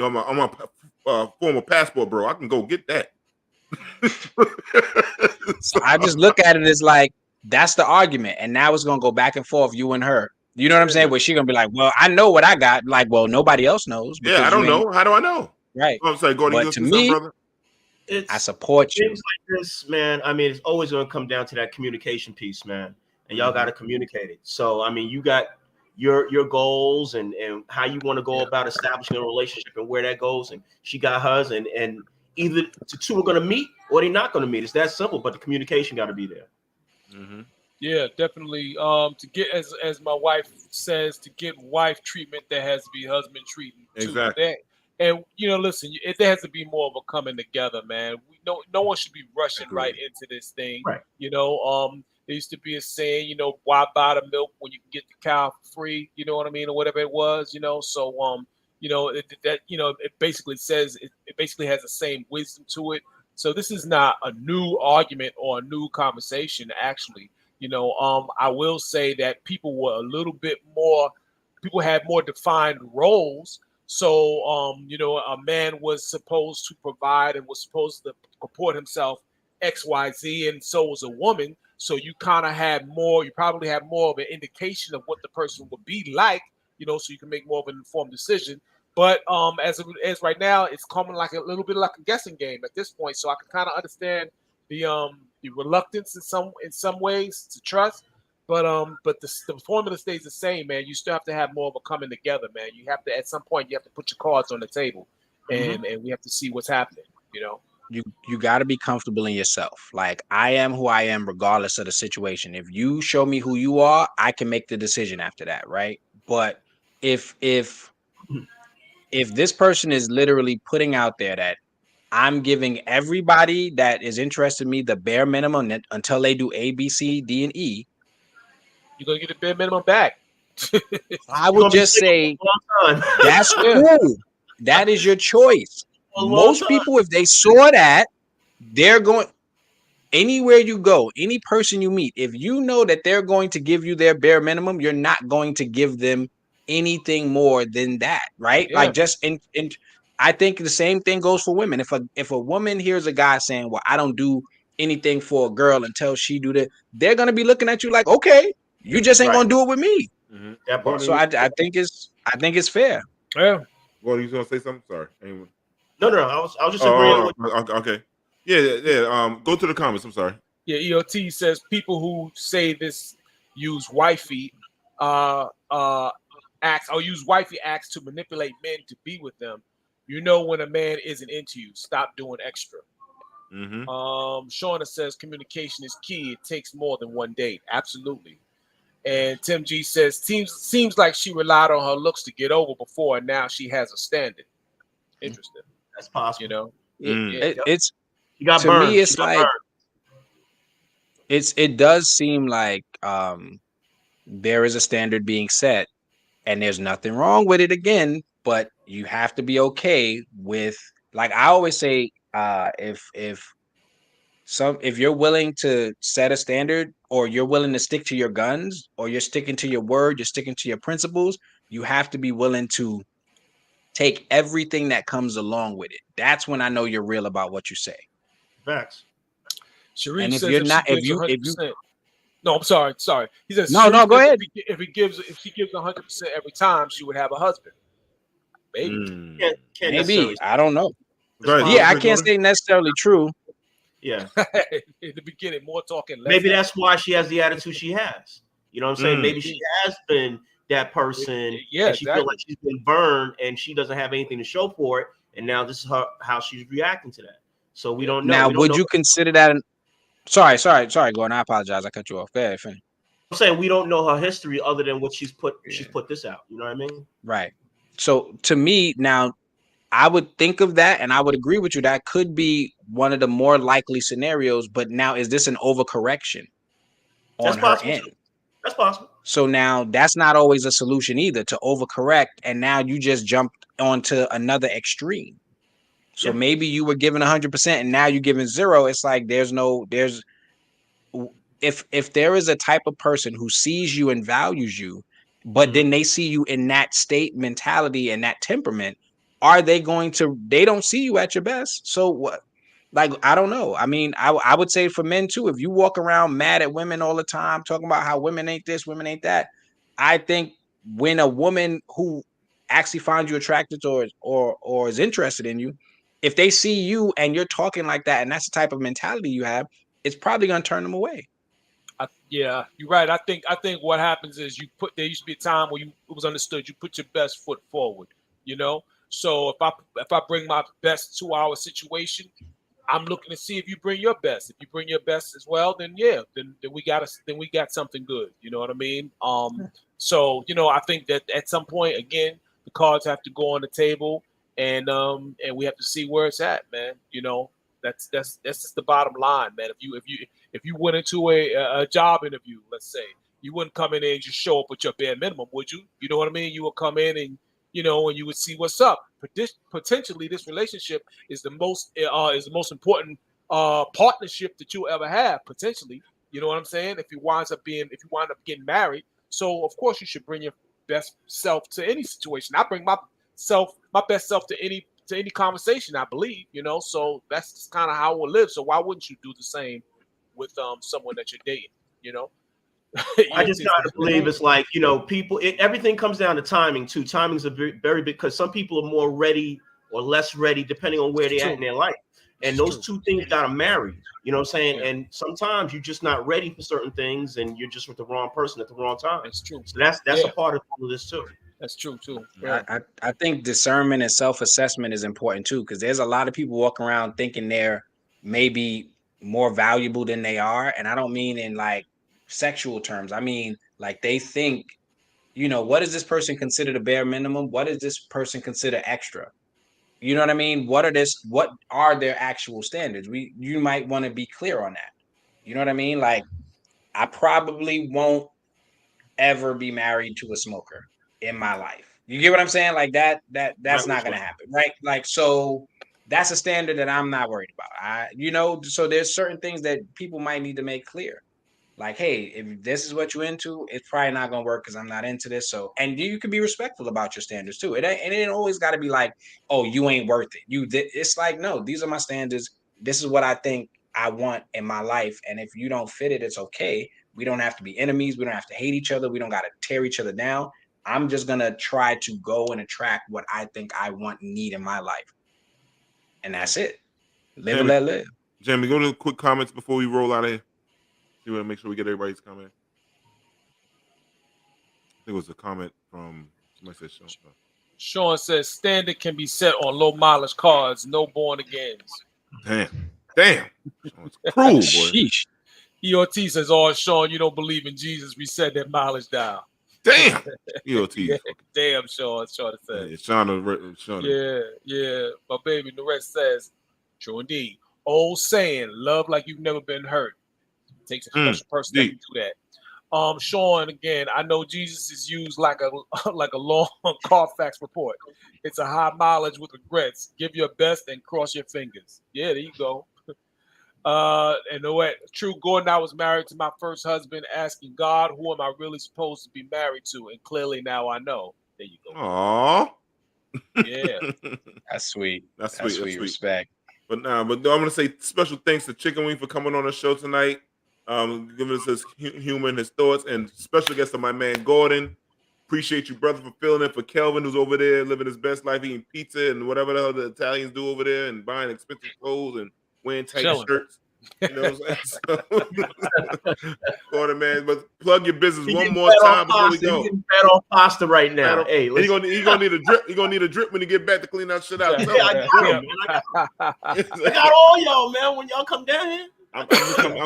I'm a former passport bro. I can go get that. So I just look at it as like, that's the argument. And now it's going to go back and forth, you and her. You know what I'm saying? Where she's going to be like, well, I know what I got. Like, well, nobody else knows. Yeah, I don't know. How do I know? Right. I'm sorry, Gordon, but to me, brother? I support you. Things like this, man, I mean, it's always going to come down to that communication piece, man. And y'all got to communicate it. So, I mean, you got your goals and how you want to go about establishing a relationship and where that goes. And she got hers. And either the two are going to meet or they're not going to meet. It's that simple. But the communication got to be there. Mm-hmm. Yeah, definitely. To get as my wife says, to get wife treatment, there has to be husband treatment too. Exactly. And listen, there has to be more of a coming together, man. No one should be rushing right into this thing. Right. There used to be a saying, why buy the milk when you can get the cow for free? You know what I mean, or whatever it was. So it basically says it basically has the same wisdom to it. So this is not a new argument or a new conversation, actually. I will say that people had more defined roles. So, a man was supposed to provide and was supposed to comport himself X, Y, Z, and so was a woman. So you probably had more of an indication of what the person would be like, so you can make more of an informed decision. But as right now, it's coming like a little bit like a guessing game at this point. So I can kind of understand the reluctance in some ways to trust, but the formula stays the same, man. You still have to have more of a coming together, man. You have to, at some point, you have to put your cards on the table, and we have to see what's happening. You got to be comfortable in yourself. Like, I am who I am regardless of the situation. If you show me who you are, I can make the decision after that, right? But if this person is literally putting out there that I'm giving everybody that is interested in me the bare minimum until they do A, B, C, D, and E, you're gonna get the bare minimum back. I would just say that's cool. That is your choice. Most people, if they saw that, they're going anywhere you go, any person you meet, if you know that they're going to give you their bare minimum, you're not going to give them anything more than that, right? Yeah. Like, just in I think the same thing goes for women. If a woman hears a guy saying, well, I don't do anything for a girl until she do that, they're gonna be looking at you like, okay, you just ain't gonna do it with me. So I think it's fair. Yeah. Well, you gonna say something? Sorry. Anyone? No, I was just agreeing with okay. Yeah. Go to the comments. I'm sorry. Yeah, EOT says people who say this use wifey acts to manipulate men to be with them. When a man isn't into you, stop doing extra. Shauna says communication is key. It takes more than one date. Absolutely. And Tim G says seems like she relied on her looks to get over before, and now she has a standard. Interesting. That's possible. It's you got to burned. me. It's like it does seem like there is a standard being set, and there's nothing wrong with it. Again, but you have to be okay with, like I always say, if you're willing to set a standard, or you're willing to stick to your guns, or you're sticking to your word, you're sticking to your principles, you have to be willing to take everything that comes along with it. That's when I know you're real about what you say. Facts. Sharif and if says you're not, if you no, I'm sorry. He says no, go ahead. If she gives 100% every time, she would have a husband. Maybe. Maybe. I don't know. Right. Yeah, I can't say necessarily true. Yeah. In the beginning, more talking. Maybe that's why she has the attitude she has. You know what I'm saying? Maybe she has been that person. Yeah, and she feels like she's been burned and she doesn't have anything to show for it. And now this is how she's reacting to that. So we don't know. Now, would you consider that? Sorry, Gordon. I apologize. I cut you off. Go ahead, finish. I'm saying we don't know her history other than what she's put this out. You know what I mean? Right. So to me, now, I would think of that, and I would agree with you. That could be one of the more likely scenarios. But now, is this an overcorrection on her end? That's possible. So now that's not always a solution either, to overcorrect, and now you just jumped onto another extreme. So maybe you were giving 100% and now you're giving 0. It's like if there is a type of person who sees you and values you, but then they see you in that state mentality and that temperament, they don't see you at your best. So what? Like, I don't know. I mean, I would say for men too, if you walk around mad at women all the time, talking about how women ain't this, women ain't that, I think when a woman who actually finds you attractive or is interested in you, if they see you and you're talking like that, and that's the type of mentality you have, it's probably going to turn them away. Yeah, you're right. I think what happens is there used to be a time where it was understood you put your best foot forward, So if I bring my best to our situation, I'm looking to see if you bring your best. If you bring your best as well, then yeah, then we got something good. You know what I mean? So I think that at some point, again, the cards have to go on the table, and we have to see where it's at, man. That's just the bottom line, man. If you went into a job interview, let's say, you wouldn't come in there and just show up with your bare minimum, would you? You know what I mean? You would come in and and you would see what's up. Potentially, this relationship is the most important partnership that you'll ever have. Potentially, you know what I'm saying? If you wind up getting married, so of course you should bring your best self to any situation. I bring my best self to any conversation, I believe. So that's just kind of how we'll live. So why wouldn't you do the same with someone that you're dating? I just kind of believe it's like, people, everything comes down to timing too. Timing's a very, very big, because some people are more ready or less ready depending on where they're at in their life. And those two things got to marry, you know what I'm saying? Yeah. And sometimes you're just not ready for certain things and you're just with the wrong person at the wrong time. That's true. So that's a part of all of this too. That's true too. Yeah. I think discernment and self-assessment is important too, because there's a lot of people walking around thinking they're maybe more valuable than they are. And I don't mean in like sexual terms. I mean, like they think, what does this person consider the bare minimum? What does this person consider extra? You know what I mean? What are their actual standards? You might want to be clear on that. You know what I mean? Like, I probably won't ever be married to a smoker in my life. You get what I'm saying? Like that's not going to happen, right? Like, so that's a standard that I'm not worried about. So there's certain things that people might need to make clear. Like, hey, if this is what you're into, it's probably not gonna work because I'm not into this. So, and you can be respectful about your standards too. It ain't always got to be like, oh, you ain't worth it. It's like, no, these are my standards. This is what I think I want in my life. And if you don't fit it, it's okay. We don't have to be enemies. We don't have to hate each other. We don't got to tear each other down. I'm just gonna try to go and attract what I think I want and need in my life, and that's it. Live and let live. Jamie, go to the quick comments before we roll out of here. You want to make sure we get everybody's comment. I think it was a comment from somebody said Sean. Sean says standard can be set on low mileage cars, no born agains. Damn. Sean's cruel, boy. Sheesh. EOT says, "Oh, Sean, you don't believe in Jesus. We set that mileage down." Damn. EOT. Damn, Sean. Sean says. Sean. Yeah. My baby Norette says, "True indeed. Old saying, love like you've never been hurt. Takes a special person to do that." Sean, again, I know Jesus is used like a long Carfax report. It's a high mileage with regrets. Give your best and cross your fingers. Yeah, there you go. And what? True, Gordon, I was married to my first husband, asking God, who am I really supposed to be married to? And clearly now I know. There you go. Aww. Yeah. That's sweet. That's sweet. Respect. But I'm gonna say special thanks to Chicken Wing for coming on the show tonight. Giving us his humor and his thoughts, and special guest to my man Gordon. Appreciate you, brother, for filling in for Kelvin, who's over there living his best life, eating pizza and whatever the hell the Italians do over there, and buying expensive clothes and wearing tight shirts. You know what I'm saying? Gordon, man, but plug your business one more time before we go. He's fed on pasta right now. Hey, he's gonna need a drip. He's gonna need a drip when he get back to clean that shit out. I got all y'all, man. When y'all come down here. I'm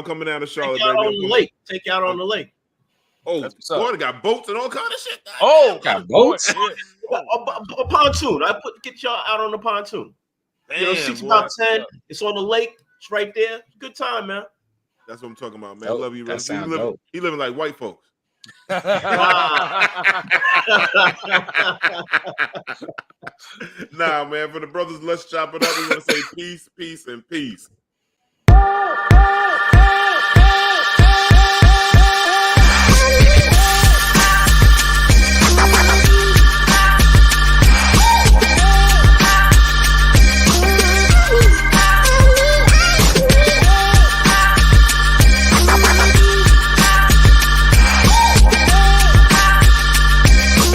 coming down to Charlotte. Take you out on the lake. Take you out on the lake. Oh, Gordon got boats and all kind of shit. Got boats. A pontoon. Get y'all out on the pontoon. Damn, seats about 10. It's on the lake. It's right there. Good time, man. That's what I'm talking about, man. I love you, bro. He living like white folks. Nah, man. For the brothers, let's chop it up. We want to say peace, peace, and peace.